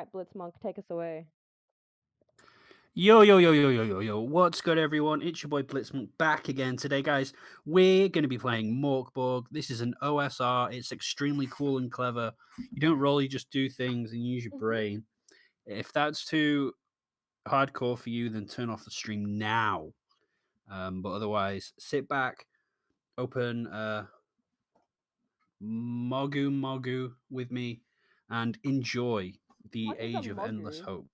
right, Blitzmonk, take us away. Yo, yo, yo, yo, yo, yo, yo. What's good, everyone? It's your boy Blitzmonk back again today, guys. We're going to be playing BORG. This is an OSR. It's extremely cool and clever. You don't roll, you just do things and use your brain. If that's too hardcore for you, then turn off the stream now. But otherwise, sit back, open Mogu with me, and enjoy the What is a Age of Endless Mogu? Hope.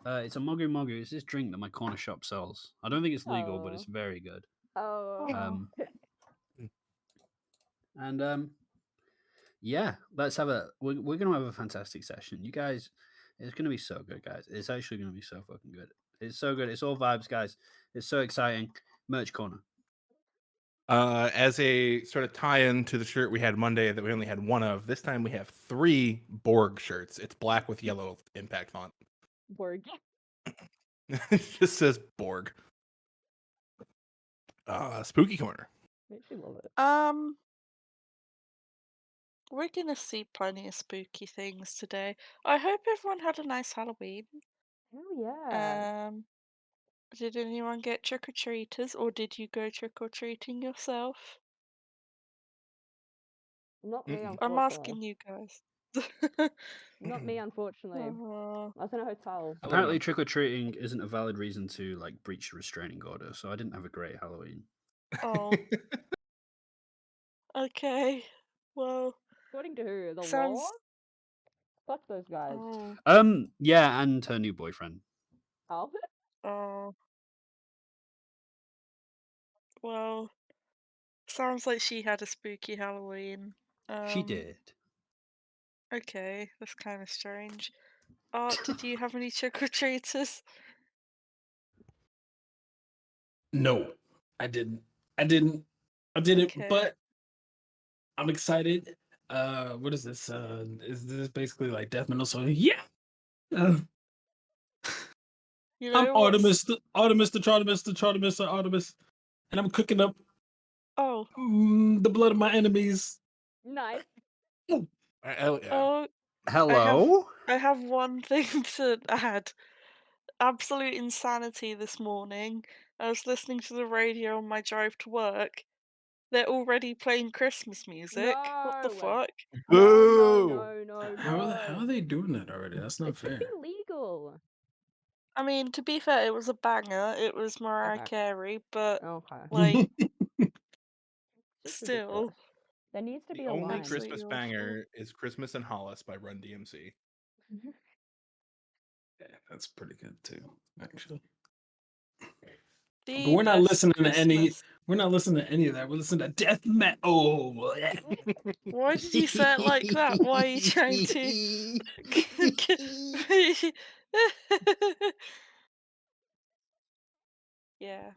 It's a Mogu. It's this drink that my corner shop sells. I don't think it's legal, but it's Oh. very good. Oh. Um, and yeah, let's have a. We're gonna have a fantastic session, you guys. It's gonna be so good, guys. It's actually gonna be so fucking good. It's so good. It's all vibes, guys. It's so exciting. Merch corner. As a sort of tie-in to the shirt we had Monday that we only had one of, this time we have 3 BORG shirts. It's black with yellow impact font. BORG. It just says BORG. Spooky corner. Makes you love it. We're gonna see plenty of spooky things today. I hope everyone had a nice Halloween. Hell yeah. Did anyone get trick-or-treaters, or did you go trick-or-treating yourself? Not me, Mm-mm. I'm unfortunately. asking you guys. Not me, unfortunately. Uh, I was in a hotel. Apparently, trick or treating isn't a valid reason to like breach a restraining order. So I didn't have a great Halloween. oh. Okay. Well, According to who? The sounds. law? Fuck those guys. Oh. Yeah, and her new boyfriend. Oh. Oh. Well, sounds like she had a spooky Halloween. She did. Okay, that's kind of strange. Art, did you have any trick-or-treaters? No, I didn't. I didn't. I didn't. Okay. But I'm excited. What is this? Is this basically like death metal? So yeah. You I'm know Artemis, the Artemis, and I'm cooking up Oh. the blood of my enemies. Nice. Hell yeah. Oh, Hello. I have one thing to add. Absolute insanity this morning. I was listening to the radio on my drive to work. They're already playing Christmas music. What the No. fuck? No. How are they doing that already? That's not It should fair. be legal. I mean, to be fair, it was a banger. It was Mariah Okay. Carey, but Okay. like, It's still, ridiculous. There needs to The be a only line. Absolutely Christmas awful. banger is Christmas in Hollis by Run DMC. Yeah, that's pretty good too, actually. The But we're not best listening to any. Christmas. We're not listening to any of that. We're listening to death metal. Why did you say it like that? Why are you trying to? Yeah.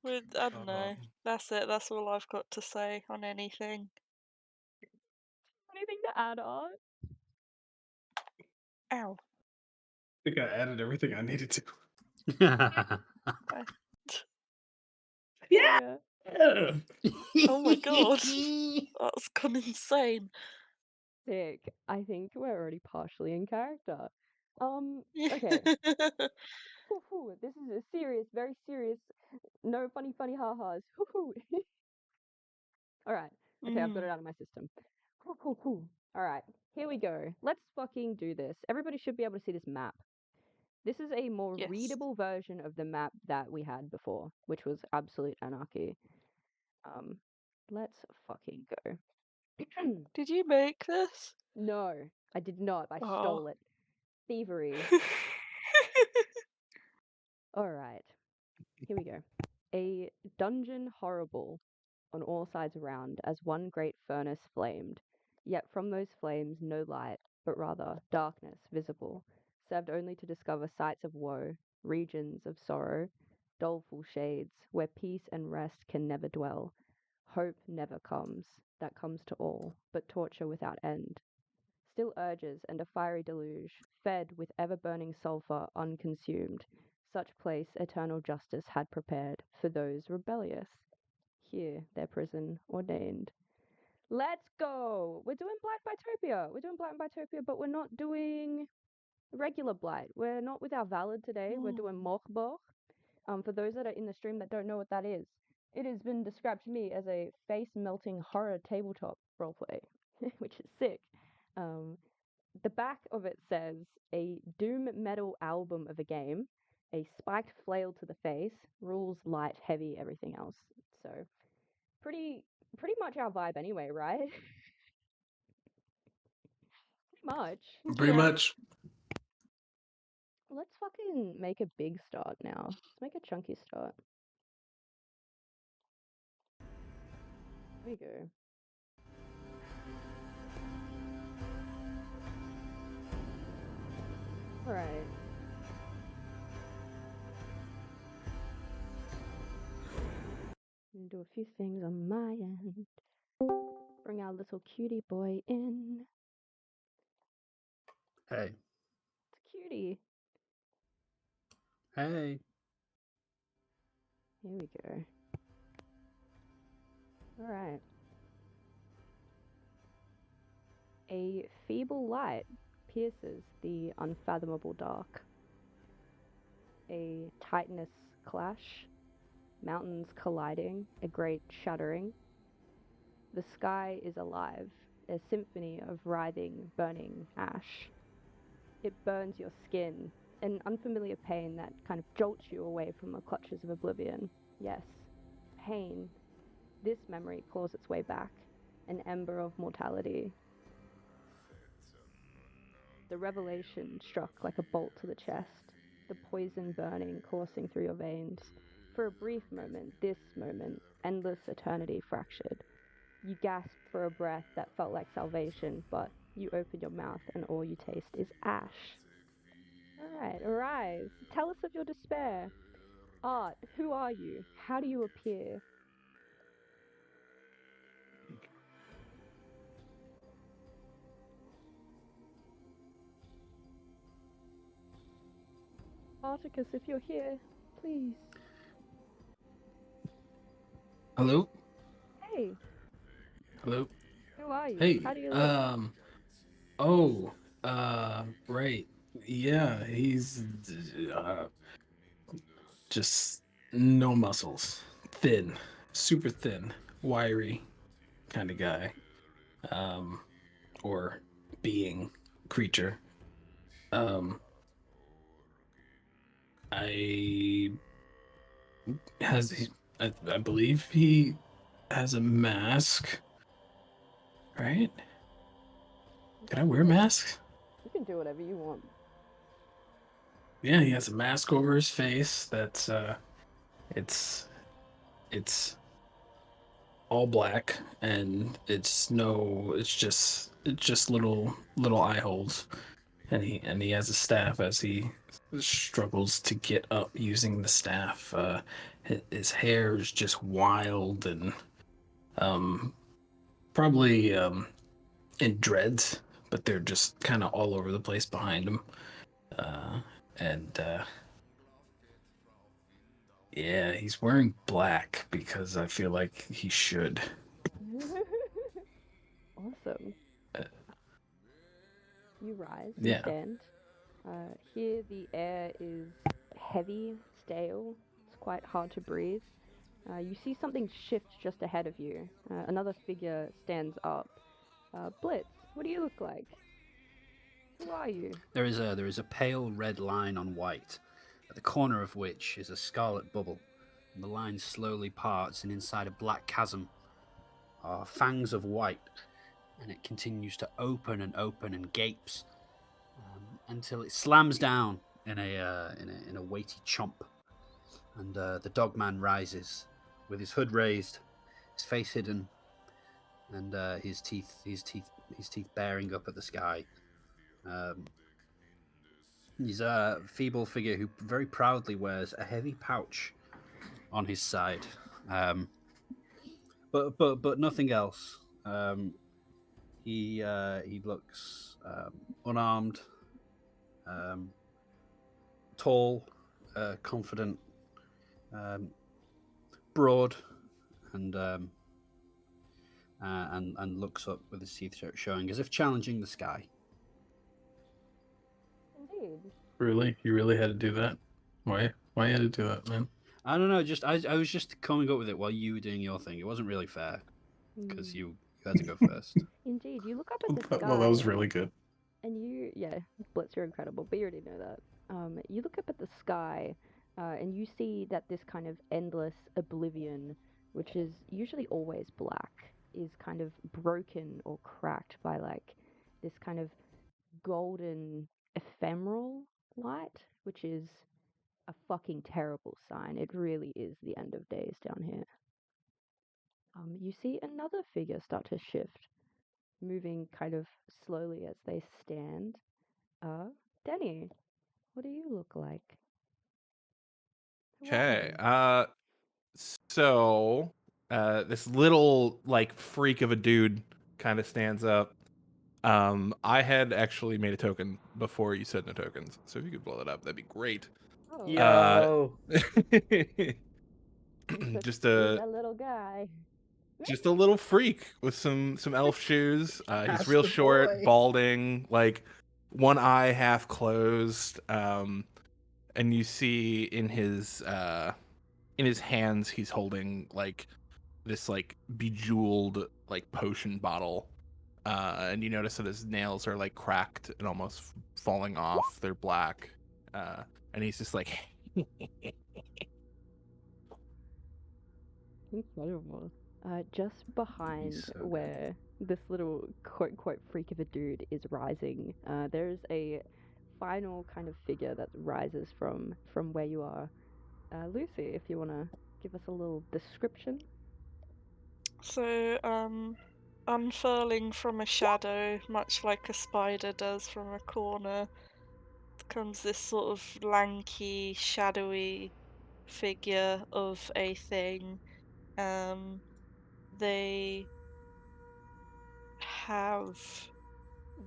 I don't know. That's it. That's all I've got to say on anything. Anything to add on? Ow. I think I added everything I needed to. Yeah. Oh my god. That's gone insane. Sick. I think we're already partially in character. Okay. This is a serious, very serious. No funny ha-has. Alright. Okay, I've got it out of my system. Alright, here we go. Let's fucking do this. Everybody should be able to see this map. This is a more Yes. readable version of the map that we had before, which was absolute anarchy. Let's fucking go. Did you make this? No, I did not. I Oh. stole it. Thievery. Alright, here we go. A dungeon horrible on all sides around, as one great furnace flamed. Yet from those flames no light, but rather darkness visible, served only to discover sights of woe, regions of sorrow, doleful shades, where peace and rest can never dwell. Hope never comes, that comes to all, but torture without end. Still urges and a fiery deluge, fed with ever-burning sulphur unconsumed. Such place eternal justice had prepared for those rebellious. Here their prison ordained. Let's go! We're doing Black Bitopia! We're doing Black Bitopia, but we're not doing Regular blight. We're not with our valid today. We're doing MÖRK. For those that are in the stream that don't know what that is, it has been described to me as a face-melting horror tabletop roleplay, which is sick. The back of it says a doom metal album of a game, a spiked flail to the face, rules light, heavy, everything else. So pretty much our vibe anyway, right? Pretty much. Pretty Yeah. much. Let's fucking make a big start now. Let's make a chunky start. There we go. All right. I'm gonna do a few things on my end. Bring our little cutie boy in. Hey. It's a cutie. Hey. Here we go. All right. A feeble light pierces the unfathomable dark. A titanous clash, mountains colliding, a great shattering. The sky is alive, a symphony of writhing, burning ash. It burns your skin, an unfamiliar pain that kind of jolts you away from the clutches of oblivion. Yes, pain. This memory claws its way back, an ember of mortality. The revelation struck like a bolt to the chest, the poison burning, coursing through your veins. For a brief moment, this moment, endless eternity fractured. You gasp for a breath that felt like salvation, but you open your mouth and all you taste is ash. Alright, arise. Tell us of your despair. Art, who are you? How do you appear? Articus, if you're here, please. Hello? Hey, Hello? who are you? Hey, How do you look? oh, right. Yeah, he's just no muscles. Thin, super thin, wiry kind of guy. Or being, creature. I has he, I believe he has a mask, right? Can I wear a mask? You can do whatever you want. Yeah, he has a mask over his face. That's it's all black, and it's just little eye holes, and he has a staff as he struggles to get up using the staff. His hair is just wild and probably in dreads, but they're just kind of all over the place behind him. And yeah, he's wearing black because I feel like he should. Awesome. You rise, you Yeah. stand. Here the air is heavy, stale. It's quite hard to breathe. You see something shift just ahead of you. Another figure stands up. Blitz, what do you look like? Who are you? There is a pale red line on white, at the corner of which is a scarlet bubble, and the line slowly parts, and inside a black chasm are fangs of white, and it continues to open and gapes until it slams down in a weighty chomp, and the dogman rises with his hood raised, his face hidden, and his teeth bearing up at the sky. He's a feeble figure who very proudly wears a heavy pouch on his side, but nothing else. He looks unarmed, tall, confident, broad, and and looks up with his teeth showing as if challenging the sky. Really? You really had to do that? Why? Why you had to do that, man? I don't know. I was just coming up with it while you were doing your thing. It wasn't really fair because Mm. you had to go first. Indeed, you look up at the sky. Well, that was really good. And yeah, Blitz, you're incredible, but you already know that. You look up at the sky, and you see that this kind of endless oblivion, which is usually always black, is kind of broken or cracked by like this kind of golden ephemeral light, which is a fucking terrible sign. It really is the end of days down here. You see another figure start to shift, moving kind of slowly as they stand. Denny, what do you look like? Who are Okay. you? So this little like freak of a dude kind of stands up. I had actually made a token before you said no tokens, so if you could blow that up, that'd be great. Oh, Yo. Just who's a that little guy? just a little freak with some elf shoes. He's real Master short, boy. balding, like one eye half closed. And you see in his hands he's holding like this like bejeweled like potion bottle. And you notice that his nails are like cracked and almost falling off. They're black. And he's just like Incredible. Just behind so good. where this little quote quote freak of a dude is rising, there's a final kind of figure that rises from where you are. Lucy, if you want to give us a little description. So, unfurling from a shadow, much like a spider does from a corner, comes this sort of lanky, shadowy figure of a thing. They have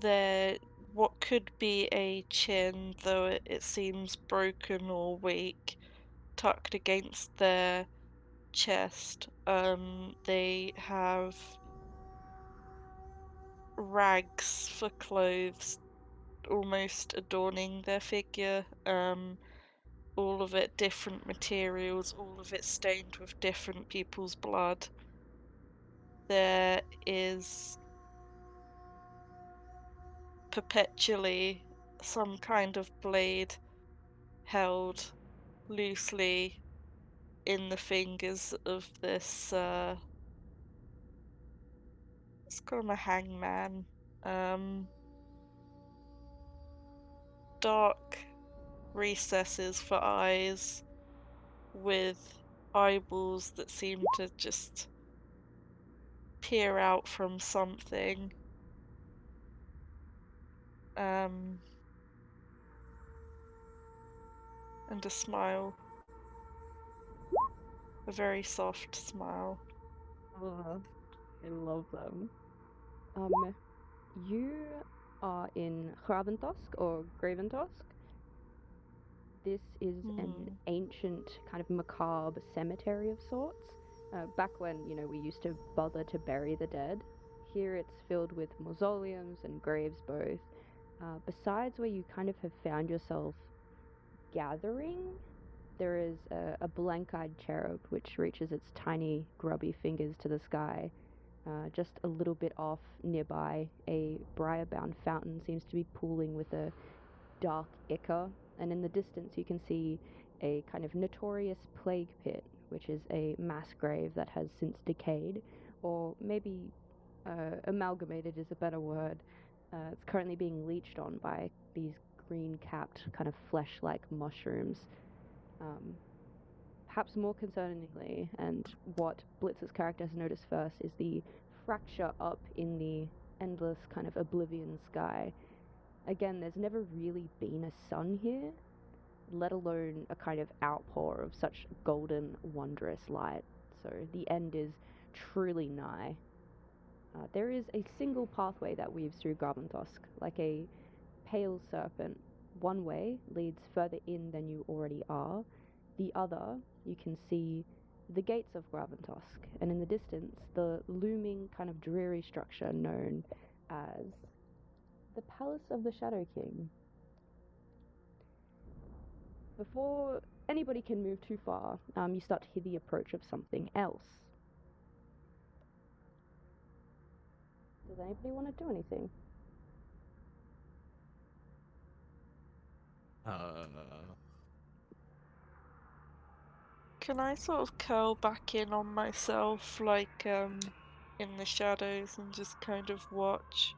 their what could be a chin, though it seems broken or weak, tucked against their chest. They have rags for clothes almost adorning their figure. All of it different materials, all of it stained with different people's blood. There is perpetually some kind of blade held loosely in the fingers of this let's call him a hangman. Um Dark recesses for eyes with eyeballs that seem to just peer out from something. Um and a smile. A very soft smile. Oh, I love them. You are in Graventosk or Graventosk. This is an Hmm. ancient kind of macabre cemetery of sorts. Back when, we used to bother to bury the dead. Here it's filled with mausoleums and graves both. Besides where you kind of have found yourself gathering, there is a blank-eyed cherub which reaches its tiny, grubby fingers to the sky. Just a little bit off nearby, a briar-bound fountain seems to be pooling with a dark ichor, and in the distance you can see a kind of notorious plague pit, which is a mass grave that has since decayed, or maybe amalgamated is a better word. It's currently being leached on by these green-capped, kind of flesh-like mushrooms. Um, Perhaps more concerningly, and what Blitz's character has noticed first, is the fracture up in the endless kind of oblivion sky. Again, there's never really been a sun here, let alone a kind of outpour of such golden, wondrous light. So the end is truly nigh. There is a single pathway that weaves through Graventosk, like a pale serpent. One way leads further in than you already are. The other, you can see the gates of Graventosk, and in the distance, the looming kind of dreary structure known as the Palace of the Shadow King. Before anybody can move too far, you start to hear the approach of something else. Does anybody want to do anything? Can I sort of curl back in on myself, like, in the shadows and just kind of watch?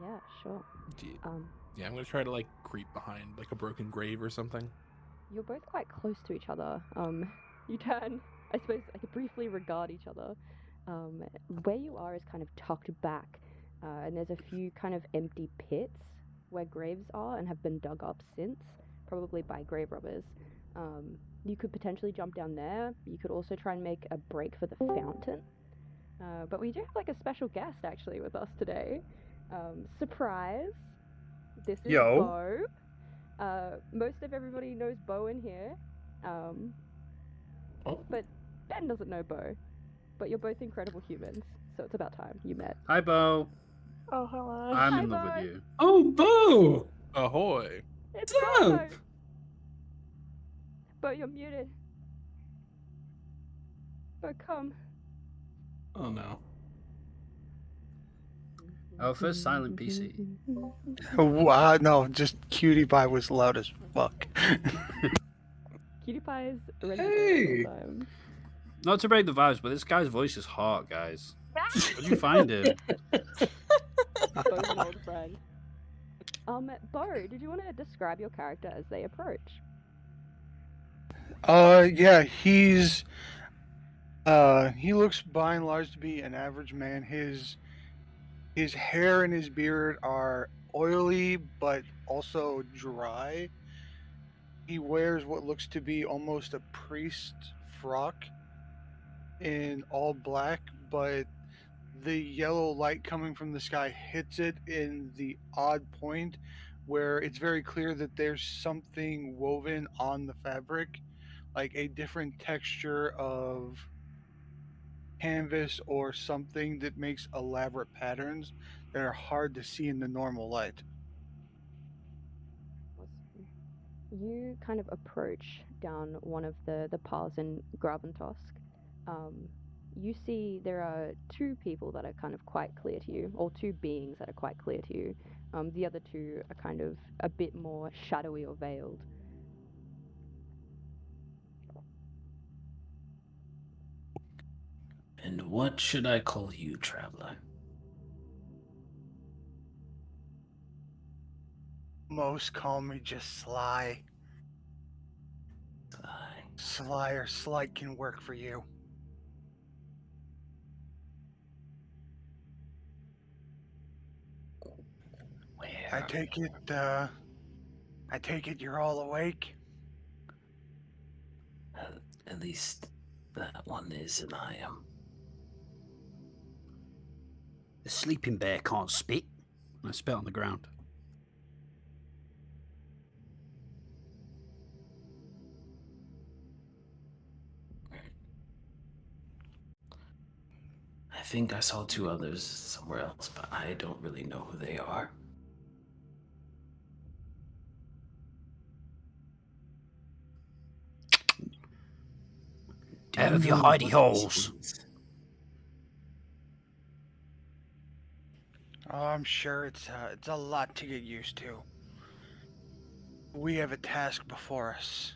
Yeah, sure. Yeah, I'm gonna try to like creep behind like a broken grave or something. You're both quite close to each other. You turn, I suppose, like briefly regard each other. Where you are is kind of tucked back, and there's a few kind of empty pits where graves are and have been dug up since, probably by grave robbers. You could potentially jump down there. You could also try and make a break for the fountain. But we do have like a special guest actually with us today. Surprise! This is Yo. Bo. Most of everybody knows Bo in here, Oh, but Ben doesn't know Bo. But you're both incredible humans, so it's about time you met. Hi, Bo. Oh, hello. I'm Hi, in love with Bo. you. oh, Bo! Ahoy! It's What's Bo. up? Bo, you're muted. Bo, come. Oh no. Our first silent PC. Wow, no, just Cutie Pie was loud as fuck. Cutie Pie is ready Hey. all the time. Not to break the vibes, but this guy's voice is hot, guys. Where'd you find him? Bo's an old friend. Bo, did you want to describe your character as they approach? Yeah, he looks by and large to be an average man. His hair and his beard are oily but also dry. He wears what looks to be almost a priest frock in all black, but the yellow light coming from the sky hits it in the odd point where it's very clear that there's something woven on the fabric, like a different texture of canvas or something that makes elaborate patterns that are hard to see in the normal light. Awesome. You kind of approach down one of the paths in Graventosk. You see there are two people that are kind of quite clear to you, or two beings that are quite clear to you. The other two are kind of a bit more shadowy or veiled. And what should I call you, traveler? Most call me just Sly. Sly or Slight can work for you. Where? I take it you're all awake? At least that one is, and I am. The sleeping bear can't spit. I spit on the ground. I think I saw two others somewhere else, but I don't really know who they are. Do Out you of your know hidey what holes. this is? Oh, I'm sure it's a lot to get used to. We have a task before us.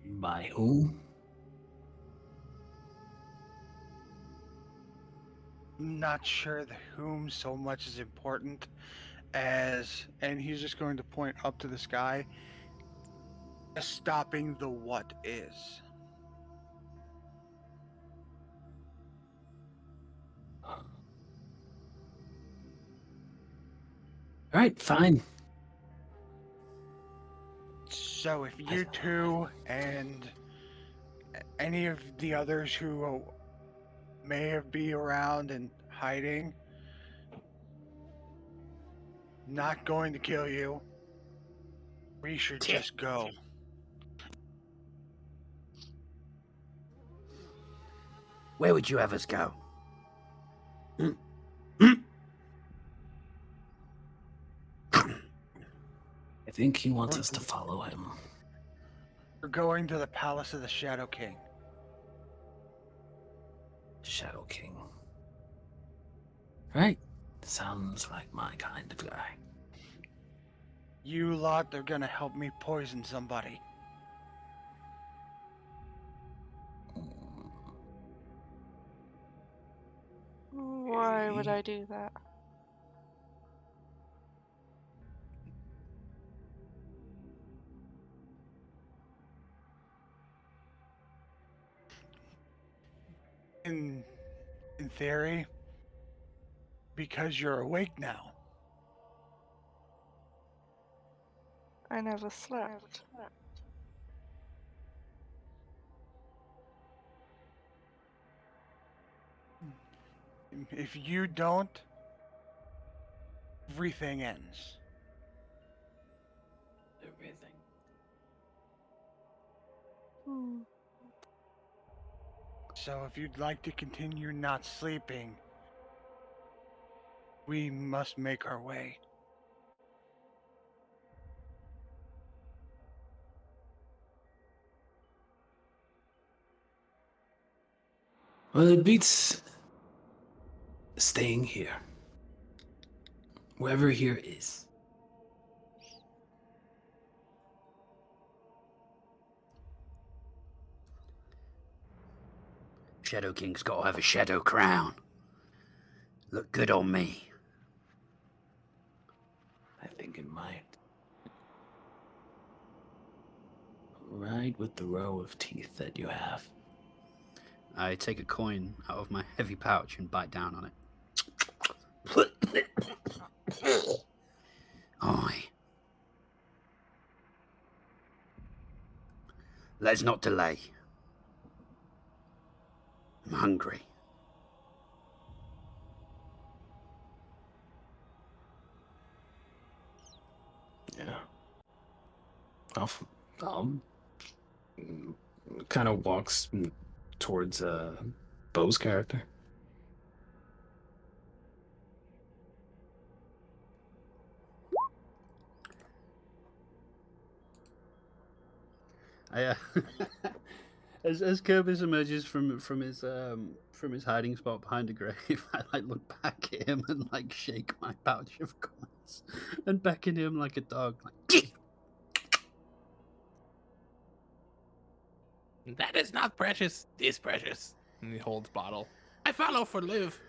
By whom? Not sure the whom so much is important as, and he's just going to point up to the sky, stopping the what is. All right, fine. So if you two and any of the others who may be around and hiding, not going to kill you, we should just go. Where would you have us go? think he wants us to follow him. We're going to the palace of the Shadow King. Shadow King. Right. Sounds like my kind of guy. You lot are gonna help me poison somebody. Why would I do that? In theory, because you're awake now. I never slept. If you don't, everything ends. Everything. Hmm. So if you'd like to continue not sleeping, we must make our way. Well, it beats staying here. Whoever here is. Shadow King's got to have a shadow crown. Look good on me. I think it might. Right with the row of teeth that you have. I take a coin out of my heavy pouch and bite down on it. Aye. Let's not delay. I'm hungry. Yeah. I'll kind of walks towards Bo's character. I, as Kerbis emerges from his hiding spot behind a grave, I like look back at him and like shake my pouch of coins and beckon him like a dog. Like, That is not precious. Is precious. And he holds bottle. I follow for live.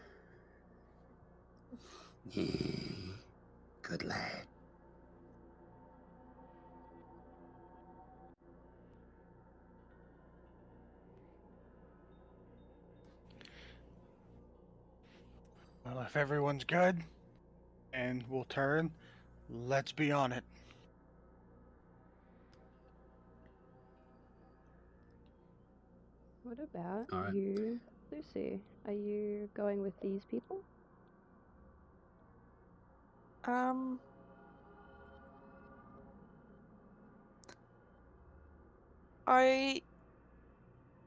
yeah, good lad. Well, if everyone's good, and we'll turn, let's be on it. What about All right. you, Lucy? Are you going with these people? I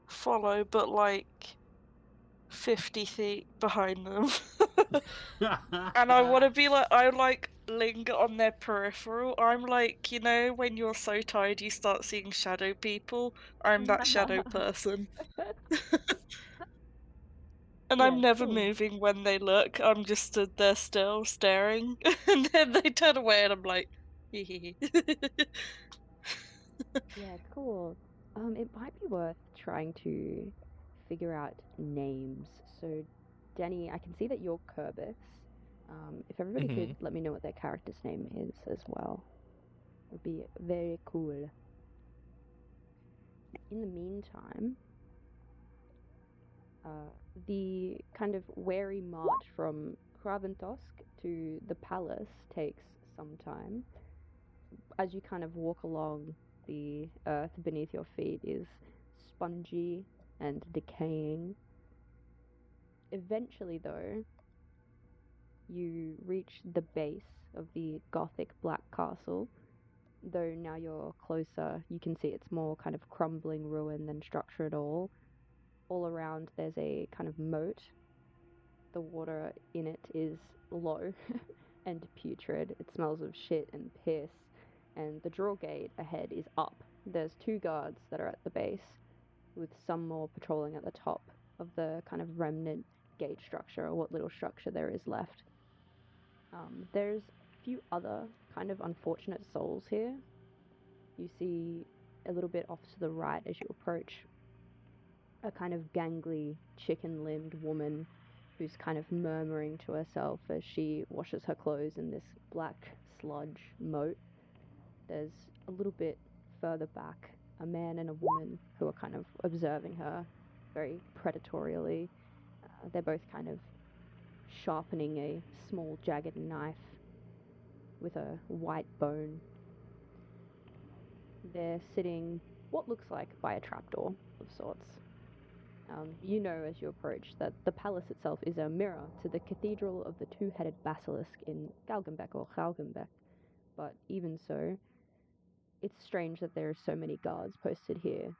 follow, but like 50 feet behind them. And I want to be like, I like linger on their peripheral. I'm like, you know, when you're so tired you start seeing shadow people. I'm that shadow person. And Yeah, I'm never cool. moving when they look. I'm just stood there still, staring. And then they turn away and I'm like, hee hee hee. Yeah, cool. It might be worth trying to figure out names. So, Danny, I can see that you're Kerbis. If everybody could let me know what their character's name is as well, it would be very cool. In the meantime, the kind of wary march from Kraventosk to the palace takes some time. As you kind of walk along, the earth beneath your feet is spongy and decaying. Eventually, though, you reach the base of the Gothic Black Castle. Though now you're closer, you can see it's more kind of crumbling ruin than structure at all. All around, there's a kind of moat. The water in it is low and putrid. It smells of shit and piss. and the draw gate ahead is up. There's 2 guards that are at the base, with some more patrolling at the top of the kind of remnant gate structure, or what little structure there is left. There's a few other kind of unfortunate souls here. You see a little bit off to the right as you approach a kind of gangly, chicken-limbed woman who's kind of murmuring to herself as she washes her clothes in this black sludge moat. There's a little bit further back a man and a woman who are kind of observing her very predatorially. They're both kind of sharpening a small jagged knife with a white bone. They're sitting what looks like by a trapdoor of sorts. You know as you approach that the palace itself is a mirror to the Cathedral of the Two-Headed Basilisk in Galgenbeck or Galgenbeck, but even so, it's strange that there are so many guards posted here.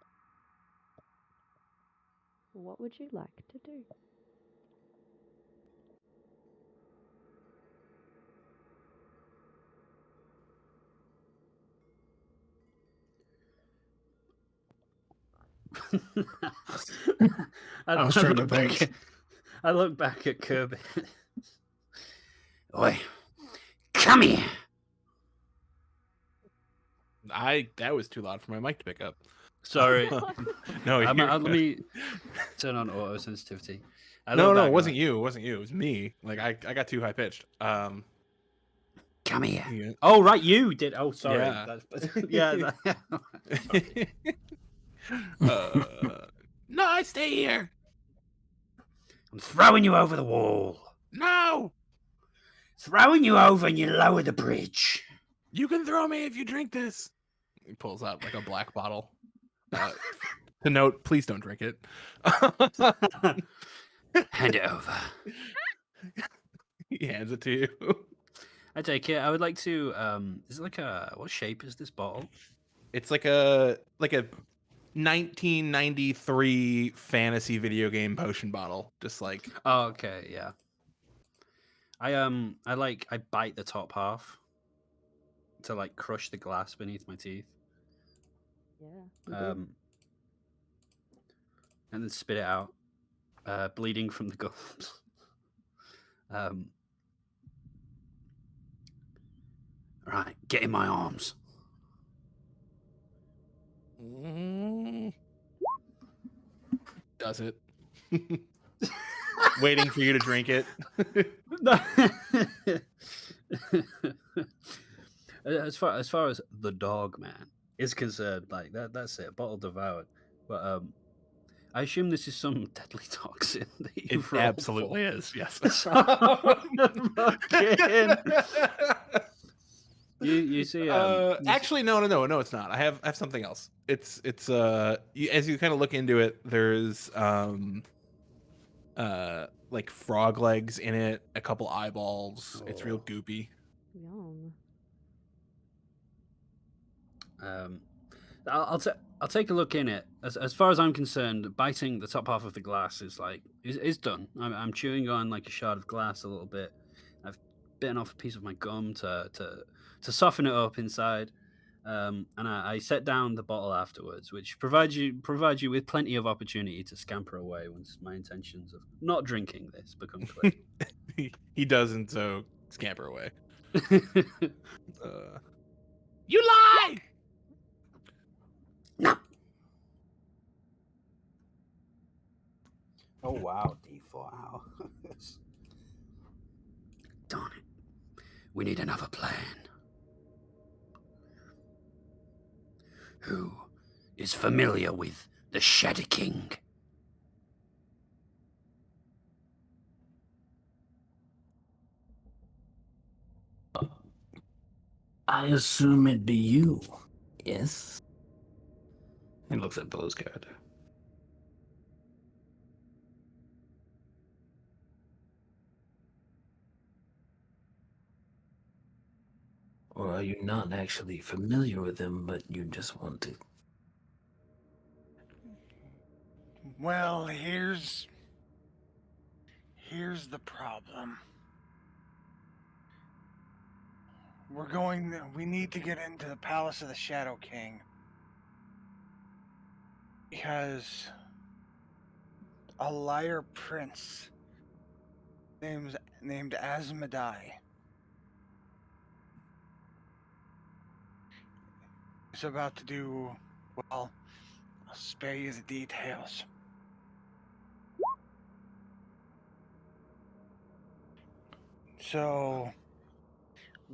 What would you like to do? I was trying to look back think. at- I look back at Kirby. Oi, come here. That was too loud for my mic to pick up. Sorry. No, you're Let good. me turn on auto sensitivity. No, it wasn't you. It wasn't you. It was me. Like I got too high pitched. Come here. Yeah. Oh, right, you did. Oh, sorry. Yeah. Yeah. No, I stay here. I'm throwing you over the wall. No, Throwing you over and you lower the bridge. you can throw me if you drink this. He pulls out like a black bottle. To note, please don't drink it. Hand it over. He hands it to you. I take it. I would like to. Is it like what shape is this bottle? It's like a 1993 fantasy video game potion bottle. Just like Oh, okay, yeah. I bite the top half to like crush the glass beneath my teeth. Yeah. You do. And then spit it out, bleeding from the gums. Right, get in my arms. does it. Waiting for you to drink it. As far as the dog man is concerned, like that's it, bottle devoured. But I assume this is some deadly toxin that It you've rolled absolutely for. is. Yes. You see, actually, no, it's not. I have something else. It's as you kind of look into it, there's like frog legs in it, a couple eyeballs. It's real Oh. goopy. Yum. I'll take a look in it. As far as I'm concerned, biting the top half of the glass is done. I'm chewing on like a shard of glass a little bit. I've bitten off a piece of my gum to soften it up inside, and I set down the bottle afterwards, which provides you with plenty of opportunity to scamper away once my intentions of not drinking this become clear. He doesn't, so scamper away. You lied! No. Oh wow, D4 out. Darn it. We need another plan. Who is familiar with the Shadow King? I assume it'd be you. Yes. He looks at Bill's character. Or are you not actually familiar with him, but you just want to? Well, here's the problem. We need to get into the Palace of the Shadow King. Because a liar prince named Asmodai is about to do, well, I'll spare you the details. So,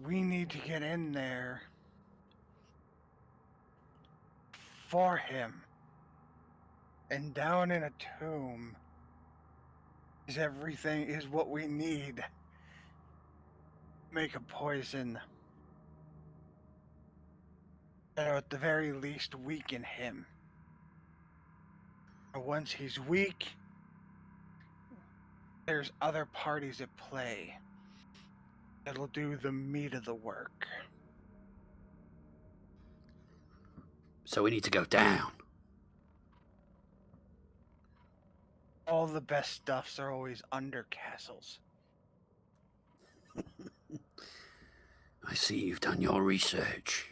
we need to get in there for him. And down in a tomb is what we need. Make a poison that'll at the very least weaken him. And once he's weak, there's other parties at play that'll do the meat of the work. So we need to go down. All the best stuffs are always under castles. I see you've done your research.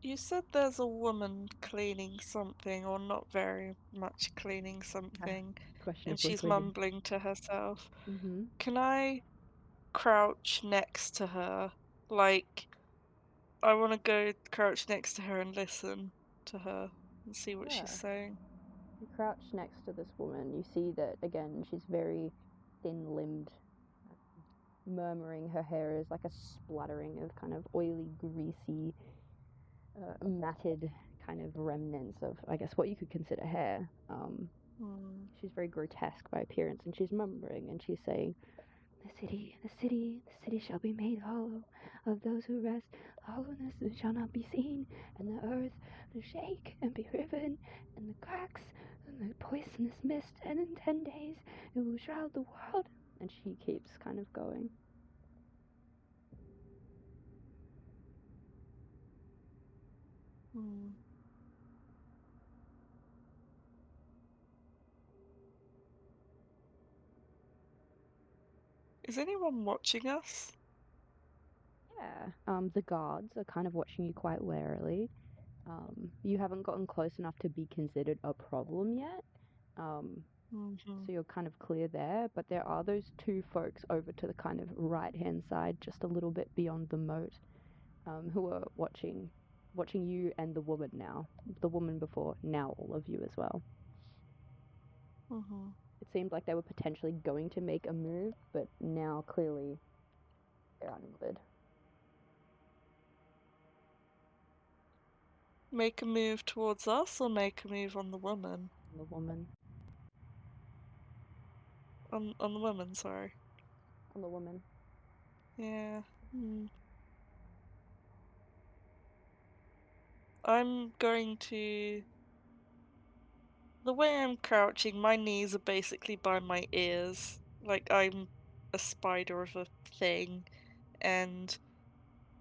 You said there's a woman cleaning something, or not very much cleaning something, and Questionably she's clean. mumbling to herself. Mm-hmm. Can I crouch next to her? Like, I want to go crouch next to her and listen to her and see what she's Yeah. saying. You crouch next to this woman. You see that, again, she's very thin-limbed, murmuring. Her hair is like a splattering of kind of oily, greasy, matted kind of remnants of, I guess, what you could consider hair. Hmm. She's very grotesque by appearance, and she's murmuring, and she's saying, the city shall be made hollow of those who rest. Hollowness shall not be seen, and the earth will shake and be riven, and the cracks and the poisonous mist, and in 10 days it will shroud the world. And she keeps kind of going. Hmm. Is anyone watching us? Yeah, the guards are kind of watching you quite warily. You haven't gotten close enough to be considered a problem yet. Hmm. So you're kind of clear there, but there are those two folks over to the kind of right-hand side, just a little bit beyond the moat, who are watching you and the woman now. The woman before, now all of you as well. Hmm. It seemed like they were potentially going to make a move, but now clearly they're outnumbered. Make a move towards us or make a move on the woman? And the woman, On the woman, sorry. on the woman. Yeah. Hmm. I'm going to. The way I'm crouching, my knees are basically by my ears. Like I'm a spider of a thing, and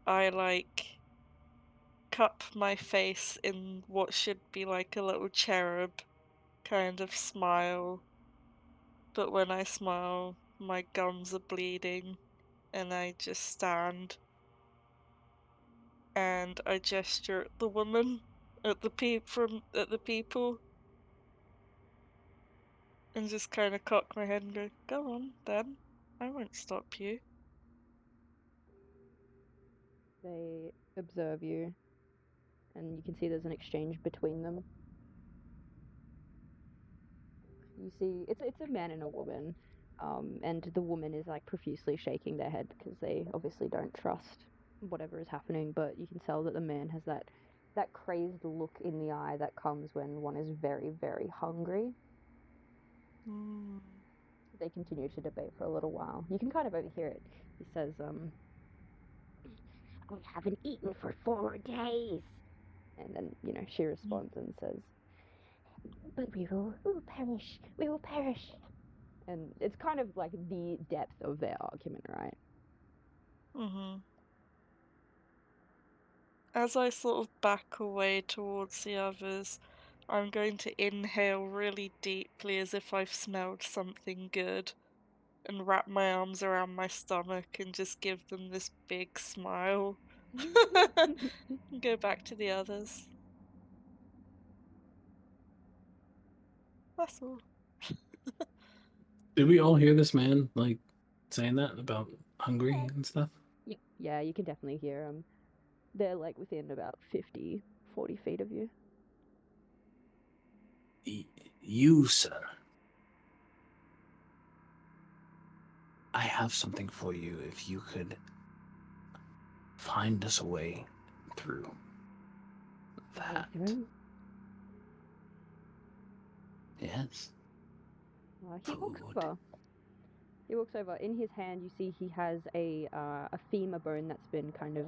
I like cup my face in what should be like a little cherub kind of smile. But when I smile, my gums are bleeding, and I just stand and I gesture at the woman, at the people, and just kind of cock my head and go, "Go on, then. I won't stop you." They observe you, and you can see there's an exchange between them. You see, it's a man and a woman, and the woman is like profusely shaking their head because they obviously don't trust whatever is happening. But you can tell that the man has that crazed look in the eye that comes when one is very, very hungry. Mm. They continue to debate for a little while. You can kind of overhear it. He says, "I haven't eaten for 4 days," and then she responds and says, "But we will perish. We will perish." And it's kind of like the depth of their argument, right? Mm-hmm. As I sort of back away towards the others, I'm going to inhale really deeply as if I've smelled something good. and wrap my arms around my stomach and just give them this big smile. And go back to the others. That's all. Did we all hear this man like saying that about hungry and stuff? Yeah, you can definitely hear them. They're like within about 50, 40 feet of you. You, sir. I have something for you if you could find us a way through that. Through? Yes. He walks Food. over. He walks over. In his hand, you see he has a femur bone that's been kind of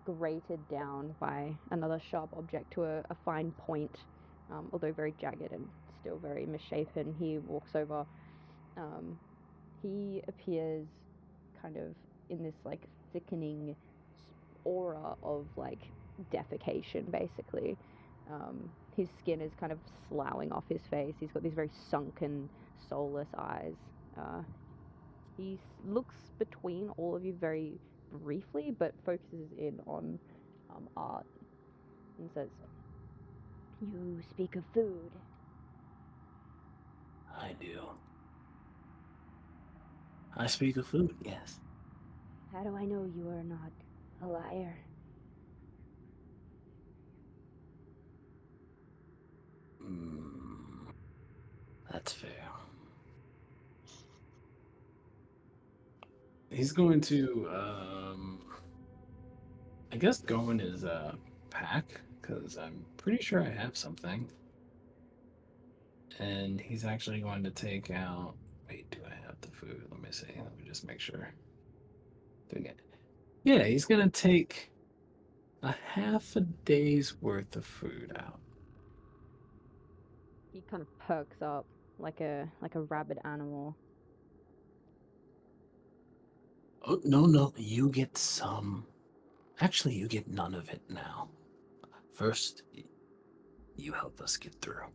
grated down by another sharp object to a fine point, although very jagged and still very misshapen. He walks over. He appears kind of in this like thickening aura of like defecation, basically. His skin is kind of sloughing off his face. He's got these very sunken, soulless eyes. He looks between all of you very briefly, but focuses in on art and says, "You speak of food." I do. I speak of food, yes. How do I know you are not a liar? That's fair. He's going to, I guess, go in his pack because I'm pretty sure I have something. And he's actually going to take out. Wait, do I have the food? Let me see. Let me just make sure. Doing it. Yeah, he's gonna take a half a day's worth of food out. He kind of perks up like a rabid animal. Oh, no, you get some. Actually, you get none of it now. First, you help us get through.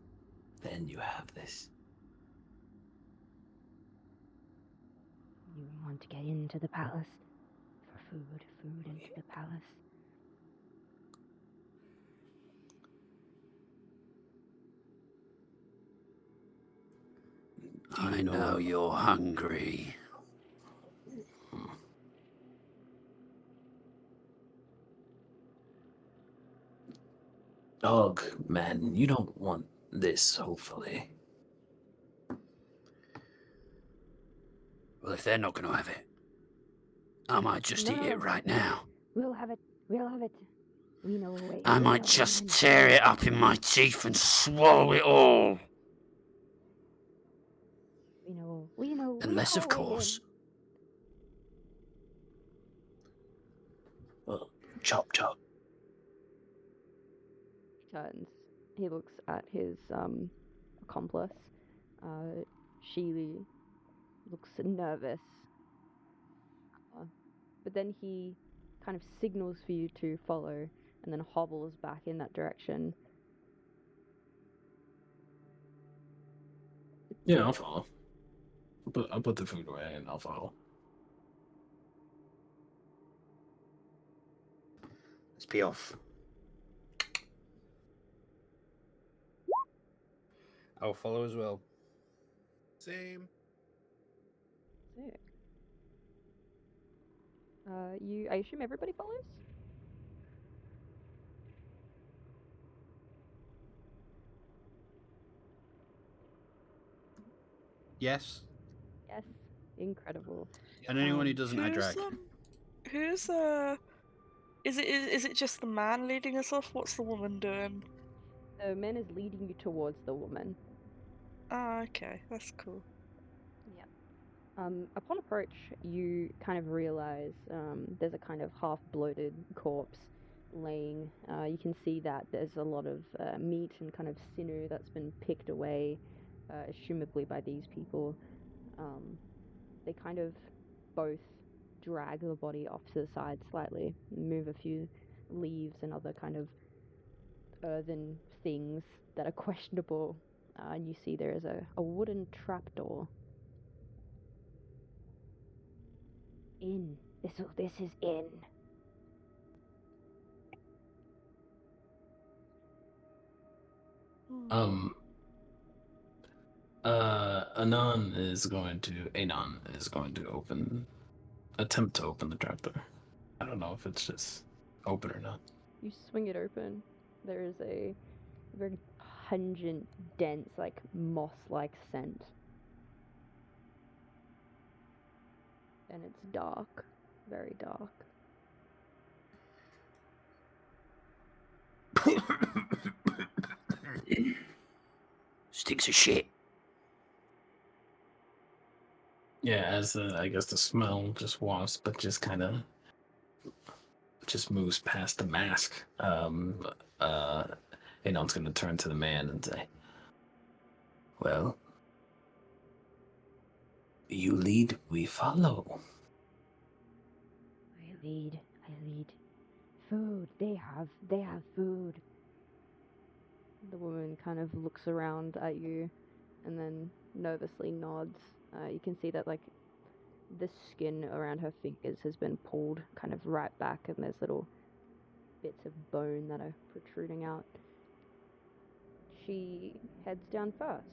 Then you have this. You want to get into the palace for food into the palace. I know you're hungry. Dog, man, you don't want this, hopefully. Well, if they're not going to have it, I might just eat No. it right now. We'll have it. We'll have it. We know a way. I We might know a just way in. tear it up in my teeth and swallow it all. We know Unless, a of way course, Well, chop. He turns. He looks at his accomplice. She looks nervous. But then he kind of signals for you to follow and then hobbles back in that direction. Yeah, I'll follow. I'll put the food away and I'll follow. let's be off. I'll follow as well. Same. Sick. I assume everybody follows? Yes. Yes. Incredible. And anyone who doesn't, I drag. Who's is it just the man leading us off? What's the woman doing? The man is leading you towards the woman. Ah, okay, that's cool. Yeah. Upon approach, you kind of realize there's a kind of half-bloated corpse laying. You can see that there's a lot of meat and kind of sinew that's been picked away, assumably by these people. They kind of both drag the body off to the side slightly, move a few leaves and other kind of earthen things that are questionable, and you see there is a wooden trapdoor. In. This is in. Um. Anon is going to attempt to open the trapdoor. I don't know if it's just open or not. You swing it open. There is a very pungent, dense, like moss-like scent. And it's dark. Very dark. Stinks of shit. Yeah, as I guess the smell just wafts, but just kind of just moves past the mask. Anon's gonna turn to the man and say, "Well, you lead, we follow." I lead. Food. They have food. The woman kind of looks around at you and then nervously nods. You can see that, like, the skin around her fingers has been pulled kind of right back, and there's little bits of bone that are protruding out. She heads down first,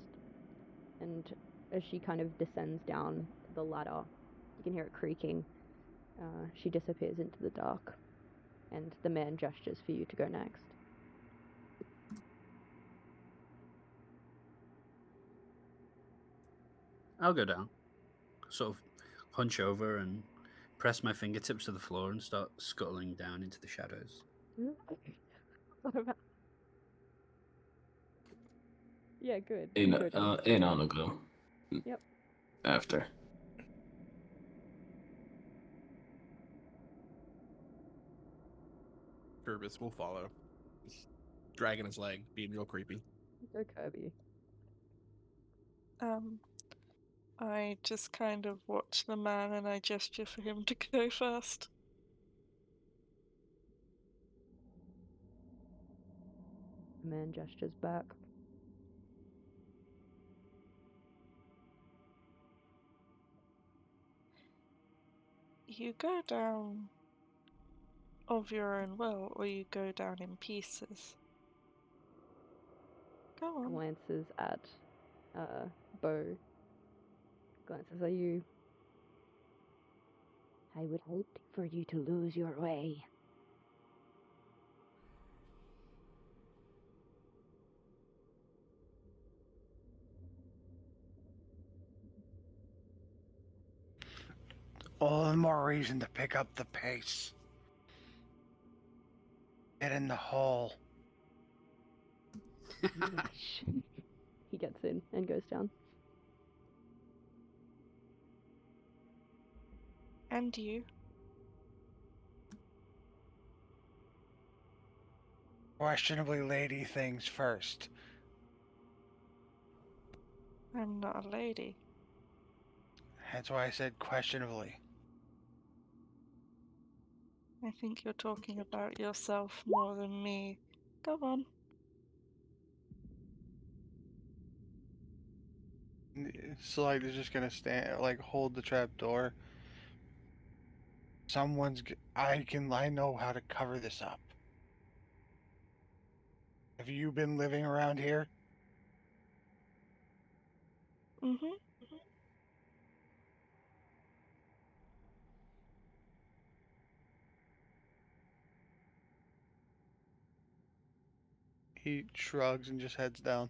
and as she kind of descends down the ladder, you can hear it creaking. She disappears into the dark, and the man gestures for you to go next. I'll go down. Sort of hunch over and press my fingertips to the floor and start scuttling down into the shadows. What about? Yeah, good. You go down. Anon will go. Yep. After. Kirby will follow. Just dragging his leg, being real creepy. Go Kirby. I just kind of watch the man and I gesture for him to go first. The man gestures back. You go down of your own will, or you go down in pieces. Go on. Glances at Bo. Glances at you. I would hate for you to lose your way. All the more reason to pick up the pace. Get in the hole. Yeesh. He gets in and goes down. And you? Questionably lady things first. I'm not a lady. That's why I said questionably. I think you're talking about yourself more than me. Go on. So like they're just gonna stand, like hold the trap door. I know how to cover this up. Have you been living around here? Mm-hmm. He shrugs and just heads down.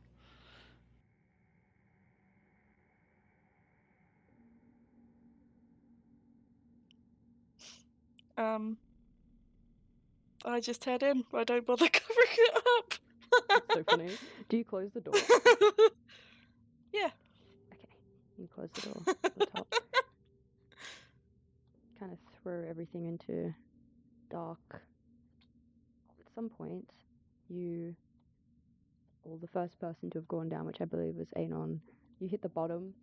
I just head in. I don't bother covering it up. That's so funny. Do you close the door? Yeah. Okay. You close the door at the top. Kind of throw everything into dark. At some point, the first person to have gone down, which I believe was Anon, you hit the bottom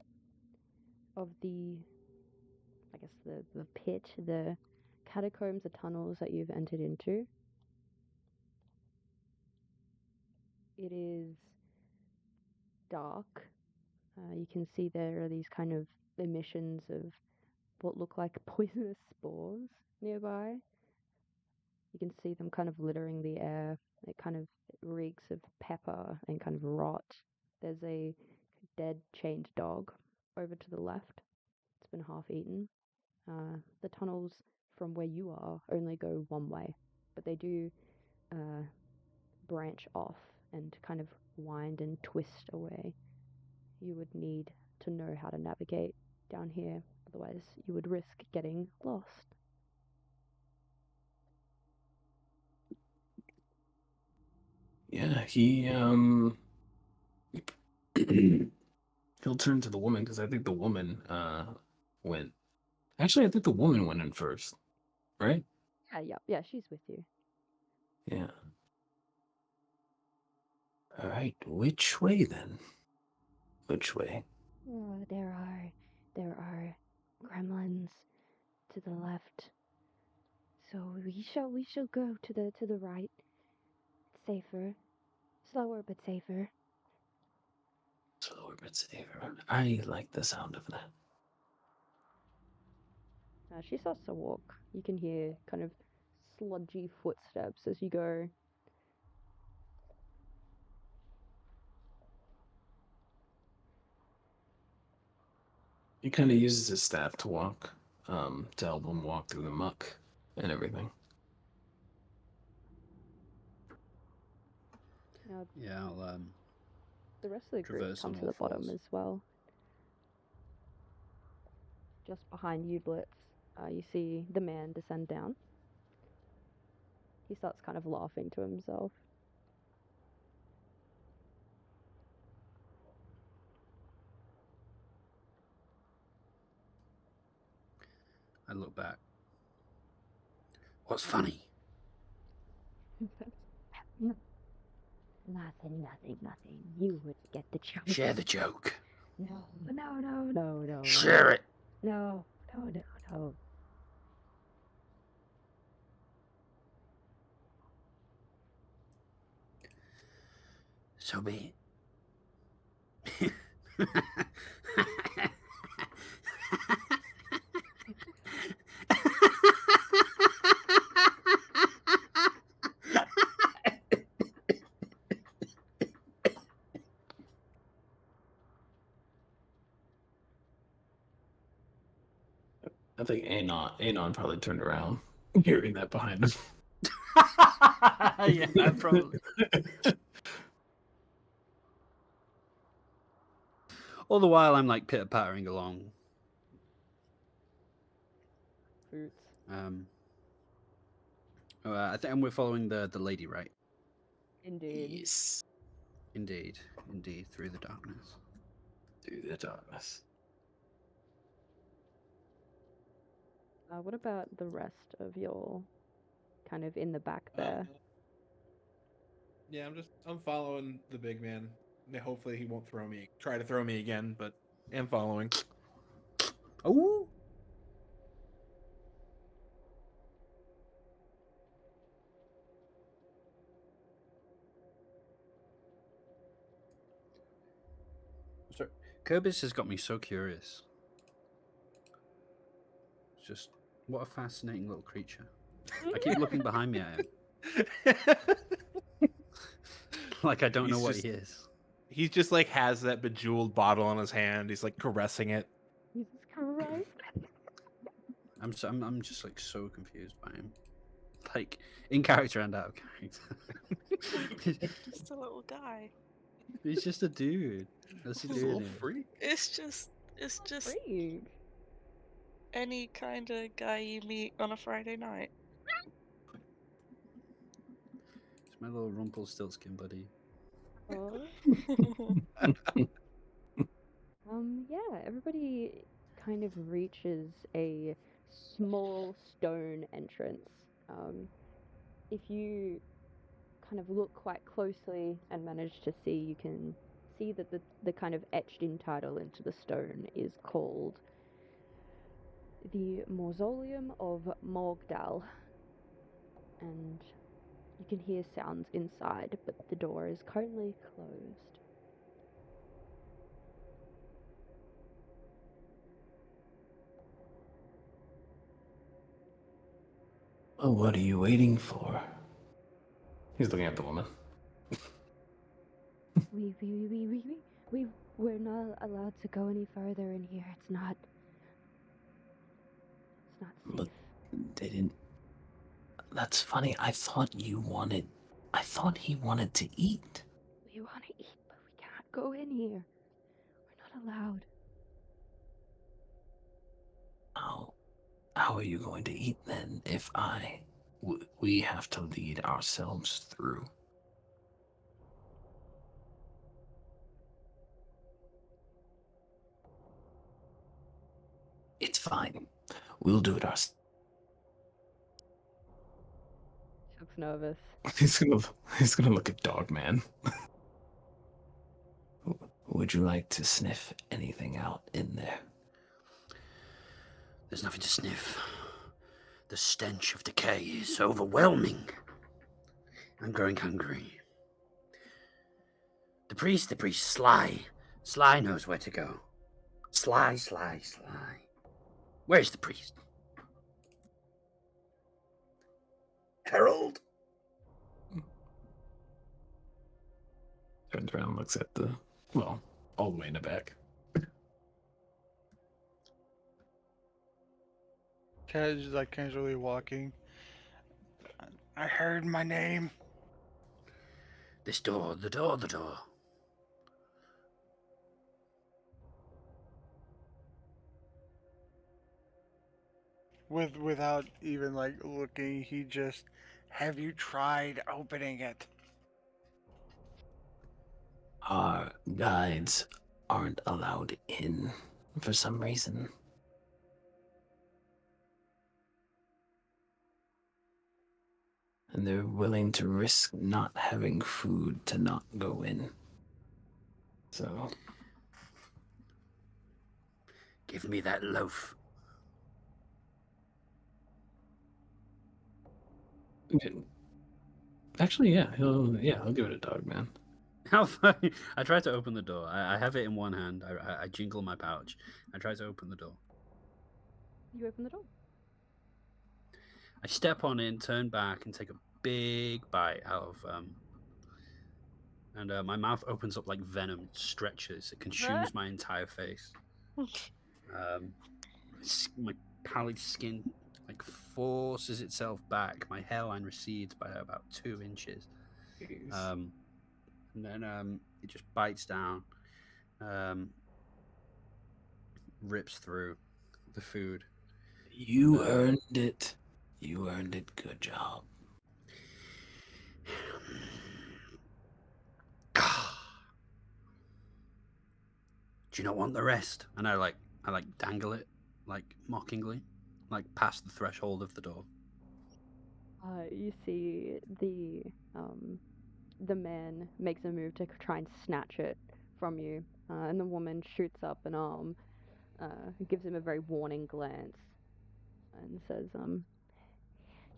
of I guess the pit, the catacombs, the tunnels that you've entered into. It is dark. You can see there are these kind of emissions of what look like poisonous spores nearby. You can see them kind of littering the air. It kind of reeks of pepper and kind of rot. There's a dead chained dog over to the left. It's been half eaten. The tunnels from where you are only go one way, but they do branch off and kind of wind and twist away. You would need to know how to navigate down here, otherwise you would risk getting lost. Yeah, he'll turn to the woman because I think the woman went. Actually, I think the woman went in first, right? Yeah, she's with you. Yeah. All right, which way then? Which way? Oh, there are gremlins to the left. So we shall go to the right. It's safer. Slower but safer. Slower but safer. I like the sound of that. She starts to walk. You can hear kind of sludgy footsteps as you go. He kind of uses his staff to walk, to help him walk through the muck and everything. Now, Yeah, I'll the rest of the group traverse come on to all the bottom fours. as well. Just behind you, Blitz, you see the man descend down. He starts kind of laughing to himself. I look back. What's funny? Nothing. You would get the joke. Share the joke. No. Share it. No. So be it. I think Anon probably turned around, hearing that behind him. Yeah, probably. All the while, I'm like pitter-pattering along. Boots. I think we're following the lady, right? Indeed. Yes. Indeed, through the darkness. Through the darkness. What about the rest of y'all? Kind of in the back there. Yeah, I'm following the big man. Hopefully he won't try to throw me again, but I'm following. Oh! Sorry. Kirbis has got me so curious. It's just, what a fascinating little creature. I keep looking behind me at him. Like I don't know what he is. He's just like has that bejeweled bottle in his hand. He's like caressing it. Jesus Christ. I'm just like so confused by him. Like in character and out of character. Just a little guy. He's just a dude. What's he He's a doing little here? freak. It's just Freak. any kind of guy you meet on a Friday night. It's my little Rumpelstiltskin buddy. Oh. Yeah, everybody kind of reaches a small stone entrance. If you kind of look quite closely and manage to see, you can see that the kind of etched in title into the stone is called the Mausoleum of Morgdal. And you can hear sounds inside, but the door is currently closed. Oh, what are you waiting for? He's looking at the woman. We're not allowed to go any further in here. It's not But safe. they didn't. That's funny. I thought he wanted to eat. We want to eat, but we can't go in here. We're not allowed. How are you going to eat then if we have to lead ourselves through? It's fine. We'll do it ourselves. She looks nervous. He's gonna look at Dogman. Would you like to sniff anything out in there? There's nothing to sniff. The stench of decay is overwhelming. I'm growing hungry. The priest, Sly. Sly knows where to go. Sly. Where's the priest? Harold? Turns around and looks at all the way in the back. Ted is like casually walking. I heard my name. This door, the door. Without even like looking, he just, have you tried opening it? Our guides aren't allowed in for some reason. And they're willing to risk not having food to not go in. So, Give me that loaf. actually, yeah, he'll give it a Dogman. How funny. I tried to open the door. I have it in one hand. I jingle my pouch. I try to open the door. You open the door. I step on in, turn back, and take a big bite out of and my mouth opens up like venom, stretches, it consumes my entire face. My pallid skin like forces itself back. My hairline recedes by about 2 inches. And then it just bites down, rips through the food. You earned it. You earned it. Good job. Do you not want the rest? And I dangle it, like mockingly, like past the threshold of the door. You see the man makes a move to try and snatch it from you, and the woman shoots up an arm, gives him a very warning glance, and says,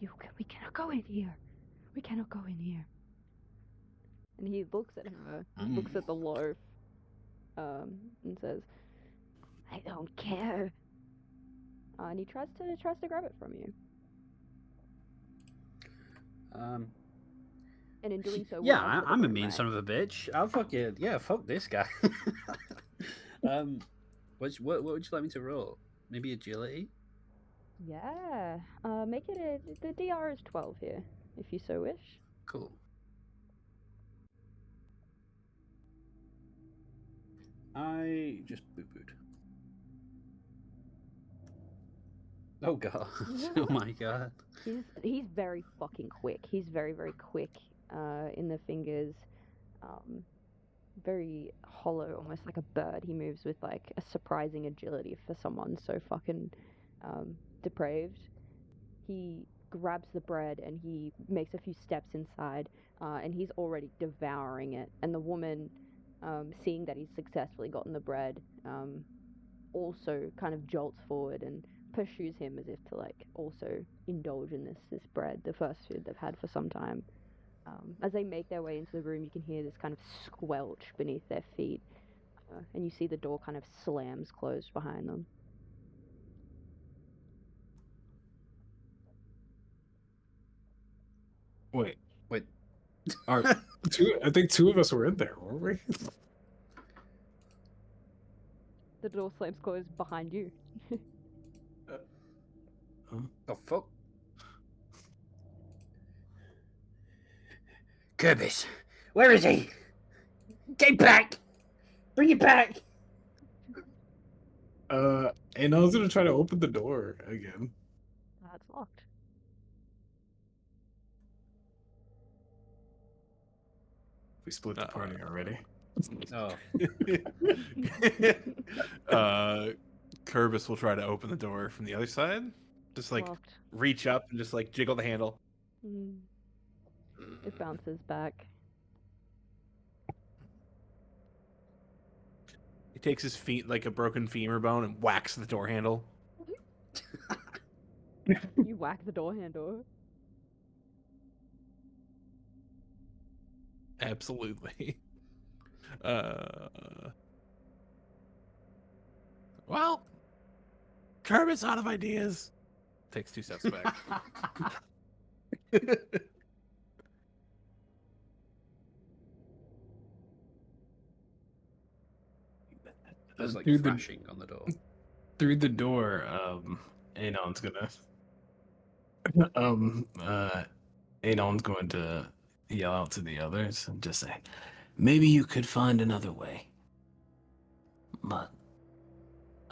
we cannot go in here. We cannot go in here." And he looks at her, looks at the loaf, and says, "I don't care." And he tries to grab it from you. And in doing so, Yeah, we'll enter the I'm a room, mean right? son of a bitch. I'll fuck this guy. What would you like me to roll? Maybe agility? Yeah. Make it the DR is 12 here, if you so wish. Cool. I just boo-booed. Oh god. Oh my god. He's very fucking quick. He's very, very quick in the fingers. Very hollow, almost like a bird. He moves with like a surprising agility for someone so fucking depraved. He grabs the bread and he makes a few steps inside, and he's already devouring it. And the woman, seeing that he's successfully gotten the bread, also kind of jolts forward and pursues him as if to like also indulge in this bread, the first food they've had for some time. As they make their way into the room, you can hear this kind of squelch beneath their feet, and you see the door kind of slams closed behind them. Wait, Wait. I think two of us were in there, weren't we? The door slams closed behind you. Oh, fuck. Kerbis, where is he? Get back! Bring it back! And I was gonna try to open the door again. It's locked. We split the party already. Oh. Kerbis will try to open the door from the other side. Just like Locked. reach up and just like jiggle the handle. It bounces back. He takes his feet like a broken femur bone and whacks the door handle. You whack the door handle. Absolutely. Well, Kerbis out of ideas. Takes 2 steps back. There's like Through thrashing on the door. Through the door, Anon's gonna Anon's going to yell out to the others and just say, maybe you could find another way. But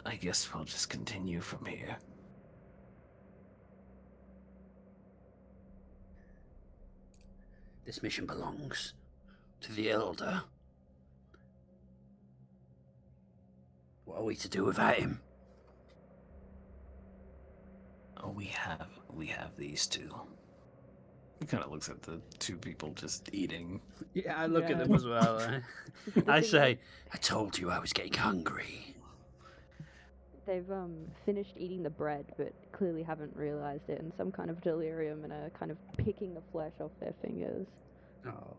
I guess we'll just continue from here. This mission belongs to the Elder. What are we to do without him? Oh, we have these two. He kind of looks at the two people just eating. Yeah, I look at Yeah. them as well. I say, I told you I was getting hungry. They've finished eating the bread, but clearly haven't realized it, in some kind of delirium and are kind of picking the flesh off their fingers. Oh.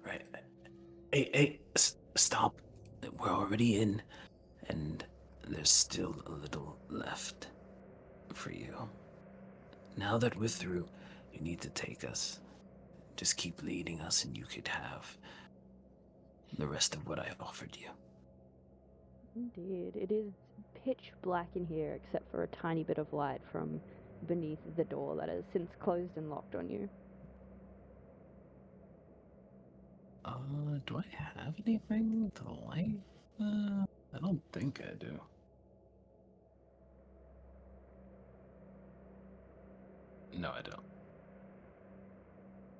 Right. Hey, stop. We're already in, and there's still a little left for you. Now that we're through, you need to take us. Just keep leading us, and you could have the rest of what I offered you. Indeed. It is pitch black in here, except for a tiny bit of light from beneath the door that has since closed and locked on you. Do I have anything to light? I don't think I do. No, I don't.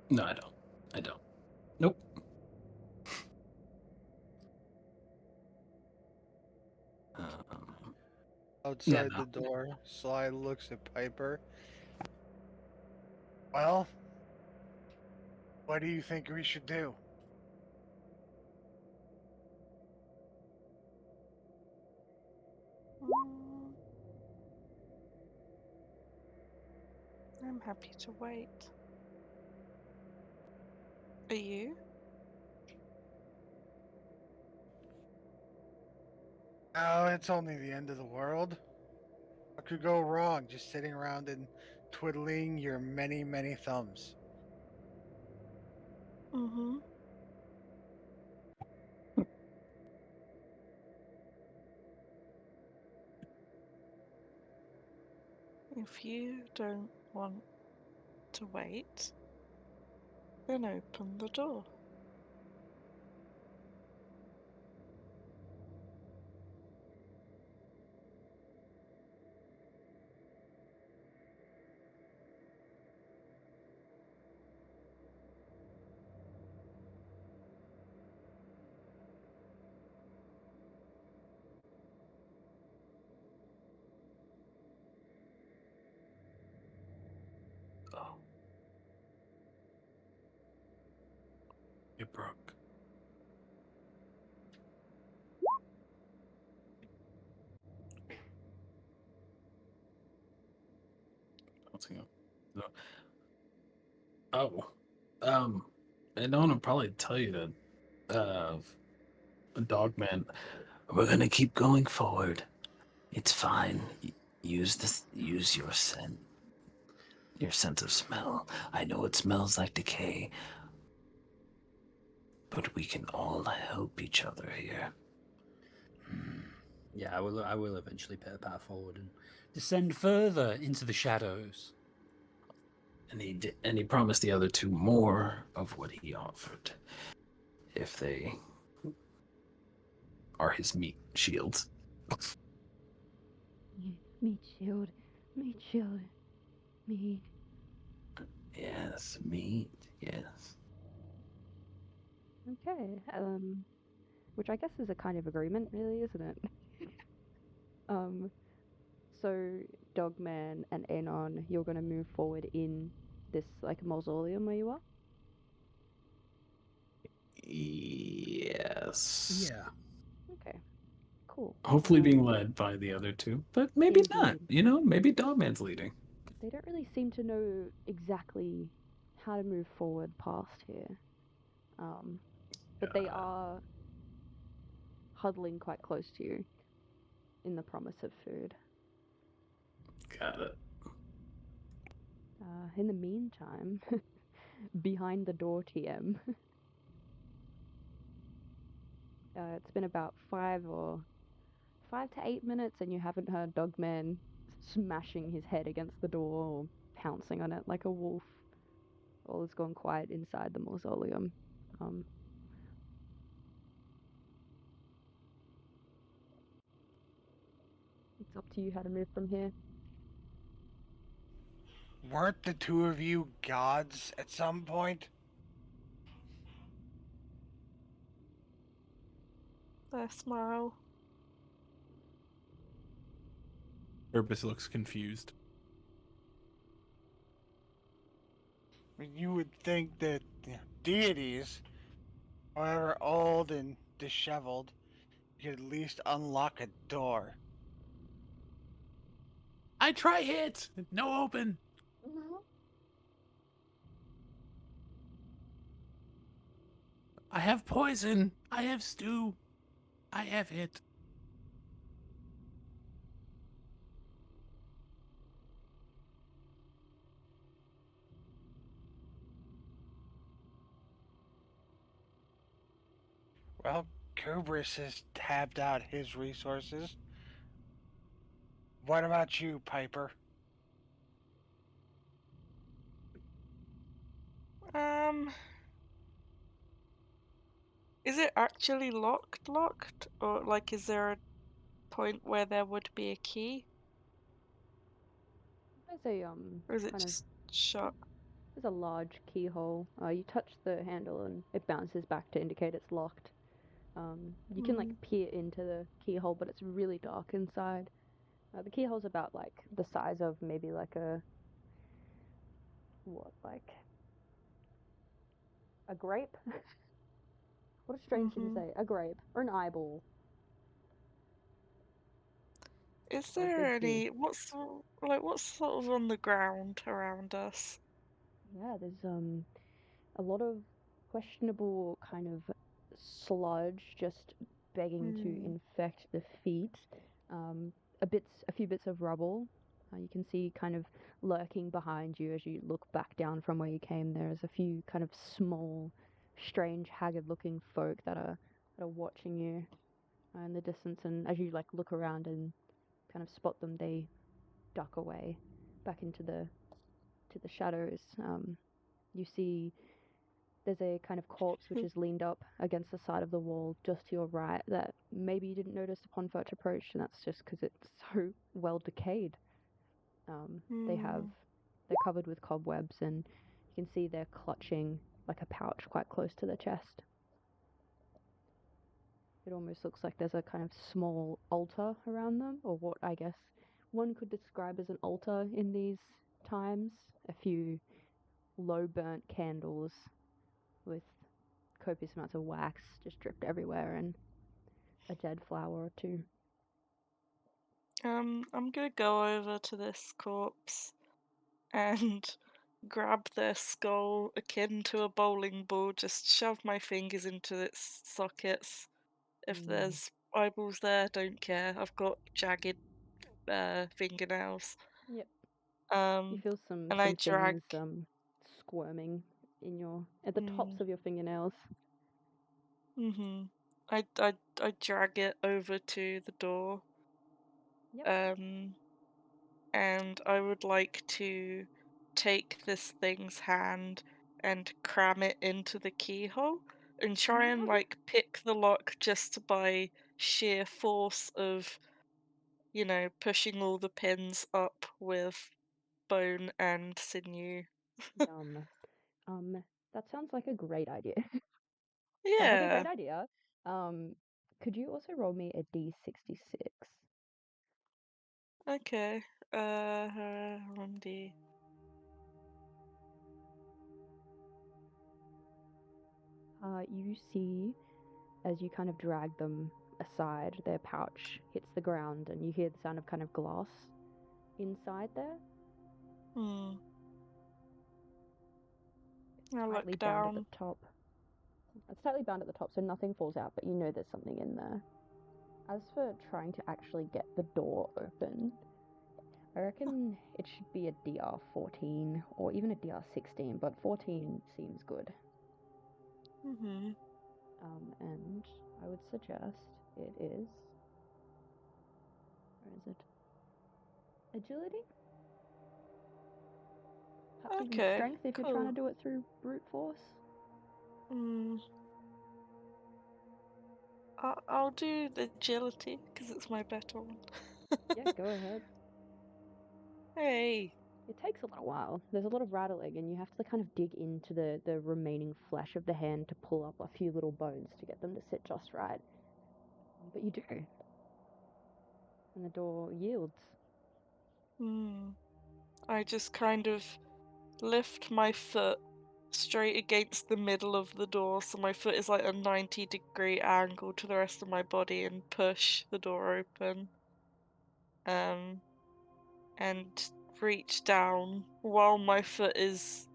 No, I don't. I don't. Nope. Outside no. the door, Sly looks at Piper. Well, what do you think we should do? I'm happy to wait. Are you? Oh, it's only the end of the world. What could go wrong just sitting around and twiddling your many, many thumbs? Mm-hmm. If you don't want to wait, then open the door. Oh. It broke. No. Oh. And I want to probably tell you that, Dogman, we're gonna keep going forward. It's fine. Use your scent. your sense of smell. I know it smells like decay, but we can all help each other here. Yeah, I will eventually put a path forward and descend further into the shadows. And he promised the other two more of what he offered if they are his meat shields. Meat shield, meat shield, meat. Yes, meat. Yes. Okay, which I guess is a kind of agreement, really, isn't it? So Dogman and Anon, you're gonna move forward in this like mausoleum where you are. Yes. Yeah. Okay, cool. Hopefully being led by the other two, but maybe not. Indeed. You know, maybe Dogman's leading. They don't really seem to know exactly how to move forward past here. But they are huddling quite close to you in the promise of food. Got it. In the meantime, behind the door, TM, it's been about 5 to 8 minutes, and you haven't heard Dogman smashing his head against the door or pouncing on it like a wolf. All has gone quiet inside the mausoleum. It's up to you how to move from here. Weren't the two of you gods at some point? Their smile. Urbis looks confused. You would think that deities, however old and disheveled, could at least unlock a door. I try it. No open. I have poison. I have stew. I have it. Well, Kubris has tapped out his resources. What about you, Piper? Is it actually locked? Or, like, is there a point where there would be a key? There's a Or is it kind of just shut? there's a large keyhole. You touch the handle and it bounces back to indicate it's locked. You can like peer into the keyhole, but it's really dark inside. The keyhole's about like the size of maybe like like a grape? What a strange thing to say. A grape or an eyeball. Is Or a there big key. what's sort of on the ground around us? Yeah, there's a lot of questionable kind of sludge just begging to infect the feet. A few bits of rubble. You can see kind of lurking behind you as you look back down from where you came. There's a few kind of small, strange, haggard-looking folk that are watching you in the distance. And as you like look around and kind of spot them, they duck away back into the shadows. You see there's a kind of corpse which is leaned up against the side of the wall just to your right that maybe you didn't notice upon first approach, and that's just because it's so well decayed. They're covered with cobwebs, and you can see they're clutching like a pouch quite close to their chest. It almost looks like there's a kind of small altar around them, or what I guess one could describe as an altar in these times. A few low burnt candles with copious amounts of wax just dripped everywhere, and a dead flower or two. I'm gonna go over to this corpse and grab their skull akin to a bowling ball, just shove my fingers into its sockets. If there's eyeballs there, don't care. I've got jagged fingernails. Yep. You feel some and I drag. things squirming in at the tops of your fingernails. I drag it over to the door. Yep. And I would like to take this thing's hand and cram it into the keyhole and try and like pick the lock just by sheer force of, pushing all the pins up with bone and sinew. Yum. That sounds like a great idea. Sounds like a Yeah. great idea. Could you also roll me a D66? Okay. 1D. You see, as you kind of drag them aside, their pouch hits the ground, and you hear the sound of kind of glass inside there. Hmm. I Slightly look bound at the down. top. It's slightly bound at the top, so nothing falls out, but you know there's something in there. As for trying to actually get the door open, I reckon it should be a DR14 or even a DR16, but 14 seems good. Mm-hmm. And I would suggest it is. Where is it? Agility? Perhaps even Okay, strength if you're trying to cool. do it through brute force. I'll do the agility because it's my better one. Yeah, go ahead. Hey. It takes a little while. There's a lot of rattling, and you have to kind of dig into the remaining flesh of the hand to pull up a few little bones to get them to sit just right. But you do. And the door yields. I just kind of lift my foot straight against the middle of the door so my foot is like a 90-degree angle to the rest of my body and push the door open. And reach down while my foot is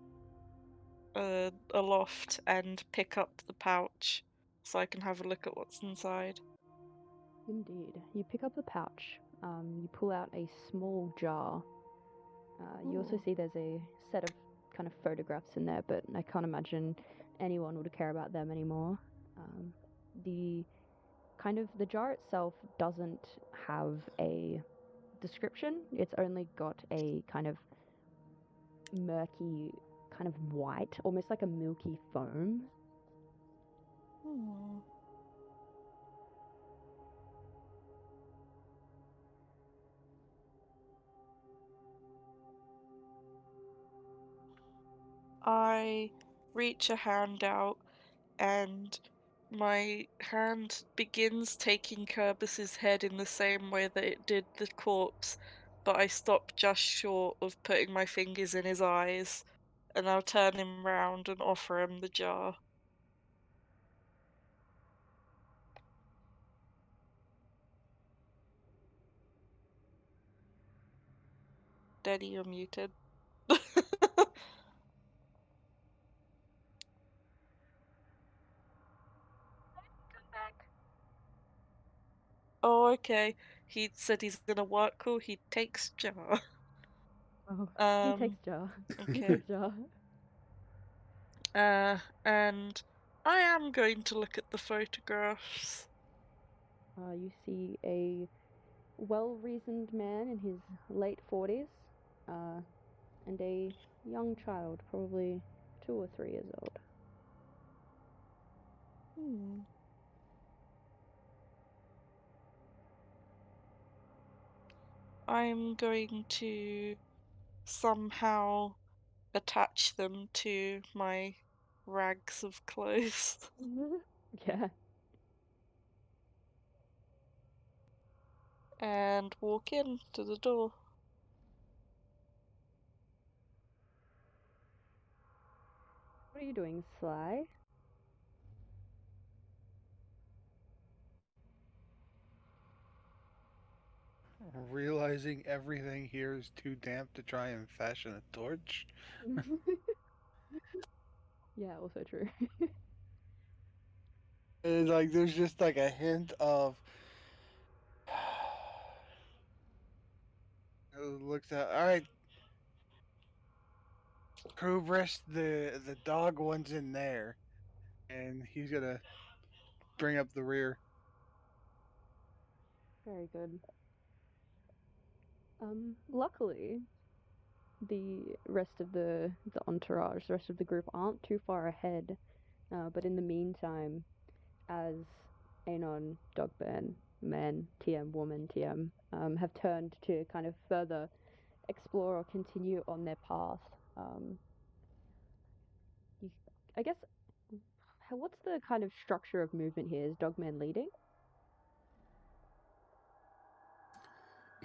aloft and pick up the pouch so I can have a look at what's inside. Indeed. You pick up the pouch. You pull out a small jar. You also Ooh. see there's a set of kind of photographs in there, but I can't imagine anyone would care about them anymore. The the jar itself doesn't have a description. It's only got a kind of murky, kind of white, almost like a milky foam. Hmm. I reach a hand out and my hand begins taking Kerbis's head in the same way that it did the corpse, but I stop just short of putting my fingers in his eyes, and I'll turn him round and offer him the jar. Daddy, you're muted. Oh, okay. He said he's gonna work cool. He takes jar. He takes jar. He Okay. takes jar. And I am going to look at the photographs. You see a well-reasoned man in his late 40s, and a young child, probably 2 or 3 years old. I'm going to somehow attach them to my rags of clothes Yeah. and walk in to the door. What are you doing, Sly? Realizing everything here is too damp to try and fashion a torch. Yeah, also true. It's like there's just like a hint of looks at all right. Prove rest the dog one's in there, and he's gonna bring up the rear. Very good. Luckily, the rest of the entourage, the rest of the group aren't too far ahead. But in the meantime, as Anon, Dogburn, man, TM, woman, TM, have turned to kind of further explore or continue on their path. I guess, what's the kind of structure of movement here? Is Dogman leading?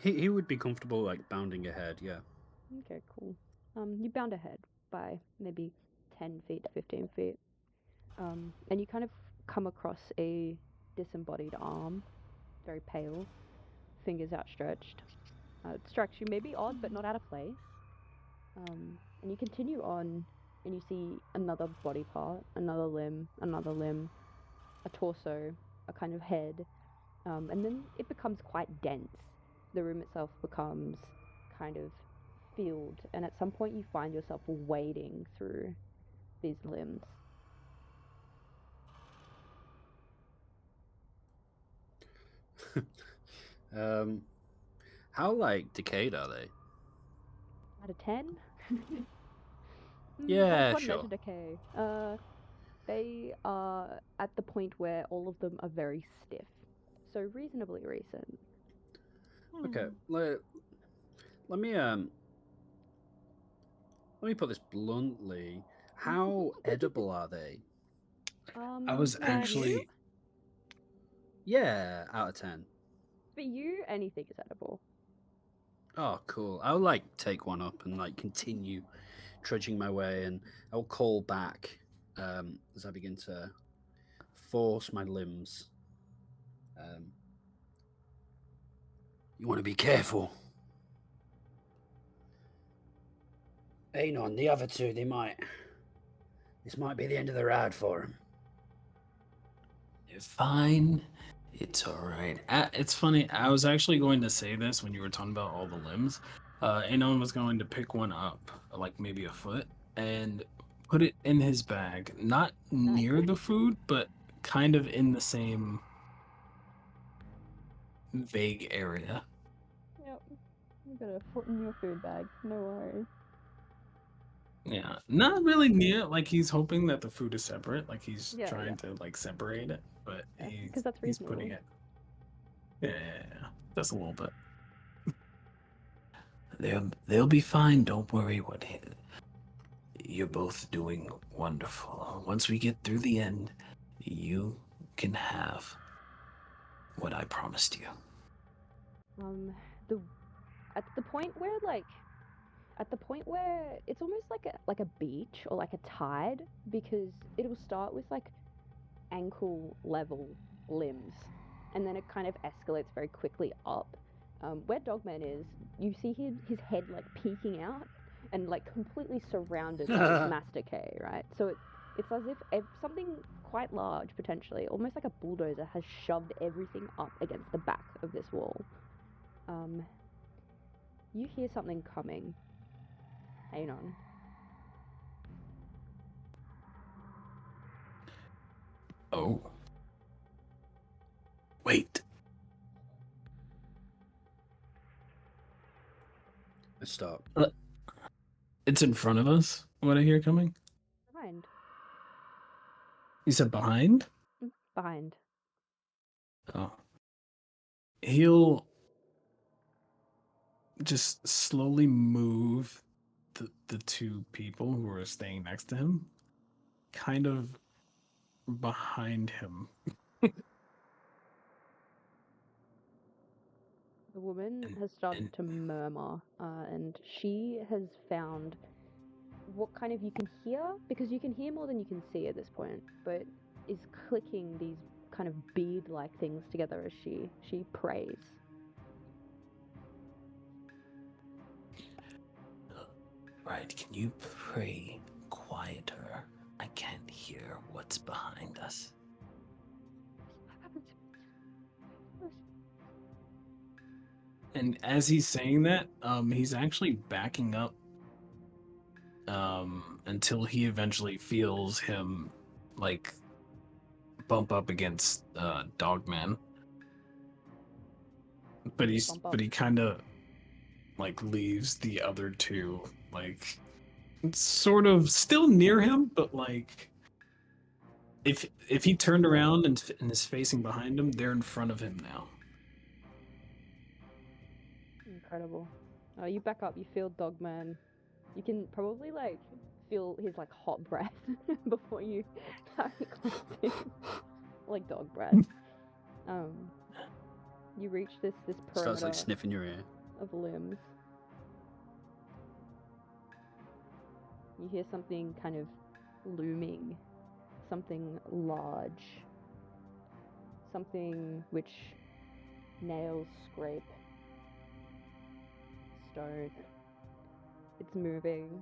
He would be comfortable like bounding ahead, yeah. Okay, cool. You bound ahead by maybe 10 feet to 15 feet. And you kind of come across a disembodied arm, very pale, fingers outstretched. It strikes you maybe odd, but not out of place. And you continue on, and you see another body part, another limb, a torso, a kind of head, and then it becomes quite dense. The room itself becomes kind of filled, and at some point you find yourself wading through these limbs. How like decayed are they? Out of 10? Yeah, one sure. measure decay. They are at the point where all of them are very stiff, so reasonably recent. Okay, Hmm. let me put this bluntly. How edible are they? I was For Nice. you, actually Yeah, out of 10. anything is edible. Oh, cool. I'll like take one up and like continue trudging my way, and I'll call back as I begin to force my limbs. You want to be careful. Anon, the other two, this might be the end of the ride for them. fine. It's all right. It's funny. I was actually going to say this when you were talking about all the limbs. Anon was going to pick one up, like maybe a foot, and put it in his bag, not near the food, but kind of in the same vague area. Yep. You got a foot in your food bag. No worries. Yeah, not really near. Like he's hoping that the food is separate. Like he's Yeah, trying to like separate it, but because that's he's reasonable. putting it. Yeah, just a little bit. They'll be fine. Don't worry. You're both doing wonderful. Once we get through the end, you can have what I promised you. The at the point where it's almost like a beach or like a tide, because it'll start with like ankle level limbs, and then it kind of escalates very quickly up. Where Dogman is, you see his head like peeking out and like completely surrounded by this mass decay, right? So it's as if something quite large, potentially, almost like a bulldozer, has shoved everything up against the back of this wall. You hear something coming. Anon. Oh. Wait. I stop. It's in front of us. What I hear coming? Behind. You said behind? Behind. Oh. He'll just slowly move the two people who are staying next to him kind of behind him. The woman has started to murmur, and she has found what kind of you can hear, because you can hear more than you can see at this point, but is clicking these kind of bead-like things together as she prays. Right, can you pray quieter? I can't hear what's behind us. And as he's saying that, he's actually backing up until he eventually feels him like bump up against Dogman. But Bump up. he kind of like leaves the other two like sort of still near him, but like if he turned around and is facing behind him, they're in front of him now. Incredible. You back up, you feel Dogman. You can probably like feel his like hot breath before you carry close to him. Like dog breath. You reach this Starts perimeter like sniffing your ear. of limbs. You hear something kind of looming, something large, something which nails scrape stone. It's moving.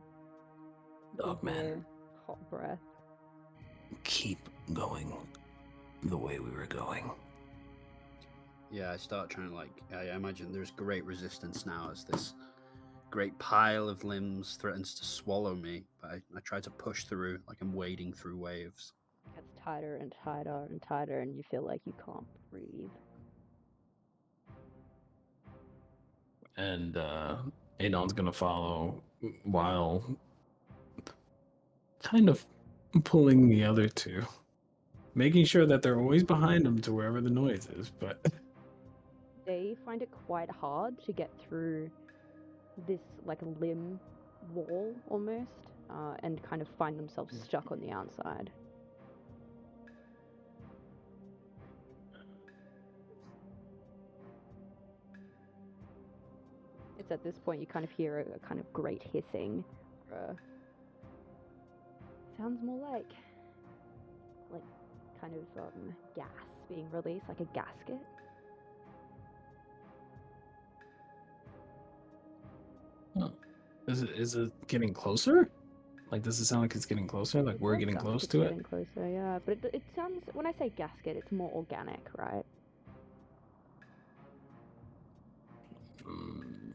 You can Dogman, hear hot breath. keep going the way we were going. Yeah, I start trying to like. I imagine there's great resistance now as this great pile of limbs threatens to swallow me. But I try to push through, like I'm wading through waves. It gets tighter and tighter and tighter, and you feel like you can't breathe. And Adon's gonna follow while kind of pulling the other two, making sure that they're always behind him to wherever the noise is. But They find it quite hard to get through this like limb wall almost, and kind of find themselves stuck on the outside. It's at this point you kind of hear a kind of great hissing. Sounds more like kind of gas being released, like a gasket. is it getting closer? Like, does it sound like it's getting closer? Like we're Does getting sound like close it's to getting it? closer, yeah. But it sounds, when I say gasket, it's more organic, right? Mm,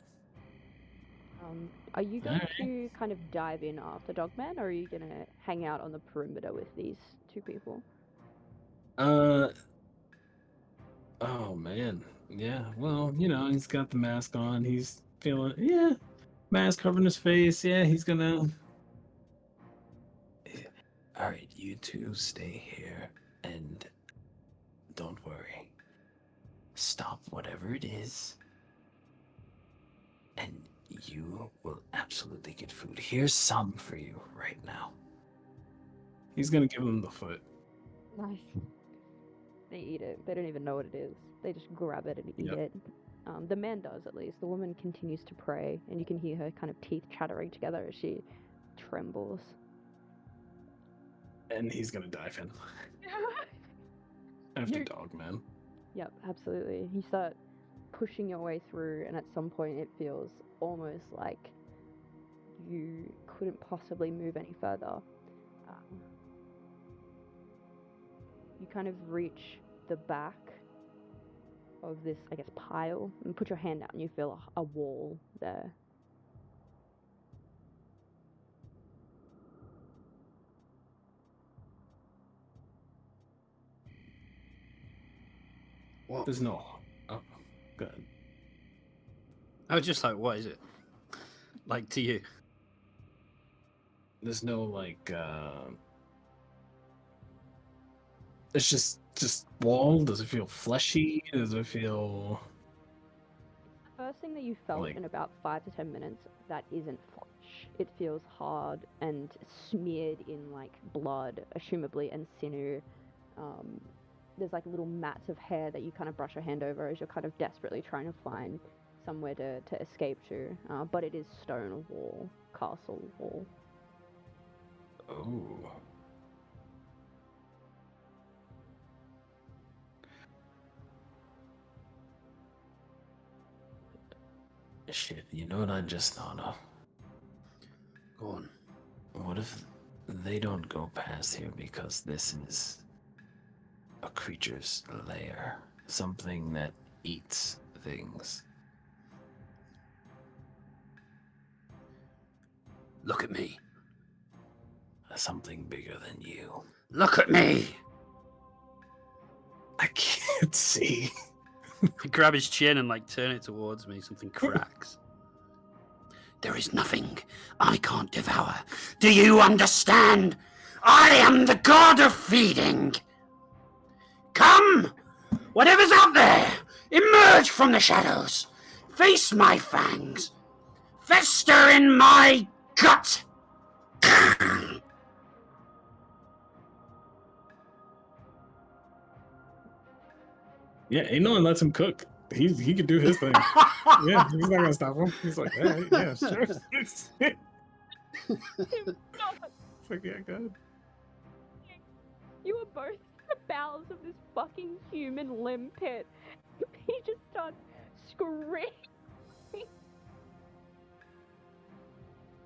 Are you going Alright. to kind of dive in after Dogman, or are you going to hang out on the perimeter with these two people? Oh man, yeah. Well, you know, he's got the mask on. He's feeling, yeah, mask covering his face. Yeah, he's gonna. All right, you two stay here and don't worry. Stop whatever it is, and you will absolutely get food. Here's some for you right now. He's gonna give him the foot. Nice. They eat it. They don't even know what it is. They just grab it and eat Yep. it. The man does, at least. The woman continues to pray, and you can hear her kind of teeth chattering together as she trembles. And he's gonna dive in. After You- Dogman. Yep, absolutely. You start pushing your way through, and at some point it feels almost like you couldn't possibly move any further. You kind of reach the back of this, I guess, pile, and put your hand out, and you feel a wall there. What? There's no. Oh, good. I was just like, what is it? Like to you? There's no like. It's just wall. Does it feel fleshy? Does it feel? First thing that you felt Like- in about 5 to 10 minutes that isn't flesh. It feels hard and smeared in like blood, assumably, and sinew. There's like little mats of hair that you kind of brush your hand over as you're kind of desperately trying to find somewhere to escape to. But it is stone wall, castle wall. Oh. Shit, you know what I just thought of? Go on. What if they don't go past here because this is a creature's lair? Something that eats things. Look at me. something bigger than you. Look at me! I can't see. I grab his chin and turn it towards me. Something cracks. There is nothing I can't devour. Do you understand? I am the god of feeding. Come! Whatever's out there, emerge from the shadows. Face my fangs. Fester in my gut. Yeah, ain't no one lets him cook. He could do his thing. Yeah, he's not gonna stop him. He's like, yeah, sure. It's like, yeah, go ahead. You are both in the bowels of this fucking human limb pit. He just starts screaming.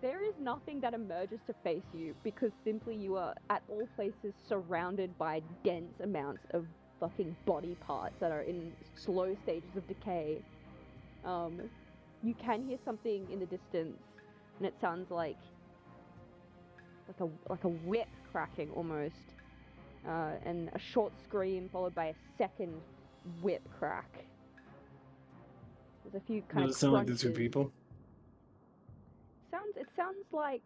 There is nothing that emerges to face you because simply you are at all places surrounded by dense amounts of fucking body parts that are in slow stages of decay. You can hear something in the distance, and it sounds like a whip cracking almost, and a short scream followed by a second whip crack. There's a few kind Does of it sound like the crunches. two people? It sounds like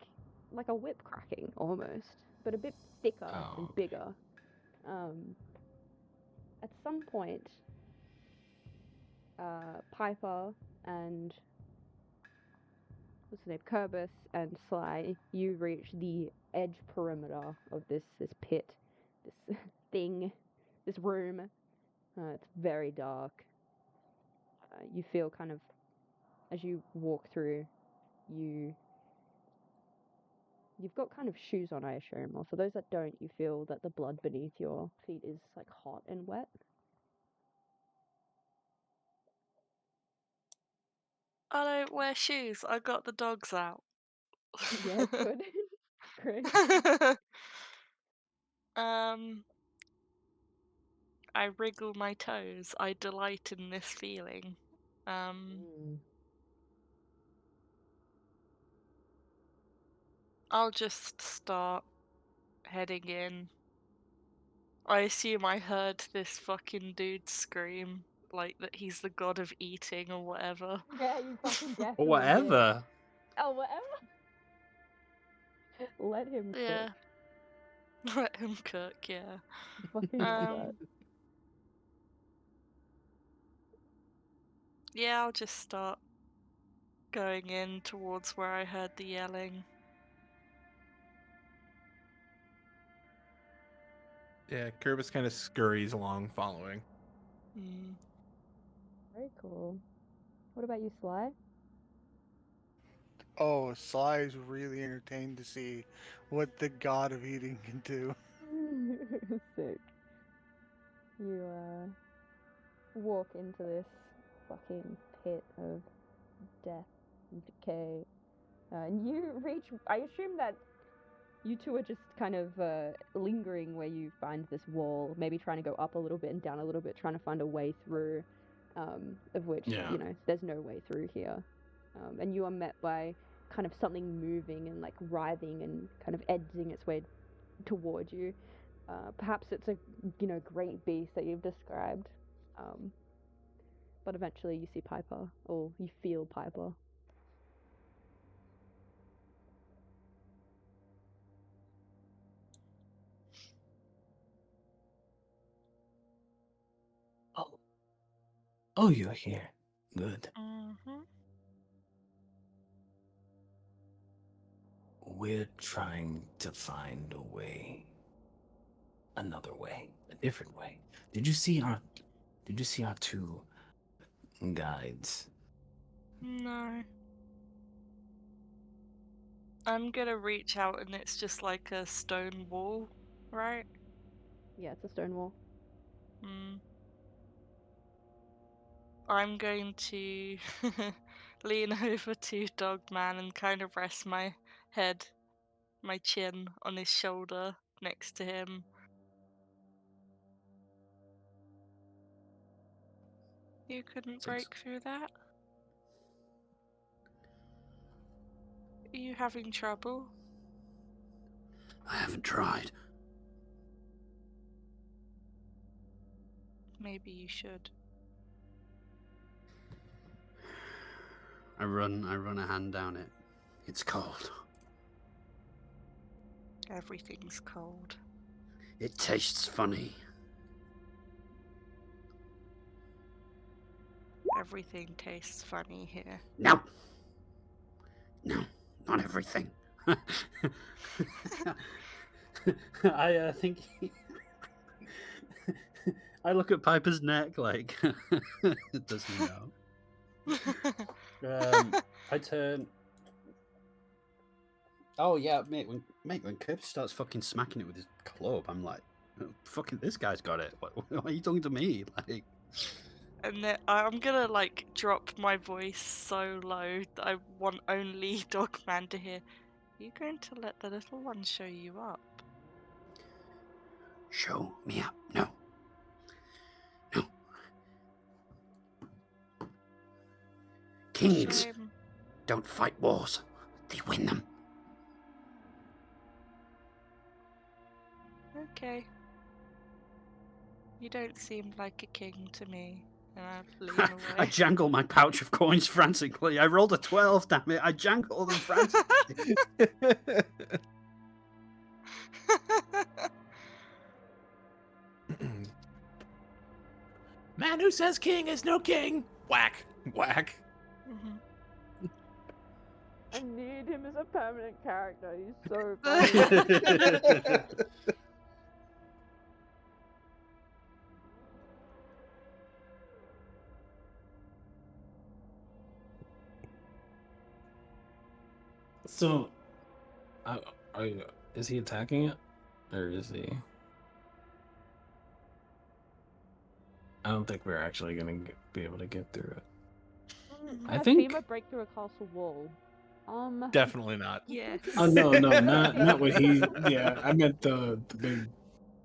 a whip cracking almost, but a bit thicker and okay. bigger. At some point, Piper and what's his name, Kerbis and Sly, you reach the edge perimeter of this pit, this thing, this room. It's very dark. You feel kind of, as you walk through, you've got kind of shoes on, I assume, or for those that don't, you feel that the blood beneath your feet is hot and wet. I don't wear shoes. I got the dogs out. Yeah, good. Great. I wriggle my toes. I delight in this feeling. I'll just start heading in. I assume I heard this fucking dude scream, that he's the god of eating or whatever. Yeah, you fucking definitely Or did. whatever. Oh, whatever. Let him cook. Yeah. Let him cook, yeah. Fucking love that. Yeah, I'll just start going in towards where I heard the yelling. Yeah, Kerbis kind of scurries along, following. Very cool. What about you, Sly? Oh, Sly's really entertained to see what the god of eating can do. Sick. You walk into this fucking pit of death and decay, and you reach. I assume that you two are just kind of lingering where you find this wall, maybe trying to go up a little bit and down a little bit, trying to find a way through, of which, Yeah. there's no way through here. And you are met by kind of something moving and writhing and kind of edging its way towards you. Perhaps it's a, great beast that you've described. But eventually you see Piper, or you feel Piper. Oh, you're here. Good. We're trying to find a way. Another way. A different way. Did you see our two guides? No. I'm gonna reach out and it's just like a stone wall, right? Yeah, it's a stone wall. I'm going to lean over to Dogman and kind of rest my head, my chin on his shoulder next to him. You couldn't break through that? Are you having trouble? I haven't tried. Maybe you should. I run a hand down it. It's cold. Everything's cold. It tastes funny. Everything tastes funny here. No. No, not everything. I think I look at Piper's neck like, does he know? I turn. Oh yeah, mate. When Kirby starts fucking smacking it with his club, I'm like, fucking, this guy's got it. Why are you talking to me? Like, And then I'm gonna like drop my voice so low that I want only Dogman to hear. Are you going to let the little one show you up? show me up. No. No. Kings Show him. don't fight wars. They win them. Okay. You don't seem like a king to me. And I lean I away. jangle my pouch of coins frantically. I rolled a 12, damn it. I jangle them frantically. Man who says king is no king. Whack, whack. Mhm. I need him as a permanent character. He's so funny. So, is he attacking it, or is he? I don't think we're actually gonna be able to get through it. I Has think- FEMA break through a castle wall? Definitely not. Yes. Oh no, not what he. Yeah, I meant the big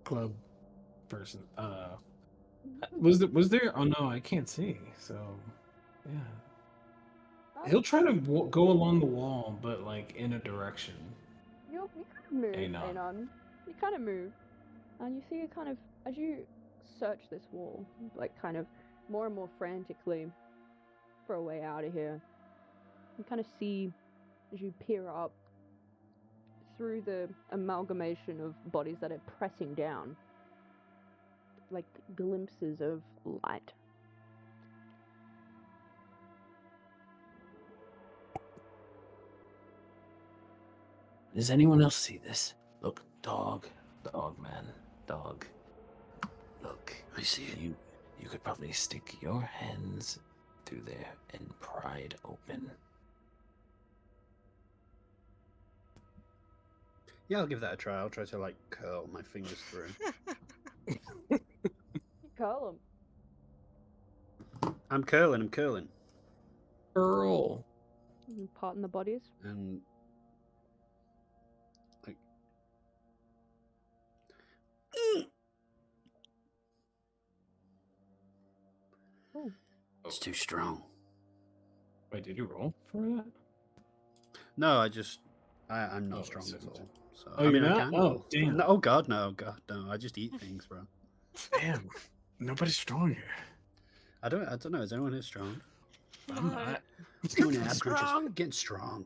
club person. Was there? Oh no, I can't see. So, yeah, he'll try to go along the wall, but like in a direction. You kind of move, Anon. Anon. You kind of move, and you see it kind of as you search this wall, like kind of more and more frantically for a way out of here. You kind of see as you peer up through the amalgamation of bodies that are pressing down, like glimpses of light. Does anyone else see this? Look, dog, man, dog. Look, I see it. You could probably stick your hands through there and pry it open. Yeah, I'll give that a try. I'll try to like curl my fingers through. You curl them. I'm curling. Earl. Parting the bodies. And like Oh. it's too strong. Wait, did you roll for that? No, I'm not Oh, strong so at all. So Oh, I you're mean, I not? can. Oh, roll. damn. No, oh god, no. I just eat things, bro. Damn, nobody's strong here. I don't know. Is anyone here strong? I'm not. Doing it, Strong. just getting strong.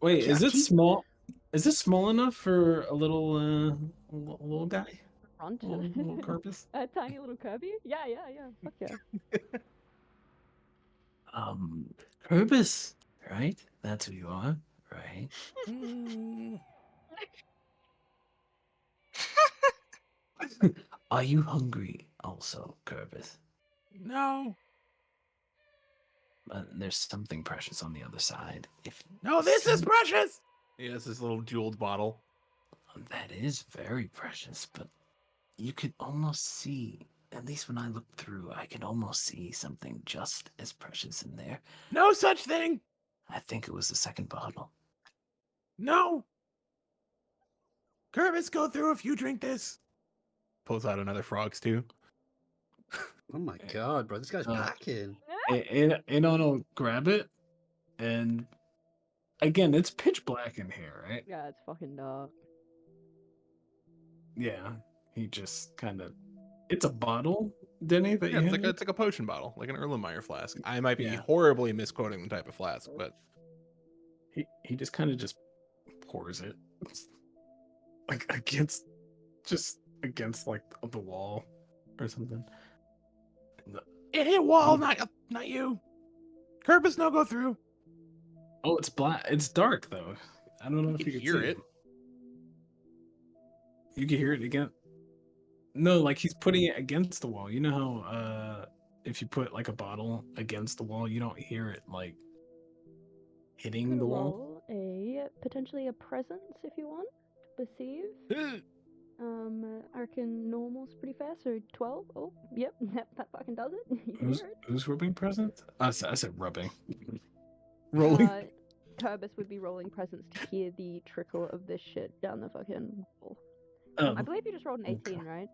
Wait, is it Jackie? small? Is this small enough for a little little guy? Front. Little Corpus? A tiny little Kirby? Yeah. Fuck yeah. Corpus, right? That's who you are, right? Are you hungry also, Corpus? No. There's something precious on the other side. No, this is precious. He has this little jeweled bottle. That is very precious, but you could almost see, at least when I look through, I can almost see something just as precious in there. No such thing. I think it was the second bottle. No. Kermis, go through if you drink this. Pulls out another frog's too. Oh my god, bro, this guy's packing. And I'll grab it, and again, it's pitch black in here, right? Yeah, it's fucking dark. Yeah. He just kind of. It's a bottle, Denny, that Yeah, you it's have? like a potion bottle, like an Erlenmeyer flask. I might be Yeah. horribly misquoting the type of flask, but He just kind of just pours it, like against like the wall or something. it hit wall, not you. Purpose no go through. Oh, it's black. It's dark though. I don't know You if can you can hear see it. You can hear it again. No, like he's putting it against the wall. You know how if you put like a bottle against the wall, you don't hear it like hitting Could the wall. roll potentially a presence if you want to perceive. I reckon normal's pretty fair, so 12. Oh, yep, that fucking does it. You can hear it. Who's rubbing present? I said rubbing. Rolling. Kerbis would be rolling presence to hear the trickle of this shit down the fucking wall. Oh, I believe you just rolled an 18, okay. right?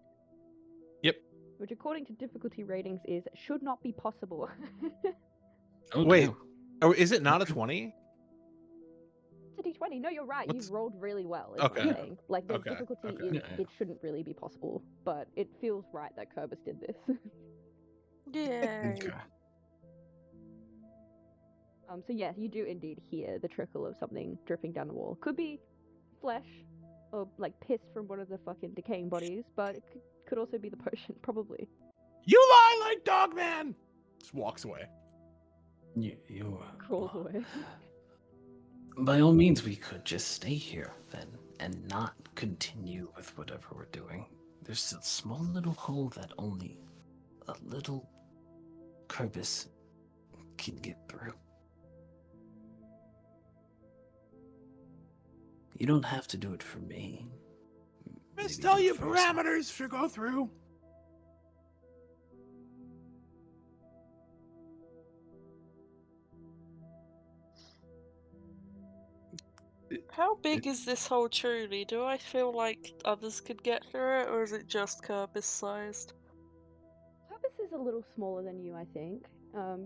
Yep. Which, according to difficulty ratings, is should not be possible. Oh, Wait. damn. Oh, is it not a 20? It's a d20. No, you're right. What's- You've rolled really well, is what Okay. I'm saying. Like, the Okay, difficulty okay. is, Yeah, yeah. it shouldn't really be possible, but it feels right that Kerbis did this. Yay. Okay. So yeah, you do indeed hear the trickle of something dripping down the wall. Could be flesh, or like piss from one of the fucking decaying bodies, but it could also be the potion, probably. You lie like Dogman! Just walks away. You Crawls away. By all means, we could just stay here then and not continue with whatever we're doing. There's a small little hole that only a little Kerbis can get through. You don't have to do it for me. Just Maybe tell do it you for yourself. parameters should go through. How big is this hole truly? Do I feel like others could get through it, or is it just Kerbis sized? Kerbis is a little smaller than you, I think.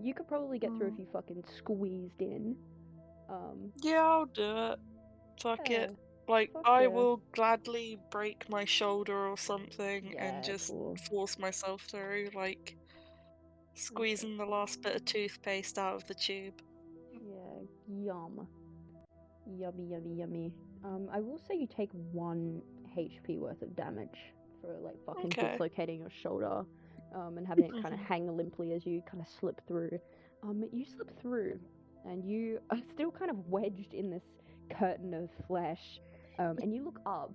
You could probably get through if Hmm. you fucking squeezed in. Yeah, I'll do it. Fuck Yeah, it. Like, fuck I yeah. will gladly break my shoulder or something Yeah, and just cool. force myself through, like squeezing the last bit of toothpaste out of the tube. Yeah, yum. Yummy, yummy, yummy. I will say you take 1 HP worth of damage for like fucking Okay. dislocating your shoulder, and having it kind of Mhm. hang limply as you kind of slip through. You slip through, and you are still kind of wedged in this curtain of flesh. And you look up,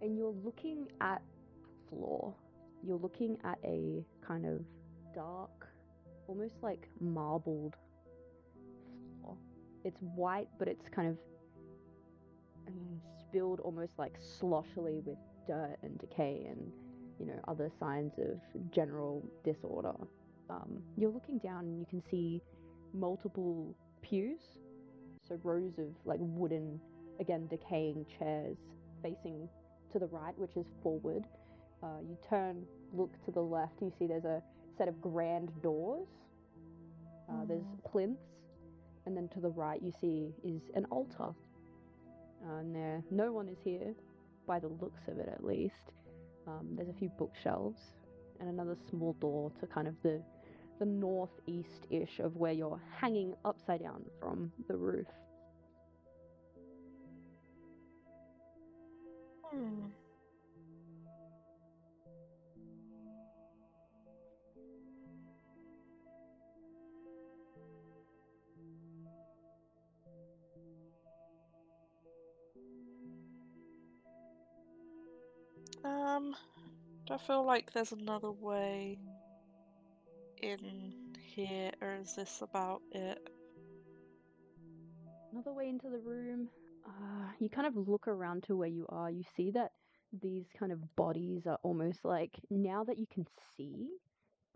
and you're looking at floor. You're looking at a kind of dark, almost like marbled floor. It's white, but it's kind of spilled almost like sloshily with dirt and decay and, you know, other signs of general disorder. You're looking down and you can see multiple pews, so rows of like wooden, again, decaying chairs facing to the right, which is forward. You turn, look to the left, you see there's a set of grand doors. There's plinths, and then to the right you see is an altar. And no one is here, by the looks of it at least. There's a few bookshelves and another small door to kind of the northeast-ish of where you're hanging upside down from the roof. Hmm. Do I feel like there's another way in here, or is this about it? Another way into the room, you kind of look around to where you are. You see that these kind of bodies are almost like, now that you can see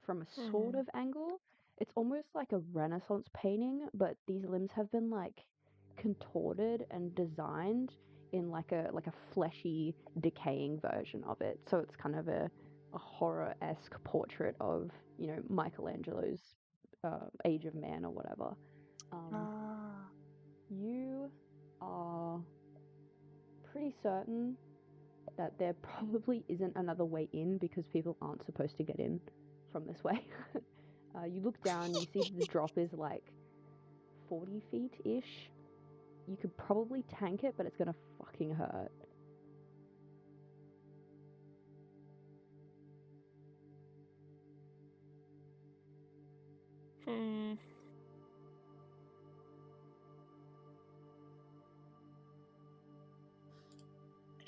from a sort of angle, it's almost like a Renaissance painting, but these limbs have been like contorted and designed in like a fleshy, decaying version of it. So it's kind of a horror-esque portrait of, you know, Michelangelo's Age of Man or whatever. You certain that there probably isn't another way in because people aren't supposed to get in from this way. You look down, you see the drop is like 40 feet-ish. You could probably tank it, but it's gonna fucking hurt.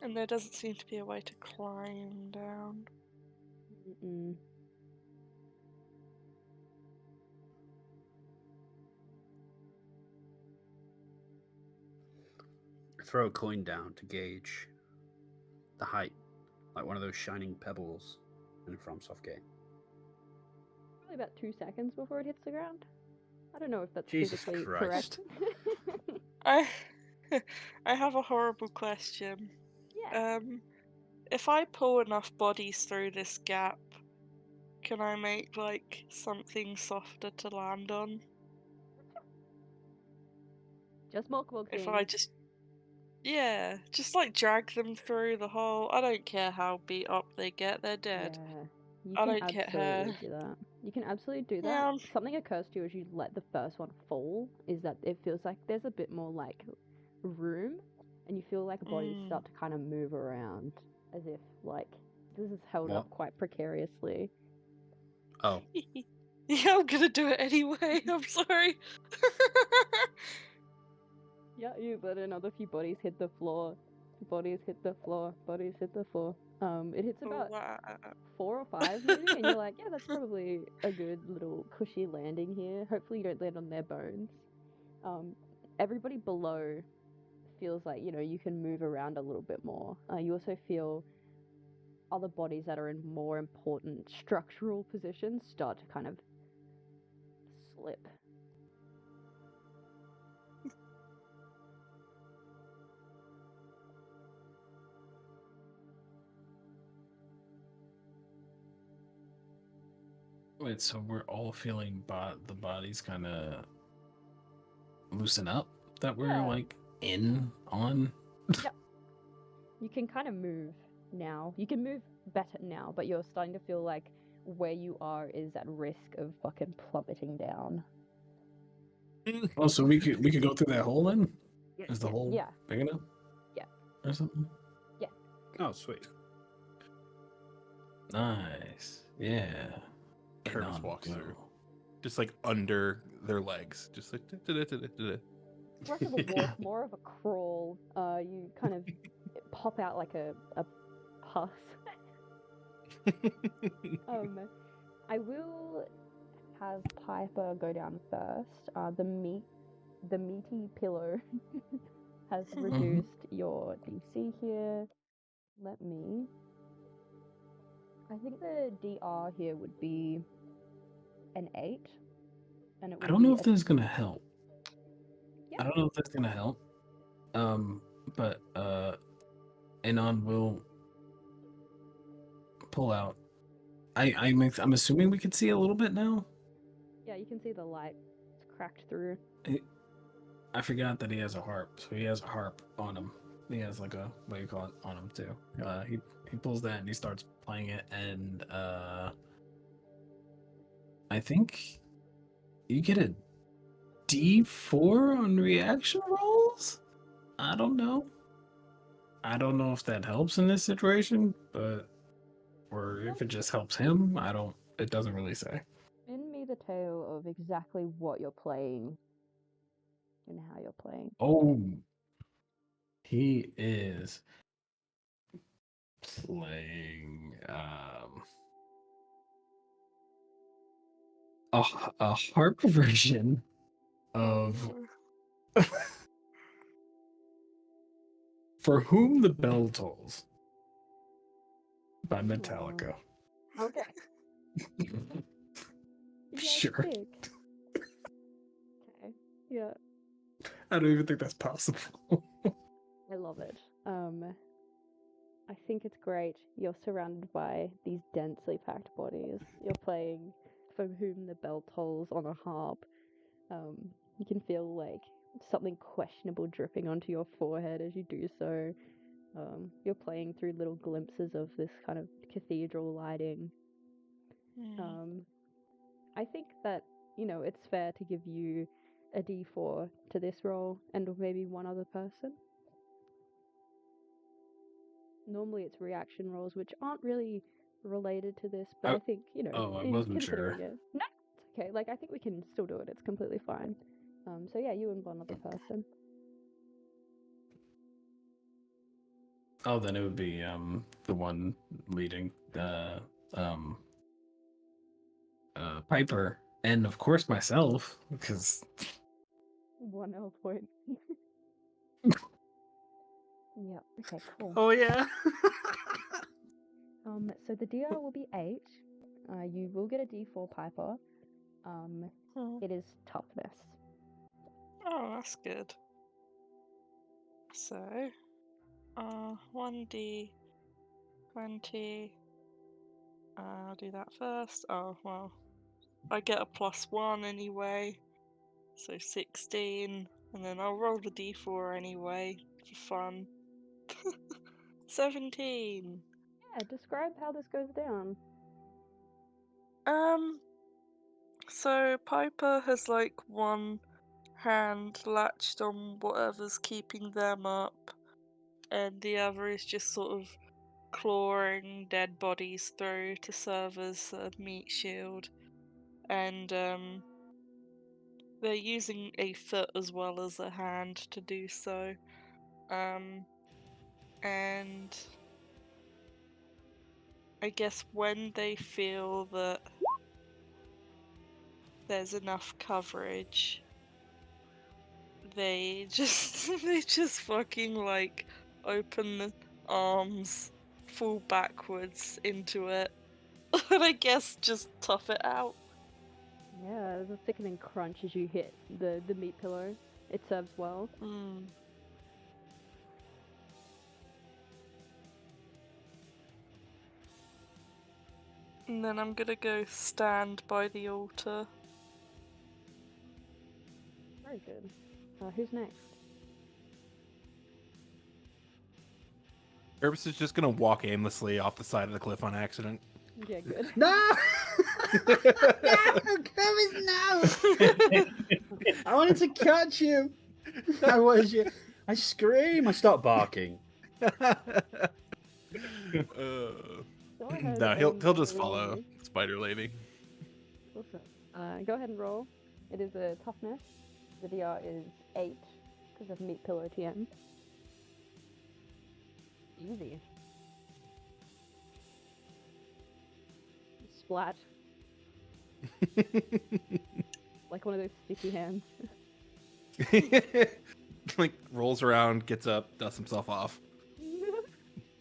And there doesn't seem to be a way to climb down. Mm-mm. Throw a coin down to gauge the height, like one of those shining pebbles in a FromSoft game. Probably about 2 seconds before it hits the ground. I don't know if that's Jesus physically Christ. correct. I have a horrible question. Yeah. If I pull enough bodies through this gap, can I make like something softer to land on? Just multiple If things. I just like drag them through the hole. I don't care how beat up they get, they're dead. Yeah. You I can don't care. absolutely do that. You can absolutely do that. Yeah. Something occurs to you as you let the first one fall is that it feels like there's a bit more like room and you feel like bodies start to kind of move around as if like this is held What? up quite precariously. Oh, Yeah, I'm gonna do it anyway. I'm sorry. Yeah, you let another few bodies hit the floor. Bodies hit the floor. Bodies hit the floor. It hits about Wow. 4 or 5 maybe, and you're like, yeah, that's probably a good little cushy landing here. Hopefully you don't land on their bones. Everybody below feels like, you know, you can move around a little bit more. You also feel other bodies that are in more important structural positions start to kind of slip. Wait, so we're all feeling the bodies kind of loosen up that we're Yeah. like in on? Yep. You can kind of move now. You can move better now, but you're starting to feel like where you are is at risk of fucking plummeting down. Oh, so we could go through that hole then? Yeah. Is the hole Yeah. big enough? Yeah. Or something? oh, sweet. Nice. Yeah. Curtis on walks go. through, just like under their legs, just like. Less of a walk, more of a crawl. You kind of pop out like a pus. I will have Piper go down first. The meaty pillow has reduced your DC here. Let me. I think the DR here would be an 8, and it would I don't know be if this is gonna help. Yeah. I don't know if that's gonna help. But Anon will pull out. I'm assuming we can see a little bit now. Yeah, you can see the light. It's cracked through. I forgot that he has a harp, so he has a harp on him. He has like a what do you call it on him too. He pulls that and he starts playing it, and I think you get a D4 on reaction rolls. I don't know. I don't know if that helps in this situation, but or if it just helps him. I don't. It doesn't really say. Spin me the tale of exactly what you're playing and how you're playing. Oh, he is playing a harp version of For Whom the Bell Tolls by Metallica. Okay. Sure. Sick. Okay. Yeah, I don't even think that's possible. I love it. I think it's great. You're surrounded by these densely packed bodies. You're playing From Whom the Bell Tolls on a harp. You can feel like something questionable dripping onto your forehead as you do so. You're playing through little glimpses of this kind of cathedral lighting. Hmm. I think that, it's fair to give you a d4 to this roll and maybe one other person. Normally it's reaction rolls, which aren't really related to this, but I think, Oh, I in wasn't sure. considering it. No, it's okay. Like, I think we can still do it. It's completely fine. So yeah, you and one other person. Oh, then it would be the one leading Piper, and of course myself, because 1 L point. Yeah, okay, cool. Oh yeah. So the DR will be 8. You will get a d4, Piper. It is toughness. Oh, that's good. So, 1d20. I'll do that first. Oh, well. I get a +1 anyway. So 16. And then I'll roll the d4 anyway, for fun. 17. Yeah, describe how this goes down. So Piper has like one hand latched on whatever's keeping them up, and the other is just sort of clawing dead bodies through to serve as a meat shield. And they're using a foot as well as a hand to do so. And I guess when they feel that there's enough coverage, they just they just fucking like open the arms, fall backwards into it, and I guess just tough it out. Yeah, there's a sickening crunch as you hit the meat pillow. It serves well. And then I'm gonna go stand by the altar. Very good. Who's next? Urbis is just gonna walk aimlessly off the side of the cliff on accident. Yeah, good. No! No, Kermit, no! I wanted to catch him. I scream. I start barking. Go ahead No, he'll and just roll follow me. Spider Lady. Awesome. Go ahead and roll. It is a toughness. The DR is 8 because of meat pillow TM. Easy. Splat. Like one of those sticky hands. Like rolls around, gets up, dusts himself off,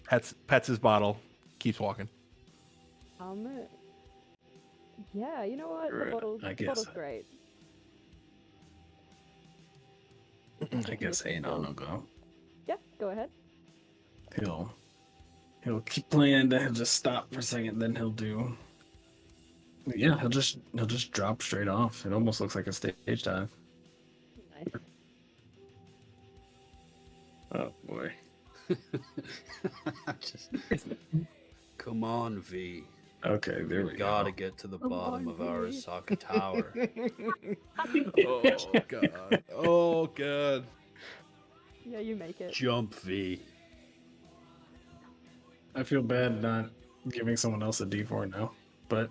pets his bottle, keeps walking. Yeah, you know what? Right, The bottle's great. I guess Anon will go. Yeah, go ahead. He'll keep playing, then he'll just stop for a second, then he'll do. Yeah, he'll just drop straight off. It almost looks like a stage dive. Nice. Oh boy. Come on, V. Okay, there we We gotta go. get to the Come bottom on, of V. Arasaka Tower. Oh god. Oh god. Yeah, you make it. Jump, V. I feel bad not giving someone else a D4 now, but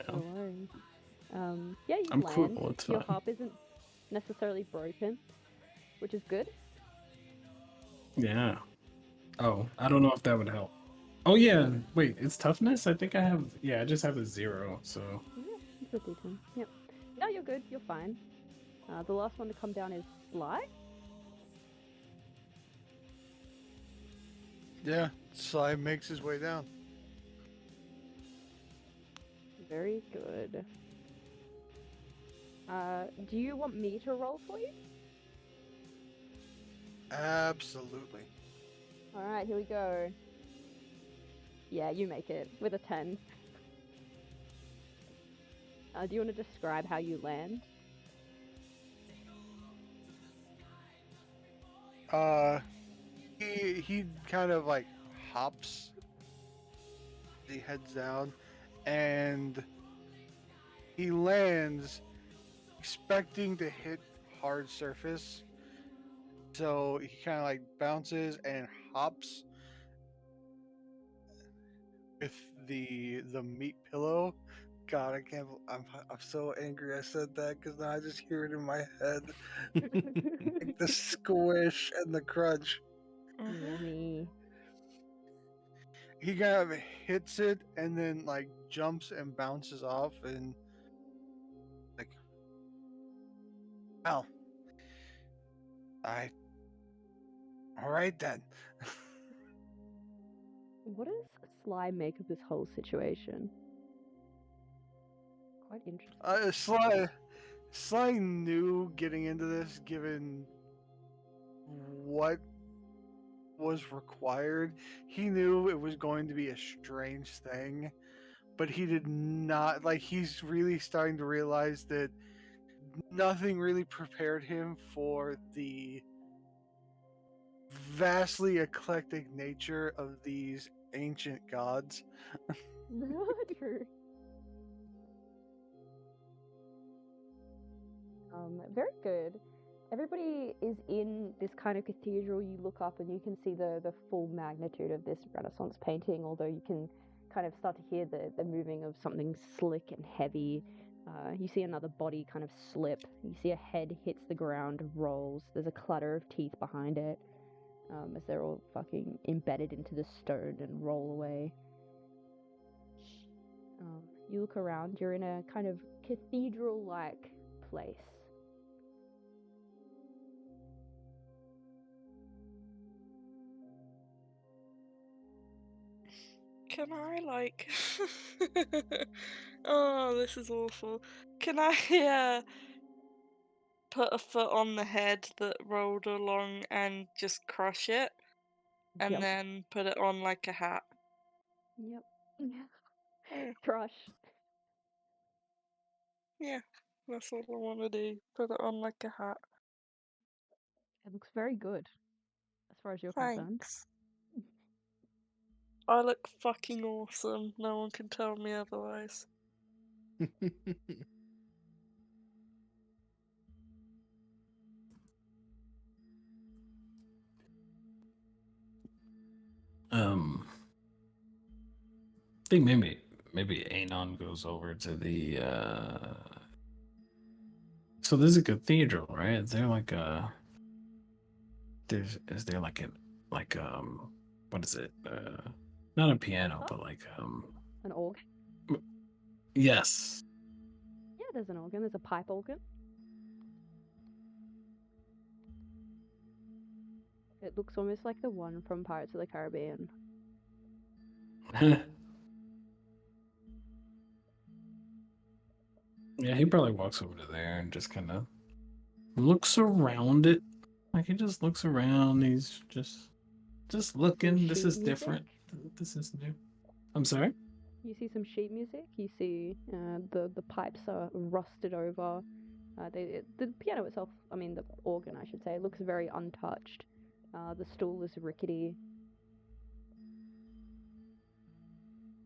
No worries. Yeah, you I'm land. cool, it's Your fine. harp isn't necessarily broken, which is good. Yeah. Oh, I don't know if that would help. Oh yeah, wait, it's toughness? I think I have. Yeah, I just have a 0. So Yeah, it's a D10. Yep. No, you're good. You're fine. The last one to come down is Sly. Yeah, Sly makes his way down. Very good. Do you want me to roll for you? Absolutely. Alright, here we go. Yeah, you make it with a 10. Do you want to describe how you land? He kind of like hops. He heads down, and he lands expecting to hit hard surface. So he kind of like bounces and hops with the meat pillow. God, I can't. I'm so angry I said that because now I just hear it in my head, like the squish and the crunch. Mhm. Yummy. He kind of hits it and then like jumps and bounces off and like, well, I all right then. What does Sly make of this whole situation? Quite interesting. Sly knew getting into this, given what was required. He knew it was going to be a strange thing, but he did not like. He's really starting to realize that nothing really prepared him for the vastly eclectic nature of these ancient gods. True. Very good. Everybody is in this kind of cathedral. You look up and you can see the full magnitude of this Renaissance painting, although you can kind of start to hear the moving of something slick and heavy. You see another body kind of slip. You see a head hits the ground, rolls. There's a clatter of teeth behind it as they're all fucking embedded into the stone and roll away. You look around, you're in a kind of cathedral-like place. Can I like? Oh, this is awful. Can I put a foot on the head that rolled along and just crush it, and Yep. then put it on like a hat? Yep. Yeah, Crush. yeah, that's all I want to do. Put it on like a hat. It looks very good, as far as you're concerned. Thanks. I look fucking awesome. No one can tell me otherwise. I think maybe Anon goes over to the so there's a cathedral, right? Is there like a is there like what is it? Not a piano, Altar? but like An organ? yes. Yeah, there's an organ. There's a pipe organ. It looks almost like the one from Pirates of the Caribbean. Yeah, he probably walks over to there and just kind of looks around it. Like he just looks around. He's just Some looking. This sheet is music. different. This is new. I'm sorry. You see some sheet music. You see the pipes are rusted over. The piano itself, I mean the organ, I should say, looks very untouched. The stool is rickety.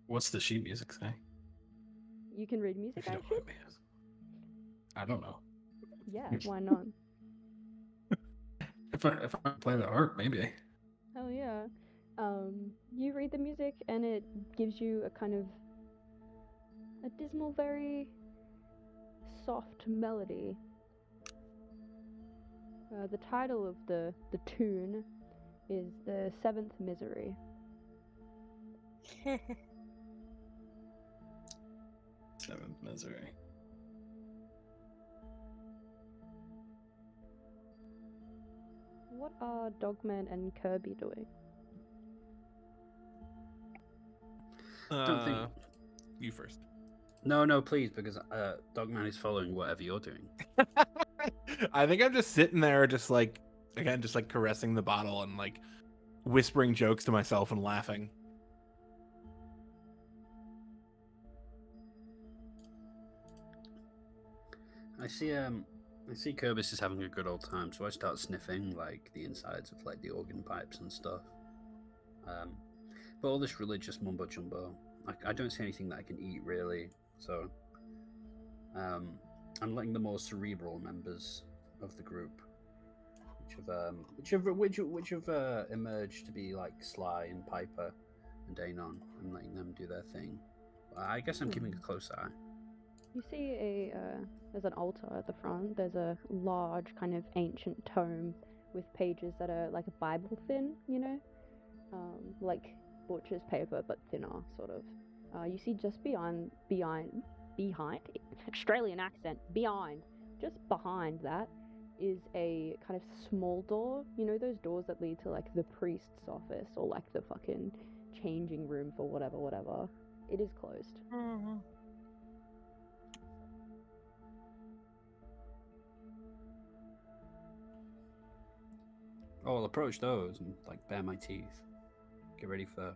What's the sheet music say? You can read music, If you I don't assume? mind me asking. I don't know. Yeah, why not? If I play the harp, maybe. Hell yeah. You read the music and it gives you a kind of a dismal, very soft melody. The title of the tune is The Seventh Misery. Seventh Misery. What are Dogman and Kirby doing? Don't think. You first. No, please, because Dogman is following whatever you're doing. I think I'm just sitting there, just like caressing the bottle and like whispering jokes to myself and laughing. I see I see Kerbis is having a good old time, so I start sniffing like the insides of like the organ pipes and stuff. But all this religious mumbo jumbo, I don't see anything that I can eat really. So I'm letting the more cerebral members of the group, which have emerged to be like Sly and Piper and Danon, I'm letting them do their thing. I guess I'm keeping a close eye. You see there's an altar at the front. There's a large kind of ancient tome with pages that are like Bible thin, you know, like butcher's paper but thinner, sort of. You see just behind Australian accent, just behind that is a kind of small door. You know those doors that lead to like the priest's office or like the fucking changing room for whatever. It is closed. Mhm. Oh, I'll approach those and like bare my teeth. Get ready for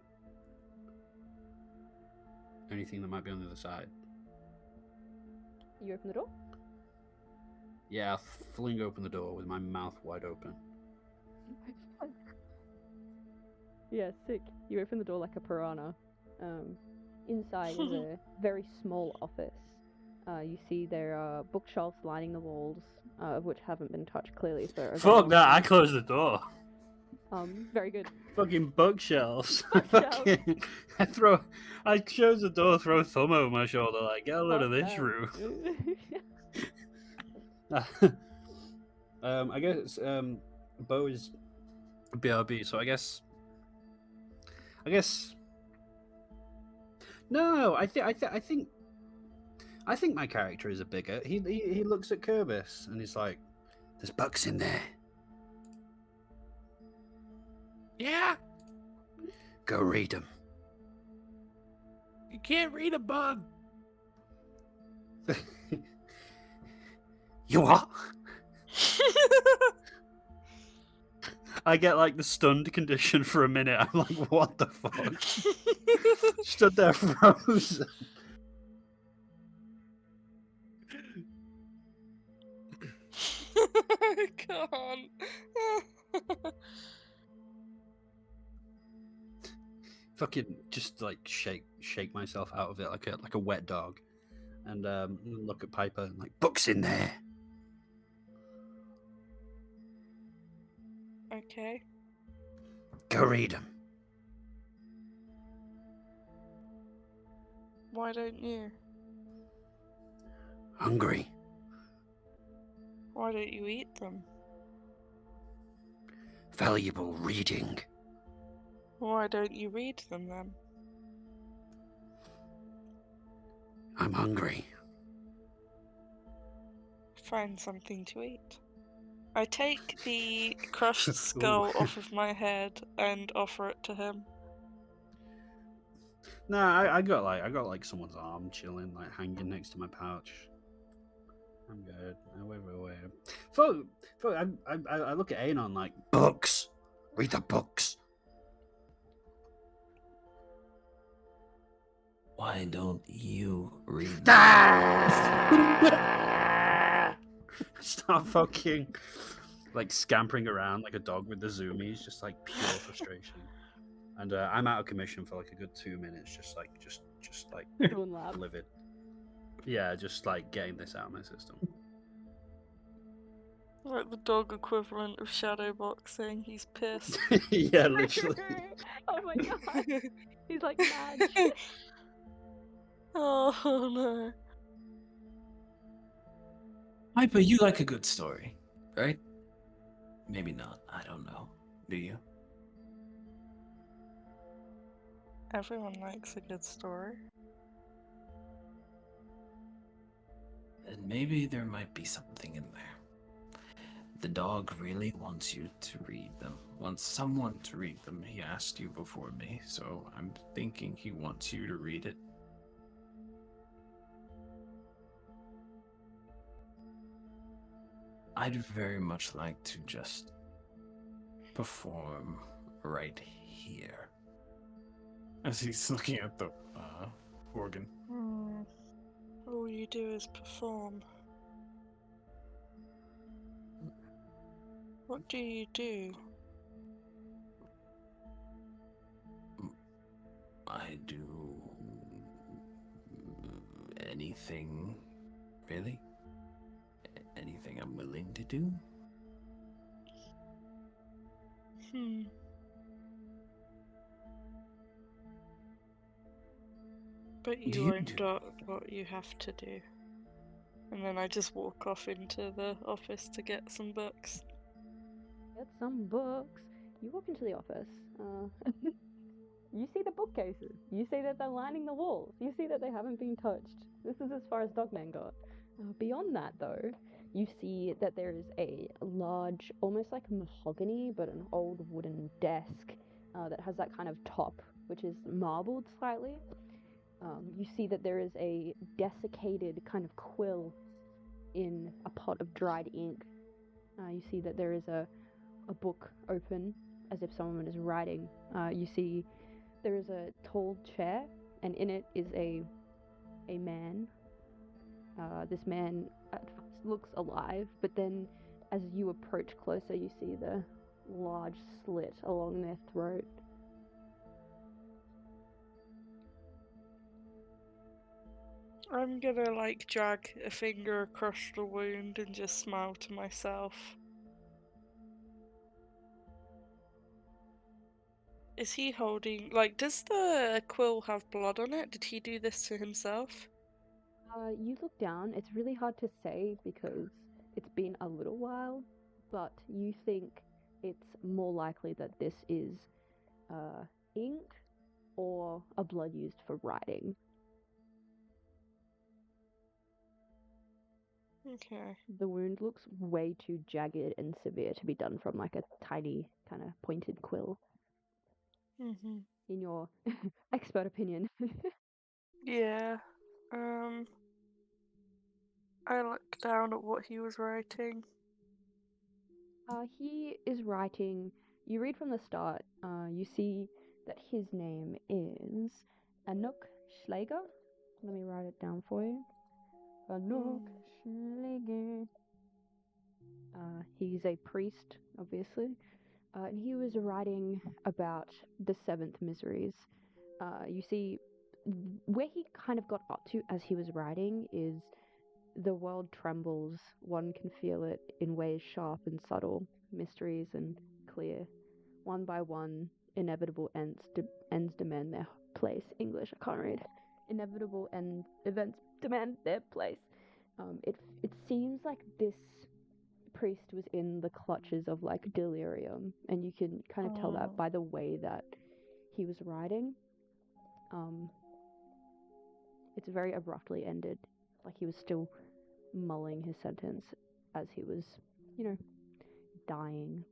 anything that might be on the other side. You open the door? Yeah, I'll fling open the door with my mouth wide open. Yeah, sick. You open the door like a piranha. Inside is a very small office. You see there are bookshelves lining the walls, of which haven't been touched clearly for a very Fuck long that! I time. closed the door. Very good. Fucking bookshelves. Bookshelves. I close the door, throw a thumb over my shoulder, like get a load of Fuck this that. room. I guess Bo is BRB, so I guess. No, I think my character is a bigot. He looks at Kerbis and he's like, "There's bugs in there. Yeah, Go read them." you can't read a bug. You what? I get like the stunned condition for a minute. I'm like, what the fuck? Stood there frozen. I can't. Fucking just like shake myself out of it like a wet dog, and look at Piper and like, books in there. Okay. Go read them. Why don't you? Hungry. Why don't you eat them? Valuable reading. Why don't you read them then? I'm hungry. Find something to eat. I take the crushed skull off of my head and offer it to him. Nah, I got like someone's arm chilling, like hanging next to my pouch. I'm good. I wave it away. Fuck, I look at Anon like, books. Read the books. Why don't you read? Start fucking like scampering around like a dog with the zoomies, just like pure frustration. And I'm out of commission for like a good 2 minutes, just like Doing lab. livid. Yeah, just like getting this out of my system. Like the dog equivalent of shadow boxing. He's pissed. Yeah, literally. Oh my god. He's like mad. Oh no. Piper, you like a good story, right? Maybe not. I don't know. Do you? Everyone likes a good story. And maybe there might be something in there. The dog really wants you to read them. Wants someone to read them. He asked you before me, so I'm thinking he wants you to read it. I'd very much like to just perform right here. As he's looking at the organ. All you do is perform. What do you do? I do anything, really. Anything I'm willing to do. But Do you you won't do? do what you have to do. And then I just walk off into the office to get some books. Get some books. You walk into the office. You see the bookcases. You see that they're lining the walls. You see that they haven't been touched. This is as far as Dogman got. Beyond that, though, you see that there is a large, almost like mahogany, but an old wooden desk that has that kind of top, which is marbled slightly. You see that there is a desiccated kind of quill in a pot of dried ink. You see that there is a book open, as if someone is writing. You see there is a tall chair, and in it is a man. This man at first looks alive, but then as you approach closer, you see the large slit along their throat. I'm gonna like drag a finger across the wound and just smile to myself. Is he holding, like, does the quill have blood on it? Did he do this to himself? You look down, it's really hard to say because it's been a little while, but you think it's more likely that this is ink or a blood used for writing. Okay. The wound looks way too jagged and severe to be done from like a tiny kind of pointed quill, Mm-hmm. in your expert opinion. Yeah. I looked down at what he was writing. He is writing, you read from the start, you see that his name is Anouk Schläger. Let me write it down for you. Anouk Schläger. He's a priest, obviously. And he was writing about the seventh miseries. You see, where he kind of got up to as he was writing is the world trembles. One can feel it in ways sharp and subtle, mysteries and clear. One by one, inevitable ends demand their place. English, I can't read. Inevitable events demand their place. It seems like this priest was in the clutches of like delirium, and you can kind of tell that by the way that he was writing. It's very abruptly ended, like he was still mulling his sentence as he was, dying.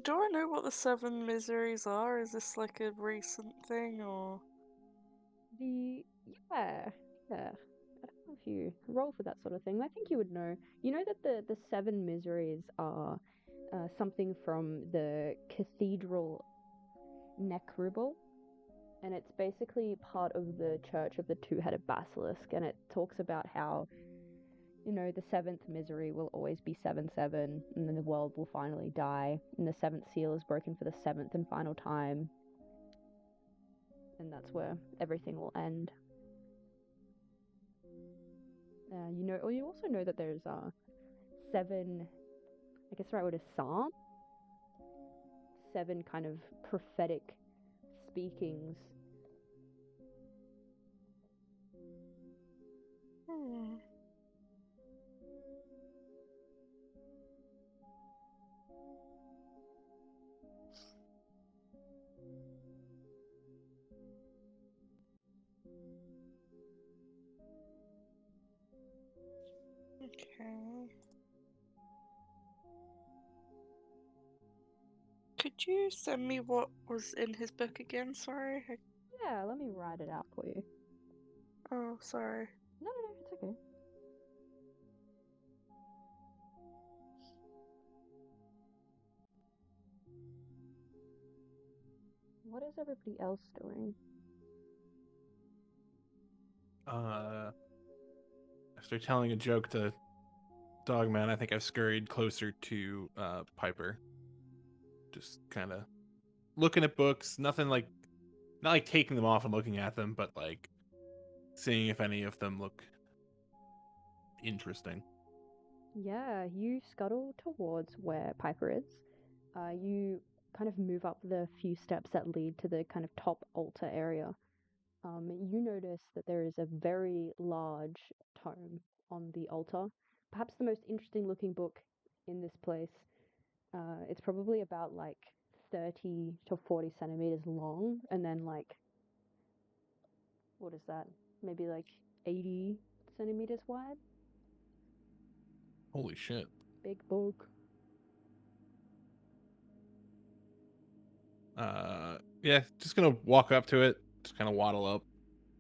Do I know what the seven miseries are? Is this like a recent thing or? Yeah. I don't know if you roll for that sort of thing. I think you would know. You know that the seven miseries are something from the cathedral necrubal, and it's basically part of the Church of the Two-Headed Basilisk, and it talks about how, the seventh misery will always be 7-7, and then the world will finally die, and the seventh seal is broken for the seventh and final time, and that's where everything will end. You also know that there's 7, I guess the right word is psalm, 7 kind of prophetic speakings. Okay. Could you send me what was in his book again? Sorry. Yeah, let me write it out for you. Oh, sorry. No, it's okay. What is everybody else doing? After telling a joke to Dogman, I think I've scurried closer to Piper. Just kind of looking at books. Nothing like, not like taking them off and looking at them, but like seeing if any of them look interesting. Yeah, you scuttle towards where Piper is. You kind of move up the few steps that lead to the kind of top altar area. You notice that there is a very large tome on the altar, perhaps the most interesting looking book in this place. It's probably about like 30 to 40 centimeters long, and then like, what is that? Maybe like 80 centimeters wide. Holy shit. Big book. Yeah, just gonna walk up to it, just kind of waddle up,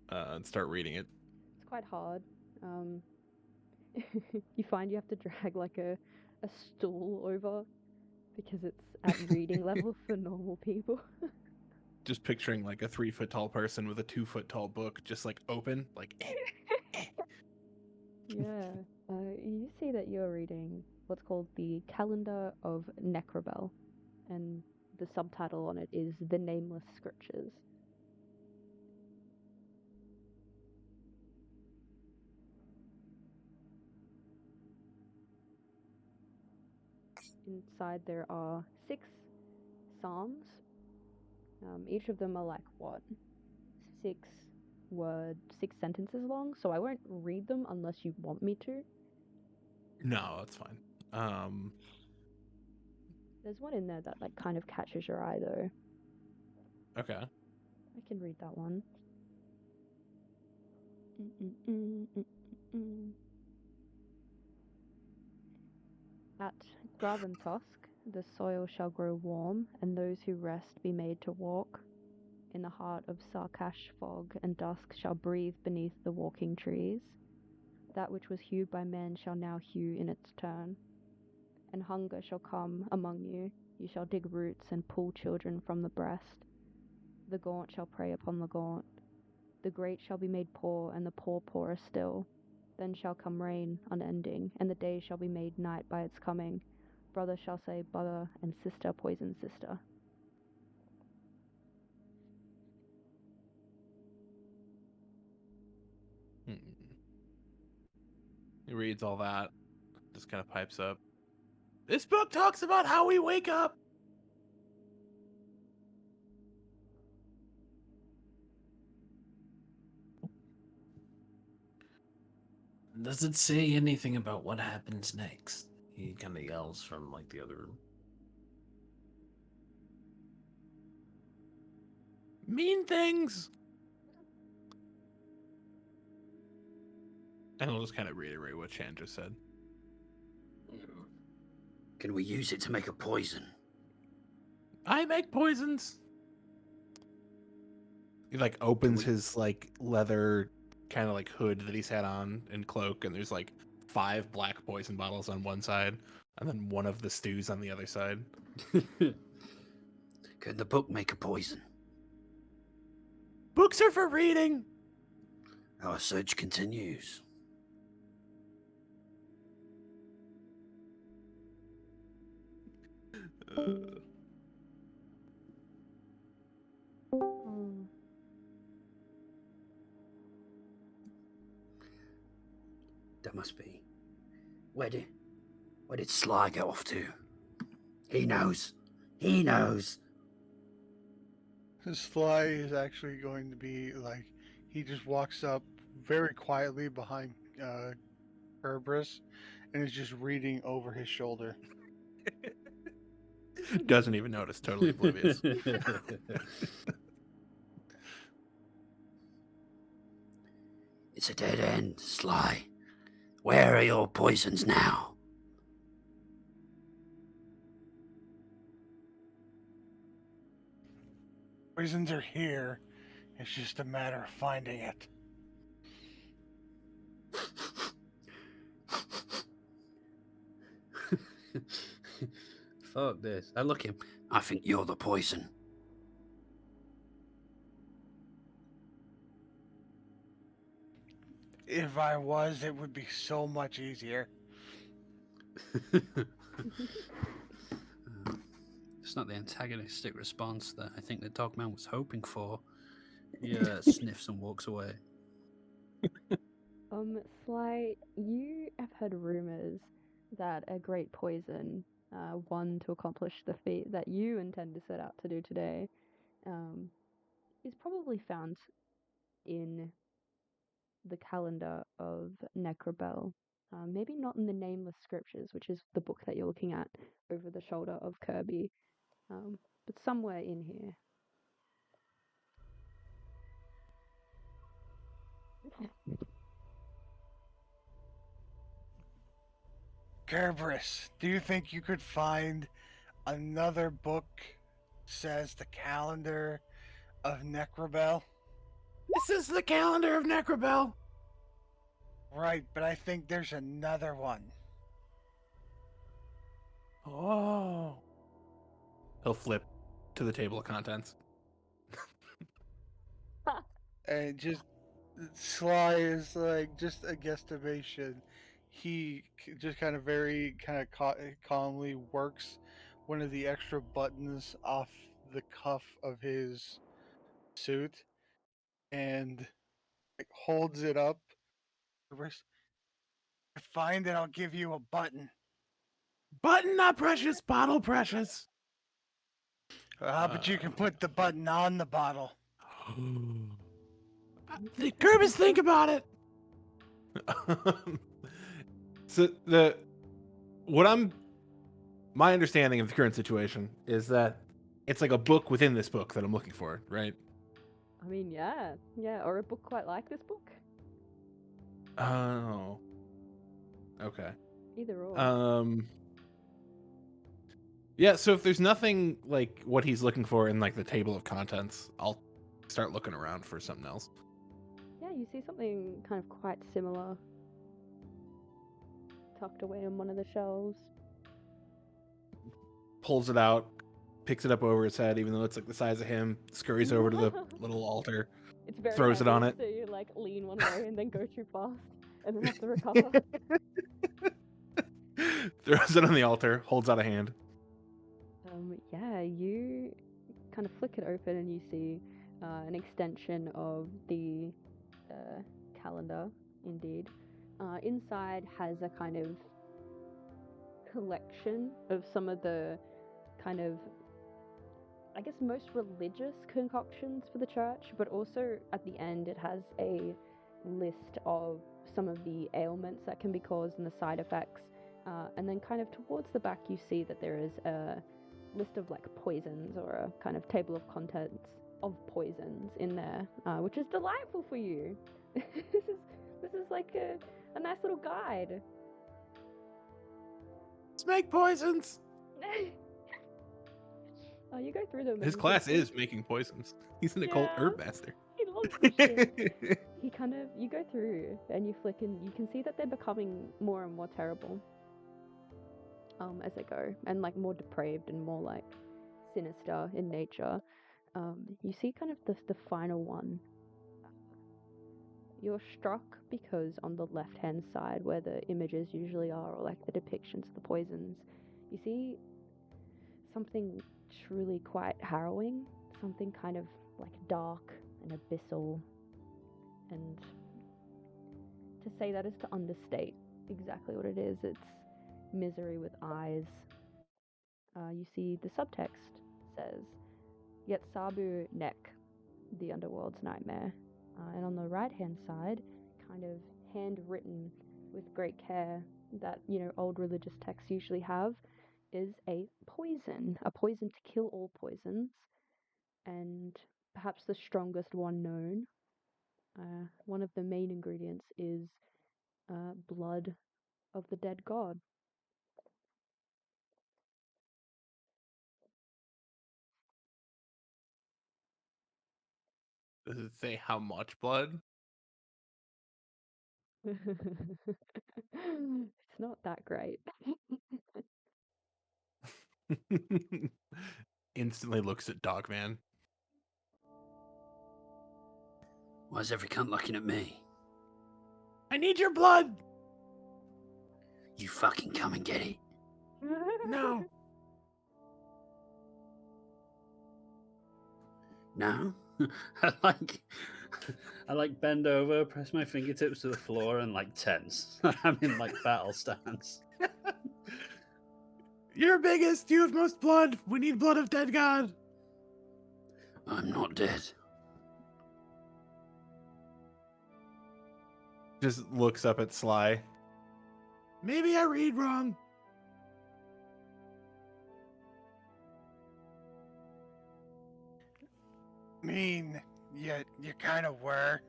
and start reading it. It's quite hard. You find you have to drag like a stool over because it's at reading level for normal people. Just picturing like a 3-foot tall person with a 2-foot tall book, just like open, like. Yeah. You see that you're reading what's called the Calendar of Necrobel, and the subtitle on it is The Nameless Scriptures. Inside there are 6 psalms. Each of them are like, what, 6 sentences long, so I won't read them unless you want me to. No, that's fine. There's one in there that like kind of catches your eye though. Okay. I can read that one. At Graventosk, the soil shall grow warm, and those who rest be made to walk. In the heart of Sarkash fog and dusk shall breathe beneath the walking trees. That which was hewed by men shall now hew in its turn. And hunger shall come among you. You shall dig roots and pull children from the breast. The gaunt shall prey upon the gaunt. The great shall be made poor, and the poor poorer still. Then shall come rain unending, and the day shall be made night by its coming. Brother shall say brother, and sister poison sister. He reads all that, just kind of pipes up. This book talks about how we wake up. Does it say anything about what happens next? He kind of yells from like the other room. Mean things. And I'll just kind of reiterate what Chan just said. Can we use it to make a poison? I make poisons. He like opens his like leather kind of like hood that he's had on and cloak, and there's like 5 black poison bottles on one side, and then one of the stews on the other side. Can the book make a poison? Books are for reading. Our search continues. That must be. Where did Sly go off to? He knows. He knows. Sly is actually going to be like, he just walks up very quietly behind Kerberos and is just reading over his shoulder. Doesn't even notice, totally oblivious. It's a dead end, Sly. Where are your poisons now? Poisons are here. It's just a matter of finding it. Fuck this. I look at him. I think you're the poison. If I was, it would be so much easier. It's not the antagonistic response that I think the Dogman was hoping for. He sniffs and walks away. Sly, you have heard rumors that a great poison, one to accomplish the feat that you intend to set out to do today, is probably found in the calendar of Necrobell. Maybe not in the Nameless Scriptures, which is the book that you're looking at over the shoulder of Kirby, but somewhere in here. Kerberos, do you think you could find another book says the calendar of Necrobell? This is the calendar of Necrobell. Right, but I think there's another one. Oh. He'll flip to the table of contents. And just Sly is like just a guesstimation. He just kind of very kind of calmly works one of the extra buttons off the cuff of his suit and like, holds it up. If you find it, I'll give you a button. Button not precious, bottle precious. But you can put the button on the bottle. The Kerbis think about it. So my understanding of the current situation is that it's like a book within this book that I'm looking for, right? I mean, yeah, or a book quite like this book. Oh. Okay. Either or. Yeah, so if there's nothing like what he's looking for in like the table of contents, I'll start looking around for something else. Yeah, you see something kind of quite similar tucked away on one of the shelves. Pulls it out, picks it up over his head, even though it's like the size of him, scurries over to the little altar, It's very throws it heavy, on it. so you like lean one way and then go too fast and then have to recover. Throws it on the altar, holds out a hand. Yeah, you kind of flick it open and you see an extension of the calendar, indeed. Inside has a kind of collection of some of the kind of, I guess, most religious concoctions for the church, but also at the end it has a list of some of the ailments that can be caused and the side effects. And then kind of towards the back you see that there is a list of like poisons or a kind of table of contents of poisons in there, which is delightful for you. this is like a nice little guide. Let's make poisons. Oh, you go through them. His and class you is making poisons. He's an occult Yeah. herb master. He loves this shit. He kind of, you go through and you flick and you can see that they're becoming more and more terrible as they go, and like more depraved and more like sinister in nature. You see kind of the final one. You're struck because on the left hand side where the images usually are, or like the depictions of the poisons, you see something truly quite harrowing, something kind of like dark and abyssal, and to say that is to understate exactly what it is. It's misery with eyes. You see the subtext says, "Yet Sabu Nek, the underworld's nightmare." And on the right hand side, kind of handwritten with great care that, you know, old religious texts usually have, is a poison to kill all poisons, and perhaps the strongest one known. One of the main ingredients is blood of the dead god. Does it say how much blood? It's not that great. Instantly looks at Dogman. Why is every cunt looking at me? I need your blood. You fucking come and get it. No. No? I like bend over, press my fingertips to the floor, and like tense. I'm in like battle stance. You're biggest. You have most blood. We need blood of dead god. I'm not dead. Just looks up at Sly. Maybe I read wrong. I mean, you kind of were.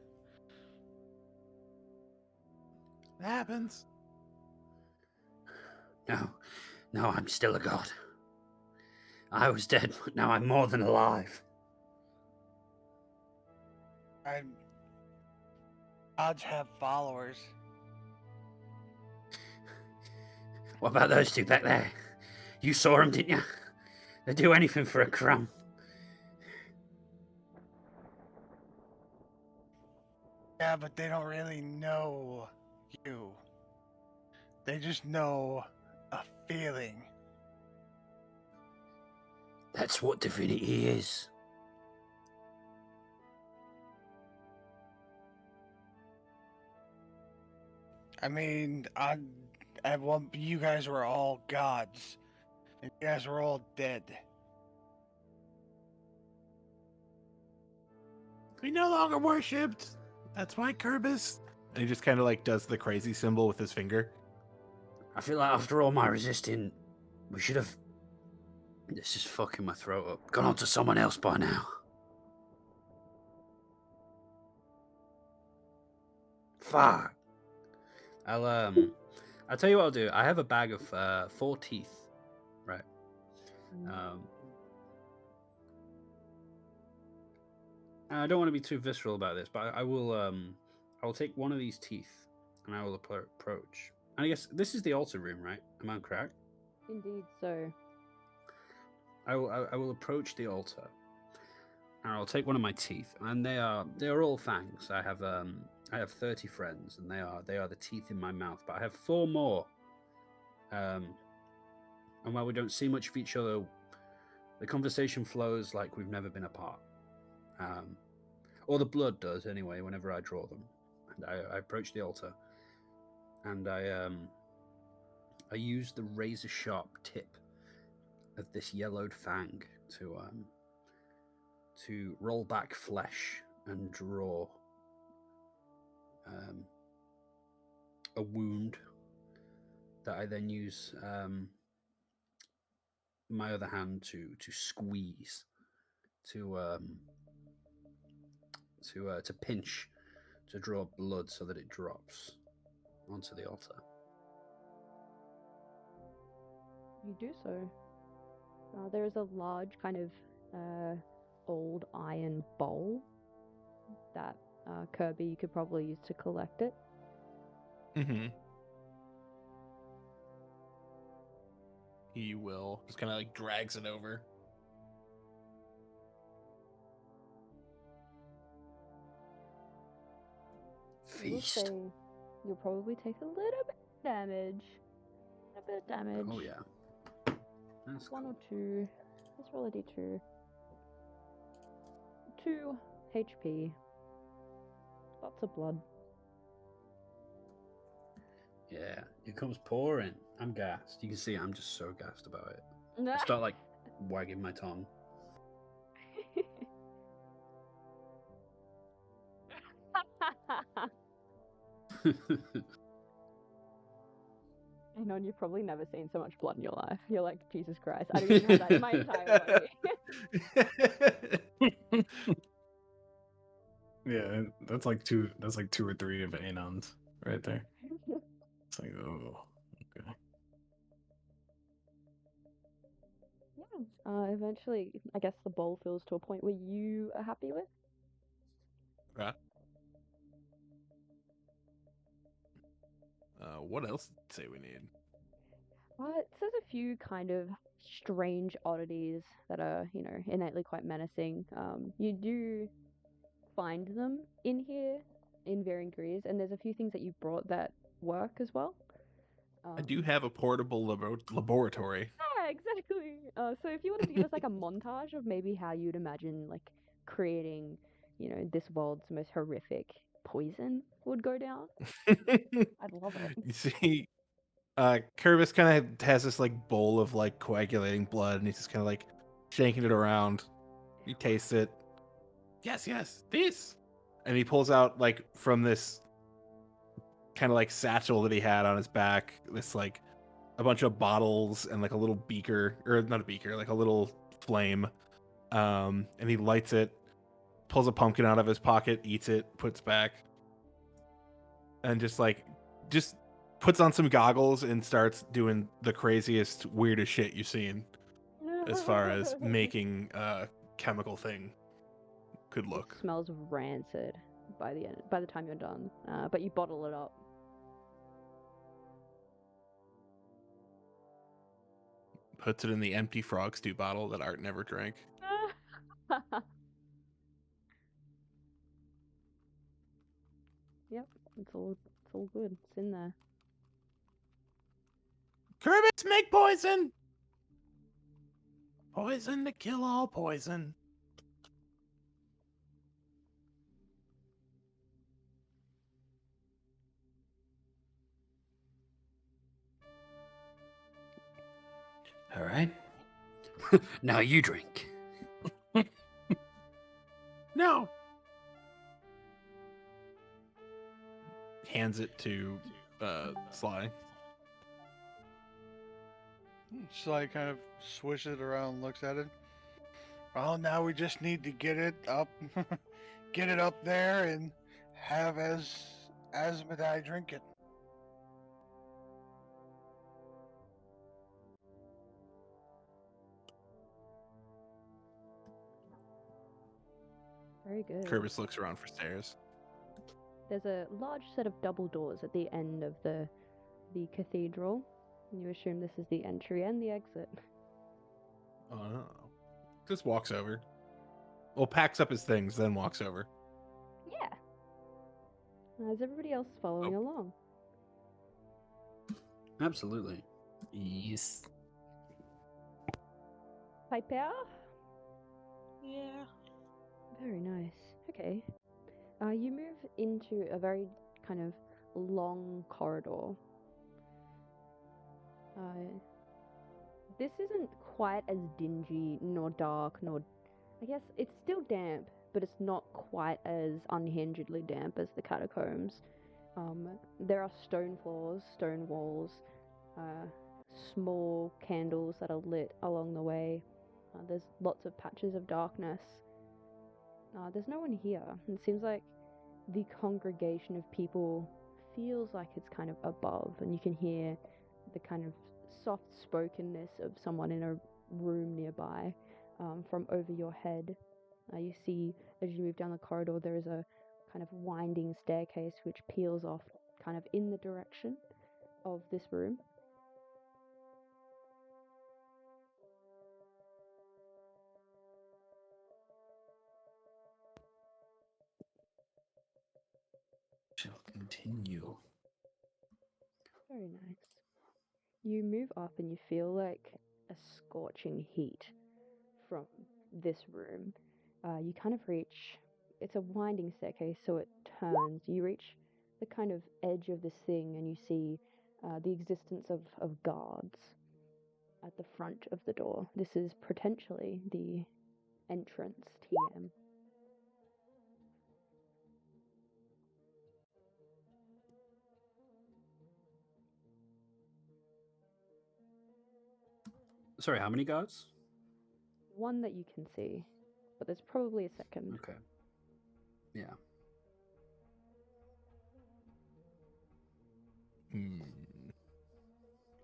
It happens. No, I'm still a god. I was dead, but now I'm more than alive. Gods have followers. What about those two back there? You saw them, didn't you? They'd do anything for a crumb. Yeah, but they don't really know you. They just know a feeling. That's what divinity is. I mean, at one, you guys were all gods, and you guys were all dead. We no longer worshipped. That's why Kerbis. And he just kind of like does the crazy symbol with his finger. I feel like after all my resisting, we should have... This is fucking my throat up. Gone on to someone else by now. Fuck. I'll tell you what I'll do. I have a bag of 4 teeth, right? I don't want to be too visceral about this, but I will take one of these teeth and I will approach. And I guess this is the altar room, right? Am I correct? Indeed so. I will approach the altar and I'll take one of my teeth, and they are all fangs. I have 30 friends, and they are the teeth in my mouth. But I have 4 more. And while we don't see much of each other, the conversation flows like we've never been apart. Or the blood does anyway. Whenever I draw them, and I approach the altar, and I use the razor sharp tip of this yellowed fang to roll back flesh and draw a wound that I then use my other hand to squeeze, to pinch, to draw blood so that it drops onto the altar. You do so. There is a large kind of old iron bowl that Kirby, you could probably use to collect it. Mm-hmm. He will just kind of like drags it over. I will Feast. say you'll probably take a little bit of damage. A bit of damage. Oh yeah. That's 1 cool. or 2. Let's roll a d2. 2 HP. Lots of blood. Yeah, it comes pouring. I'm gassed. You can see I'm just so gassed about it. I start like wagging my tongue. I know, and you've probably never seen so much blood in your life. You're like, Jesus Christ, I didn't even have that in my entire body. Yeah, that's like two or 3 of Anons right there. It's like, oh, okay. Yeah. Eventually, I guess the bowl fills to a point where you are happy with. Okay. What else did you say we need? It says a few kind of strange oddities that are, innately quite menacing. You do find them in here in varying degrees, and there's a few things that you brought that work as well. I do have a portable laboratory. Yeah, exactly. So if you wanted to give us like a montage of maybe how you'd imagine like creating, this world's most horrific poison would go down, I'd love it. You see, Kerberos kind of has this like bowl of like coagulating blood, and he's just kind of like shaking it around. He tastes it. Yes, this. And he pulls out like from this kind of like satchel that he had on his back, this like a bunch of bottles and like a little beaker, or not a beaker, like a little flame. And he lights it, pulls a pumpkin out of his pocket, eats it, puts back, and just puts on some goggles and starts doing the craziest, weirdest shit you've seen as far as making a chemical thing could look. It smells rancid by the time you're done, but you bottle it up. Puts it in the empty frog stew bottle that Art never drank. Yep, it's all good. It's in there. Kerberos, make poison! Poison to kill all poison. All right. Now you drink. No. Hands it to Sly. Sly kind of swishes it around, looks at it. Well, now we just need to get it up, get it up there, and have Asmodai drink it. Very good. Kerberos looks around for stairs. There's a large set of double doors at the end of the cathedral. And you assume this is the entry and the exit. Oh no. Just walks over. Well, packs up his things, then walks over. Yeah. Is everybody else following along? Absolutely. Yes. Pipe out? Yeah. Very nice. Okay. You move into a very kind of long corridor. This isn't quite as dingy nor dark, nor I guess it's still damp, but it's not quite as unhingedly damp as the catacombs. There are stone floors, stone walls, small candles that are lit along the way. There's lots of patches of darkness. There's no one here. It seems like the congregation of people feels like it's kind of above, and you can hear the kind of soft-spokenness of someone in a room nearby from over your head. You see, as you move down the corridor, there is a kind of winding staircase which peels off kind of in the direction of this room. Shall continue. Very nice. You move up and you feel like a scorching heat from this room. You kind of reach, it's a winding staircase, so it turns. You reach the kind of edge of this thing and you see the existence of guards at the front of the door. This is potentially the entrance TM. Sorry, how many guards? One that you can see, but there's probably a second. Okay. Yeah.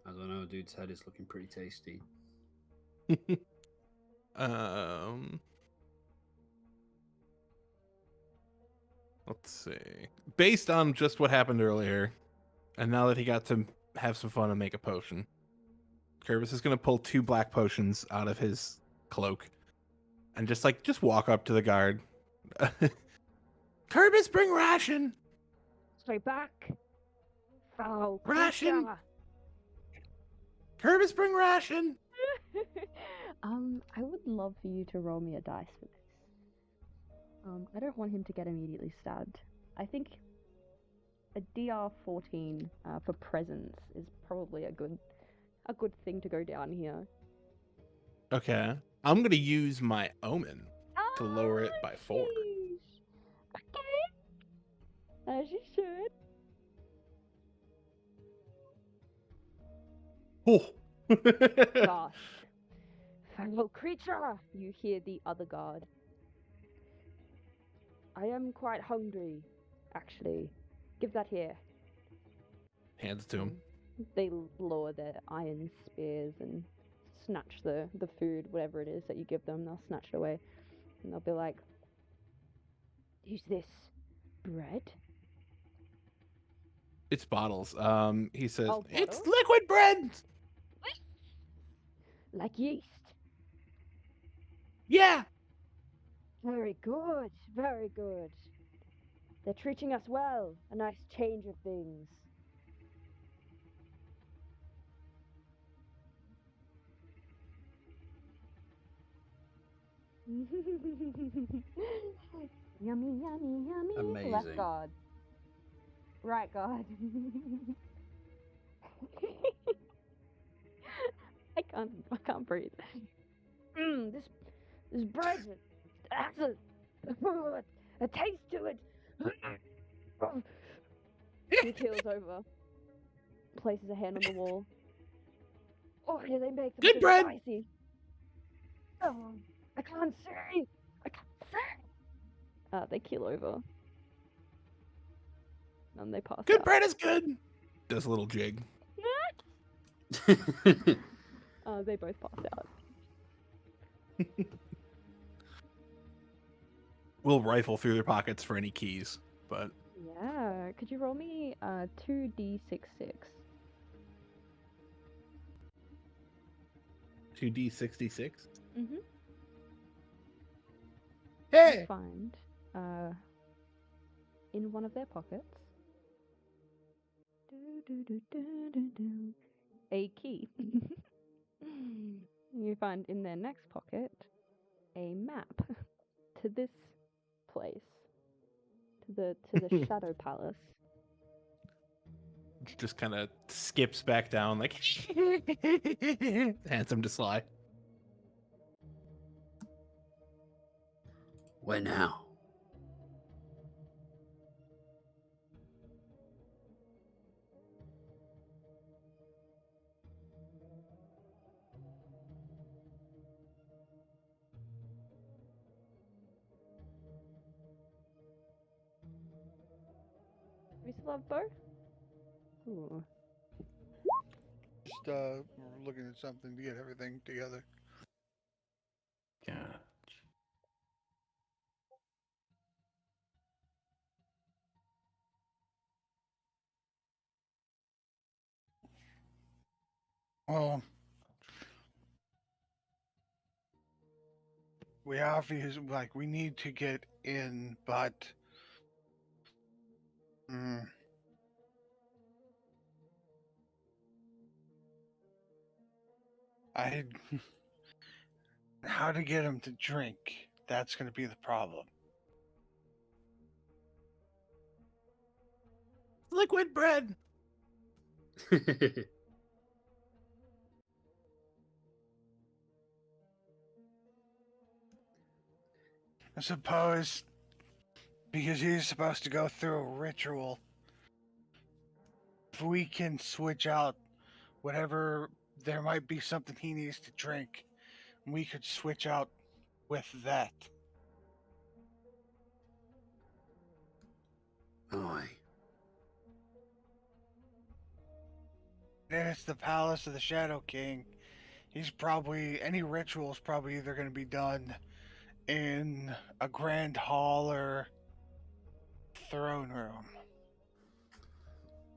I don't know, dude's head is looking pretty tasty. Let's see. Based on just what happened earlier, and now that he got to have some fun and make a potion, Kerberos is gonna pull 2 black potions out of his cloak and just walk up to the guard. Kerberos, bring ration. Stay back! Foul Ration! creature! Kermit, bring ration! I would love for you to roll me a dice for this. I don't want him to get immediately stabbed. I think a DR 14 for presence is probably a good thing to go down here. Okay. I'm gonna use my omen to lower it by 4. Sheesh. Okay. As you should. Oh. Fast. Foul creature! You hear the other guard. I am quite hungry, actually. Give that here. Hands it to him. They lower their iron spears and snatch the food, whatever it is that you give them. They'll snatch it away. And they'll be like, "Is this bread?" It's bottles. He says, Oh, it's bottles? liquid bread! Like yeast. Yeah! Very good, very good. They're treating us well. A nice change of things. Yummy, yummy, yummy. Amazing. Left guard. Right guard. I can't breathe. This bread has a taste to it. He keels over, places a hand on the wall. Oh, do they make them Good so bread. spicy? Oh, I can't see. I can't see. They keel over. And they pass Good out. bread is good! Does a little jig. They both pass out. We'll rifle through their pockets for any keys, but Yeah, could you roll me 2d66? 2d66. Mm-hmm. Hey! You find in one of their pockets a key. You find in their next pocket a map to this place, to the Shadow Palace. Just kind of skips back down, like, hands him to Sly. Where now? We still have Bo? Ooh. Just looking at something to get everything together. Yeah. Well, we obviously we need to get in, but I how to get him to drink. That's going to be the problem. Liquid bread! I suppose because he's supposed to go through a ritual. If we can switch out whatever, there might be something he needs to drink. We could switch out with that. Aye. And it's the palace of the Shadow King. He's probably, any ritual is probably either going to be done in a grand hall or throne room.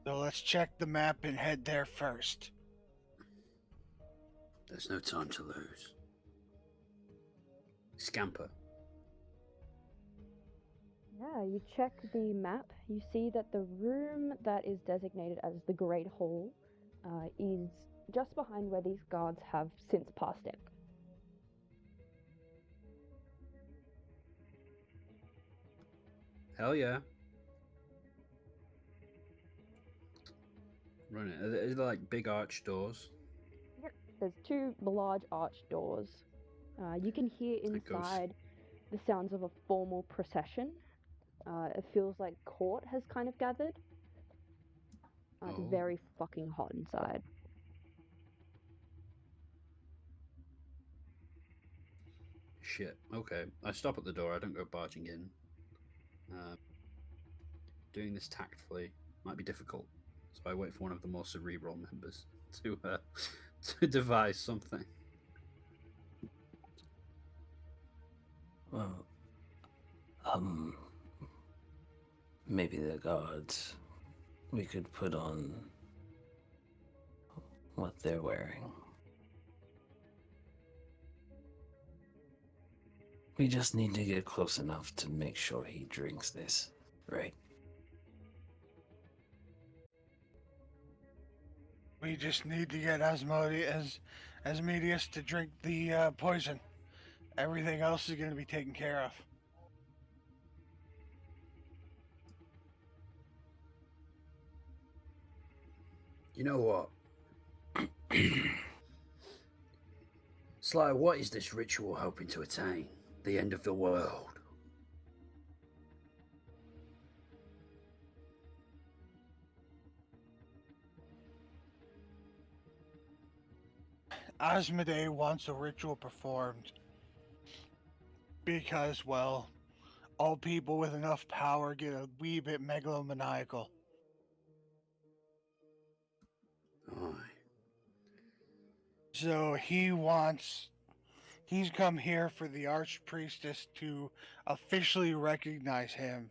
So let's check the map and head there first. There's no time to lose. Scamper. Yeah, you check the map. You see that the room that is designated as the Great Hall is just behind where these guards have since passed out. Hell yeah. Run it. Are they like big arch doors? Yep. There's two large arched doors. You can hear That goes. inside the sounds of a formal procession. It feels like court has kind of gathered. It's Oh. very fucking hot inside. Shit. Okay. I stop at the door. I don't go barging in. Doing this tactfully might be difficult, so I wait for one of the more cerebral members to to devise something. Well, maybe the guards. We could put on what they're wearing. We just need to get close enough to make sure he drinks this, right? We just need to get Asmodeus to drink the poison. Everything else is going to be taken care of. You know what? Sly, what is this ritual hoping to attain? The end of the world? Asmodee wants a ritual performed because, well, all people with enough power get a wee bit megalomaniacal. Aye. So he's come here for the Archpriestess to officially recognize him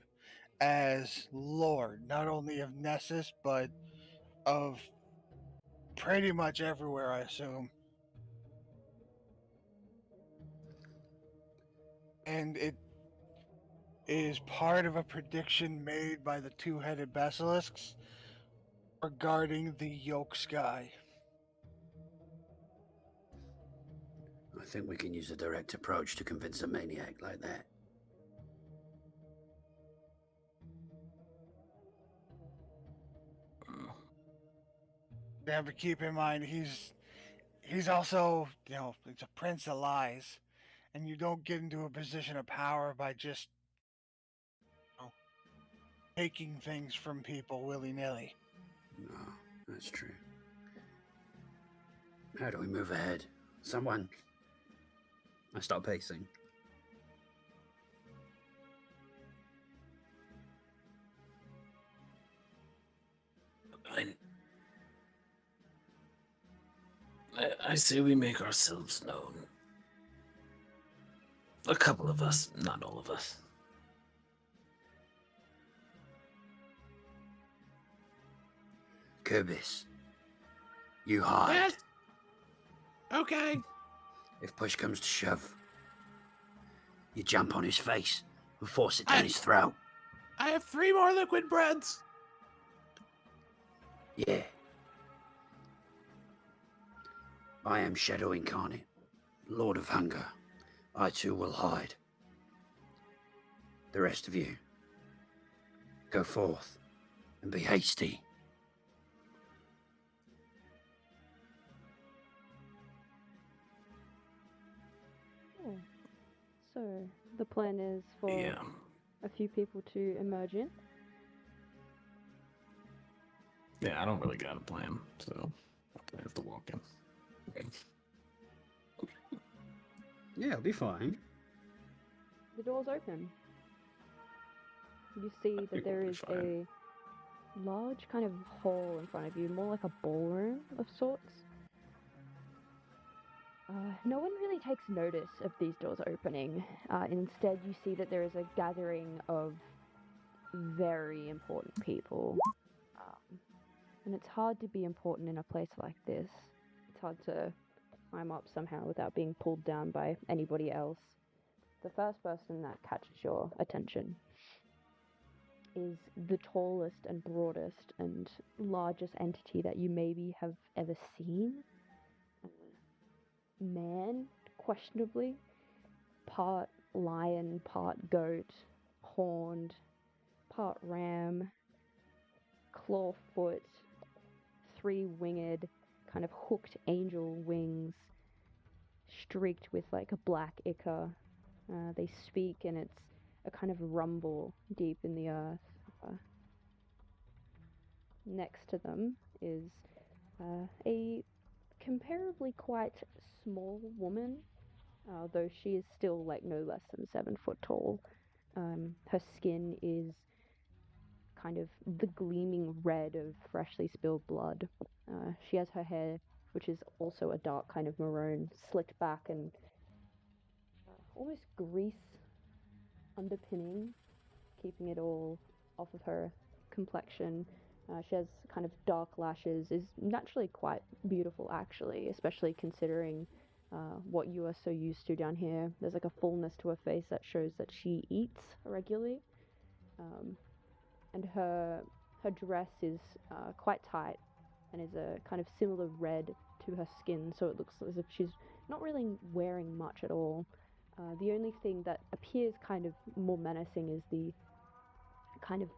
as Lord, not only of Nessus, but of pretty much everywhere, I assume. And it is part of a prediction made by the two-headed basilisks regarding the yoke sky. I think we can use a direct approach to convince a maniac like that. Yeah, but keep in mind he's also, it's a prince of lies, and you don't get into a position of power by just taking things from people willy-nilly. No, that's true. How do we move ahead? Someone. I start pacing. I say we make ourselves known. A couple of us, not all of us. Kirbis, you hide. Yes. Okay. If push comes to shove, you jump on his face and force it down his throat. I have 3 more liquid breads. Yeah. I am Shadow Incarnate, Lord of Hunger. I too will hide. The rest of you, go forth and be hasty. Oh. So the plan is for Yeah. a few people to emerge in. Yeah, I don't really got a plan, so I have to walk in. Yeah, it'll be fine. The doors open. You see that think there we'll be is fine. a large kind of hall in front of you, more like a ballroom of sorts. No one really takes notice of these doors opening. Instead, you see that there is a gathering of very important people. And it's hard to be important in a place like this. It's hard to climb up somehow without being pulled down by anybody else. The first person that catches your attention. is the tallest and broadest and largest entity that you maybe have ever seen. Man, questionably, part lion, part goat, horned, part ram, clawfoot, three-winged, kind of hooked angel wings, streaked with like a black ichor. They speak, and it's a kind of rumble deep in the earth. Next to them is a comparably quite small woman, though she is still like no less than 7 foot tall. Her skin is kind of the gleaming red of freshly spilled blood. She has her hair, which is also a dark kind of maroon, slicked back and almost grease underpinning, keeping it all off of her complexion. She has kind of dark lashes, is naturally quite beautiful actually, especially considering what you are so used to down here. There's like a fullness to her face that shows that she eats regularly. And her dress is quite tight and is a kind of similar red to her skin, so it looks as if she's not really wearing much at all. The only thing that appears kind of more menacing is the kind of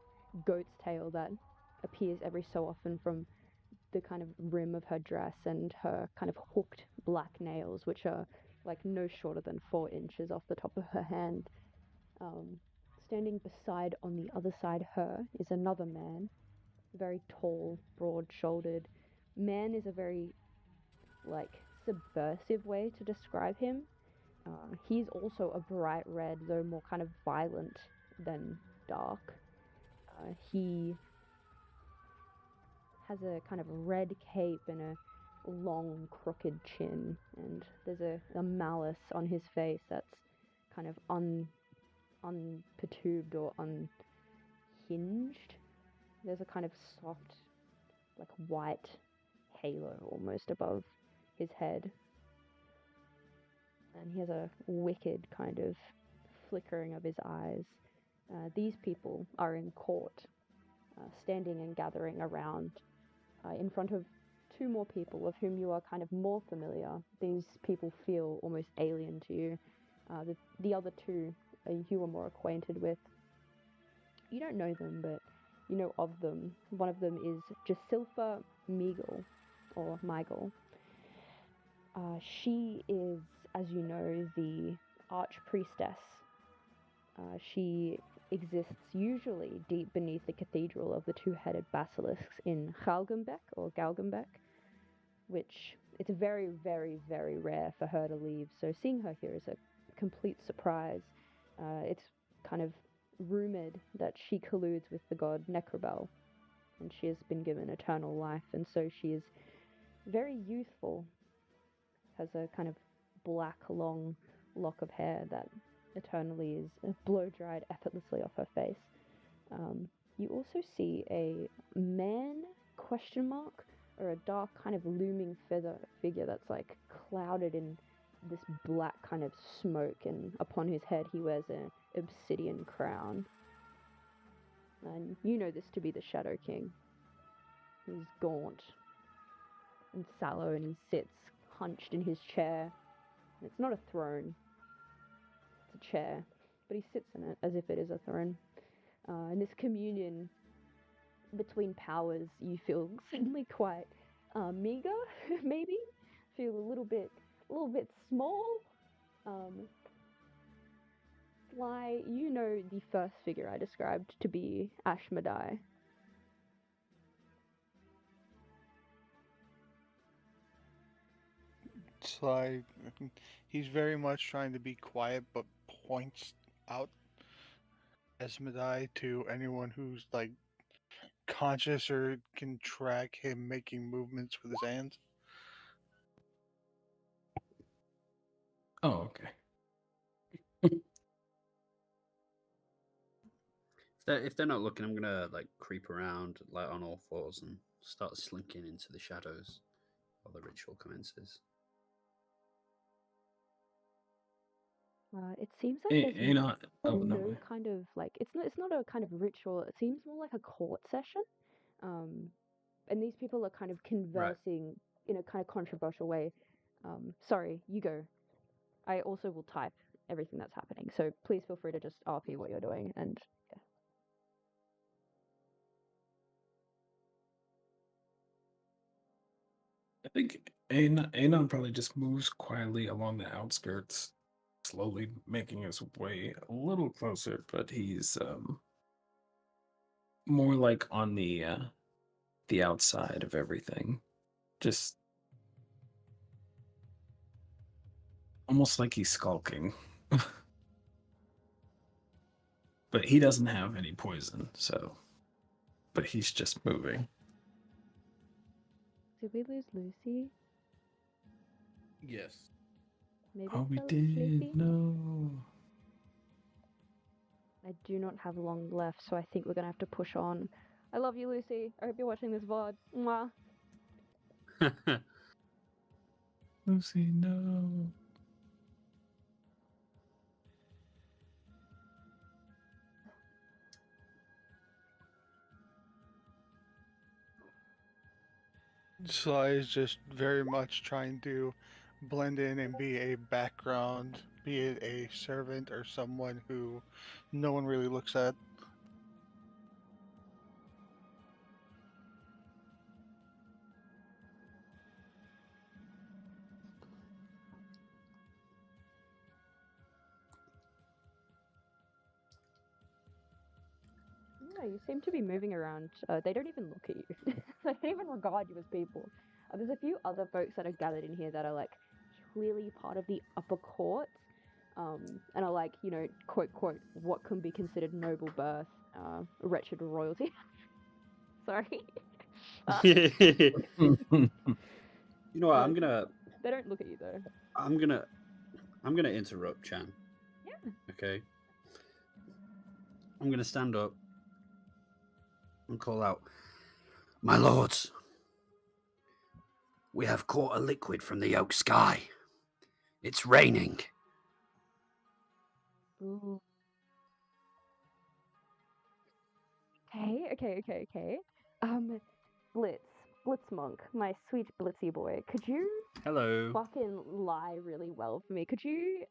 goat's tail that appears every so often from the kind of rim of her dress, and her kind of hooked black nails, which are like no shorter than 4 inches off the top of her hand. Standing beside, on the other side her, is another man, very tall, broad-shouldered. Man is a very, like, subversive way to describe him. He's also a bright red, though more kind of violent than dark. He has a kind of red cape and a long, crooked chin, and there's a malice on his face that's kind of unperturbed or unhinged. There's a kind of soft, like white halo almost above his head. And he has a wicked kind of flickering of his eyes. These people are in court, standing and gathering around in front of 2 more people of whom you are kind of more familiar. These people feel almost alien to you. The other 2 you are more acquainted with. You don't know them, but you know of them. One of them is Jasilfa Meagle, or Meigel. She is, as you know, the archpriestess. She exists usually deep beneath the cathedral of the 2-headed basilisks in Galgenbeck, or Galgenbeck, which it's very, very, very rare for her to leave. So seeing her here is a complete surprise. It's kind of rumored that she colludes with the god Necrobel, and she has been given eternal life, and so she is very youthful, has a kind of black long lock of hair that eternally is blow-dried effortlessly off her face. You also see a man, question mark, or a dark kind of looming figure that's like clouded in this black kind of smoke, and upon his head he wears an obsidian crown. And you know this to be the Shadow King. He's gaunt and sallow, and he sits hunched in his chair. It's not a throne, it's a chair, but he sits in it as if it is a throne. In this communion between powers, you feel suddenly quite meager, maybe. Feel a little bit small. Fly, you know the first figure I described to be Ashmedai. Sly, he's very much trying to be quiet, but points out Esmedai to anyone who's like conscious or can track him making movements with his hands. Oh, okay. If they're not looking, I'm gonna like creep around like on all fours and start slinking into the shadows while the ritual commences. It seems like Ain't, there's ain't not. Oh no. no kind of like it's not a kind of ritual. It seems more like a court session. And these people are kind of conversing in a kind of controversial way. Sorry, you go. I also will type everything that's happening, so please feel free to just RP what you're doing. And yeah. I think Anon probably just moves quietly along the outskirts, slowly making his way a little closer, but he's more like on the outside of everything. Just almost like he's skulking. But he doesn't have any poison, so but he's just moving. Did we lose Lucy? Yes. Maybe Oh, we fell sleepy? did. No. I do not have long left, so I think we're gonna have to push on. I love you, Lucy. I hope you're watching this VOD. Mwah. Lucy, no. Sly is just very much trying to blend in and be a background, be it a servant or someone who no one really looks at. Yeah, you seem to be moving around. They don't even look at you. They don't even regard you as people. There's a few other folks that are gathered in here that are like clearly part of the upper court, and are like, quote quote, what can be considered noble birth, wretched royalty. Sorry. You know what? Uh, They don't look at you though. I'm gonna interrupt Chan. Yeah. Okay. I'm gonna stand up and call out, "My lords, we have caught a liquid from the oak sky. It's raining." Ooh. Okay. Blitzmonk, my sweet Blitzy boy, could you Hello. fucking lie really well for me? Could you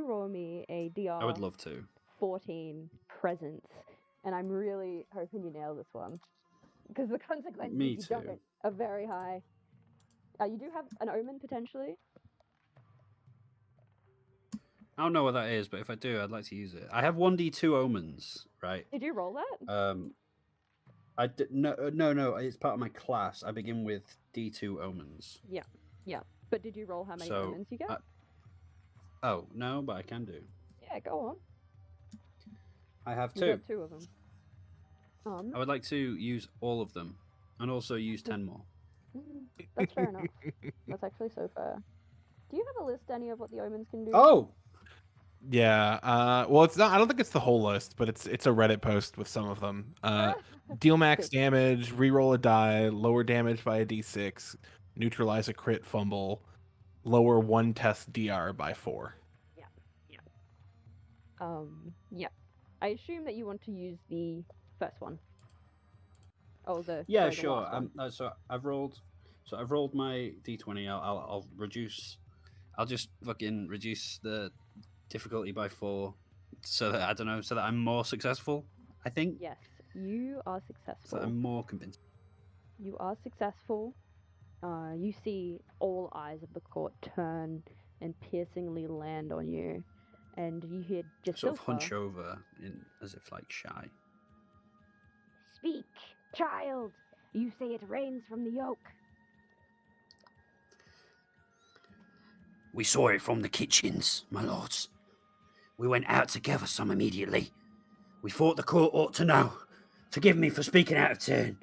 roll me a I would DR love to. 14 presence? And I'm really hoping you nail this one. Because the consequences Me if you don't too. are very high. You do have an omen potentially? I don't know what that is, but if I do, I'd like to use it. I have 1d2 omens, right? Did you roll that? I did no. It's part of my class. I begin with D2 omens. Yeah. But did you roll how many So, omens you get? Oh no, but I can do. Yeah, go on. I have You 2. get 2 of them. I would like to use all of them, and also use 10 more. That's fair enough. That's actually so fair. Do you have a list, Danny, of what the omens can do? Oh, Yeah. Well, it's not. I don't think it's the whole list, but it's a Reddit post with some of them. Deal max Sick. damage, reroll a die, lower damage by a d6, neutralize a crit fumble, lower one test DR by 4. Yeah. I assume that you want to use the first one. Oh, the yeah, sorry, the sure. last one. So I've rolled. So I've rolled my D20. I'll reduce. I'll just fucking reduce the difficulty by 4, so that I don't know, so that I'm more successful. I think. Yes, you are So that successful. I'm more convinced. You are successful. You see all eyes of the court turn and piercingly land on you, and you hear just Sort of hunch over as if like shy. Speak, child. You say it rains from the oak. We saw it from the kitchens, my lords. We went out together some immediately. We thought the court ought to know. Forgive me for speaking out of turn.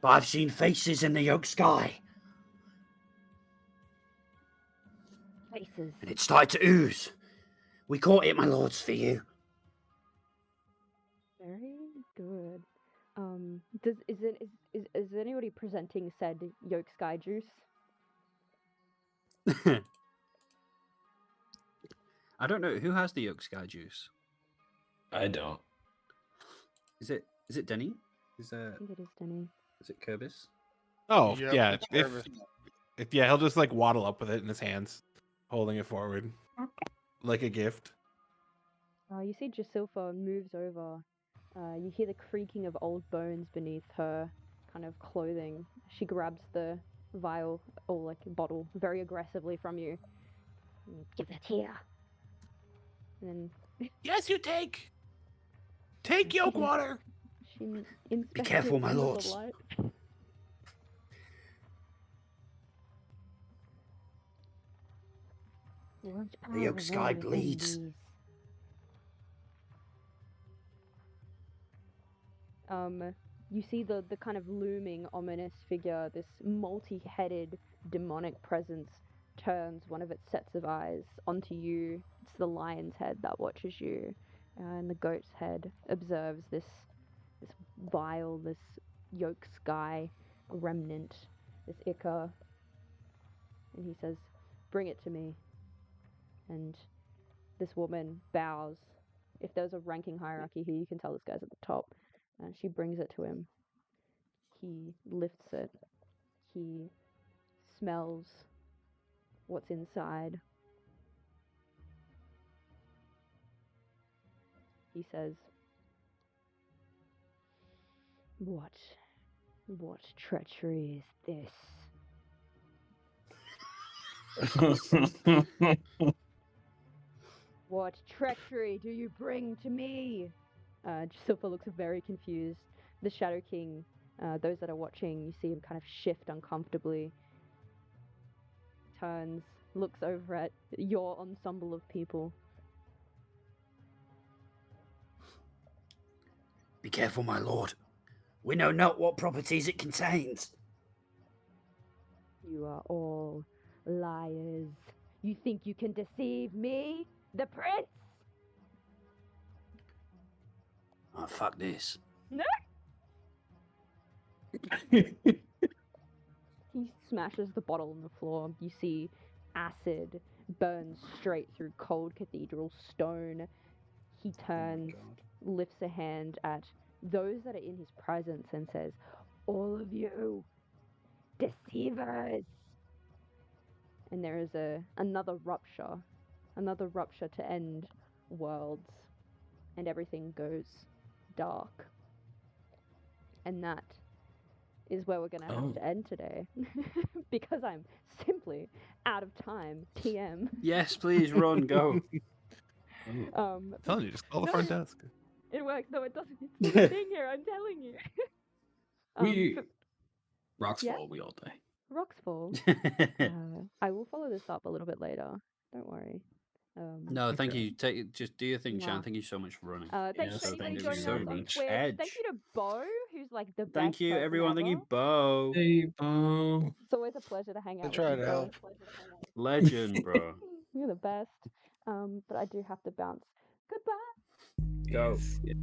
But I've seen faces in the oak sky. Faces. And it started to ooze. We caught it, my lords, for you. Very good. Is anybody presenting said yolk sky juice? I don't know who has the Yolk Sky juice. I don't. Is it Denny? I think it is Denny. Is it Kerbis? Oh Yep, yeah, it's if, Kervis. if yeah, he'll just like waddle up with it in his hands, holding it forward like a gift. You see Jasilfa moves over. You hear the creaking of old bones beneath her kind of clothing. She grabs the vial or like bottle very aggressively from you. Give that here. And then Yes, you take yolk water. she inspects careful, it my under the lords. light. The Yolk Sky bleeds. You see the kind of looming ominous figure, this multi-headed demonic presence turns one of its sets of eyes onto you. It's the lion's head that watches you, and the goat's head observes this vial, this Yolk Sky remnant, this ichor, and he says, "Bring it to me." And this woman bows. If there's a ranking hierarchy here, you can tell this guy's at the top. And she brings it to him. He lifts it. He smells what's inside. He says, What treachery is this? What treachery do you bring to me? Jasilfa looks very confused. The Shadow King, those that are watching, you see him kind of shift uncomfortably. Turns, looks over at your ensemble of people. Be careful, my lord. We know not what properties it contains. You are all liars. You think you can deceive me, the prince? Oh, fuck this. No! He smashes the bottle on the floor. You see acid burns straight through cold cathedral stone. He turns, lifts a hand at those that are in his presence and says, "All of you, deceivers!" And there is another rupture to end worlds, and everything goes dark. And that is where we're going to have to end today, because I'm simply out of time. TM. Yes, please run, go. I'm telling you, just call the front desk. It works. No, it doesn't. It's the thing here. I'm telling you. Rocks yeah? fall, we all die. Rocks fall. I will follow this up a little bit later. Don't worry. No, thank you. Just do your thing, Shan. Nah. Thank you so much for running. Thank you Yes, for anybody thank you joining very us on much. Twitch. Edge. Thank you to Bo, who's like the best Thank you, person everyone. ever. Thank you, Bo. Hey, Bo. It's always a pleasure to hang I out with try you, to Bo. help. Legend, bro. You're the best. But I do have to bounce. Goodbye. Go. Yes.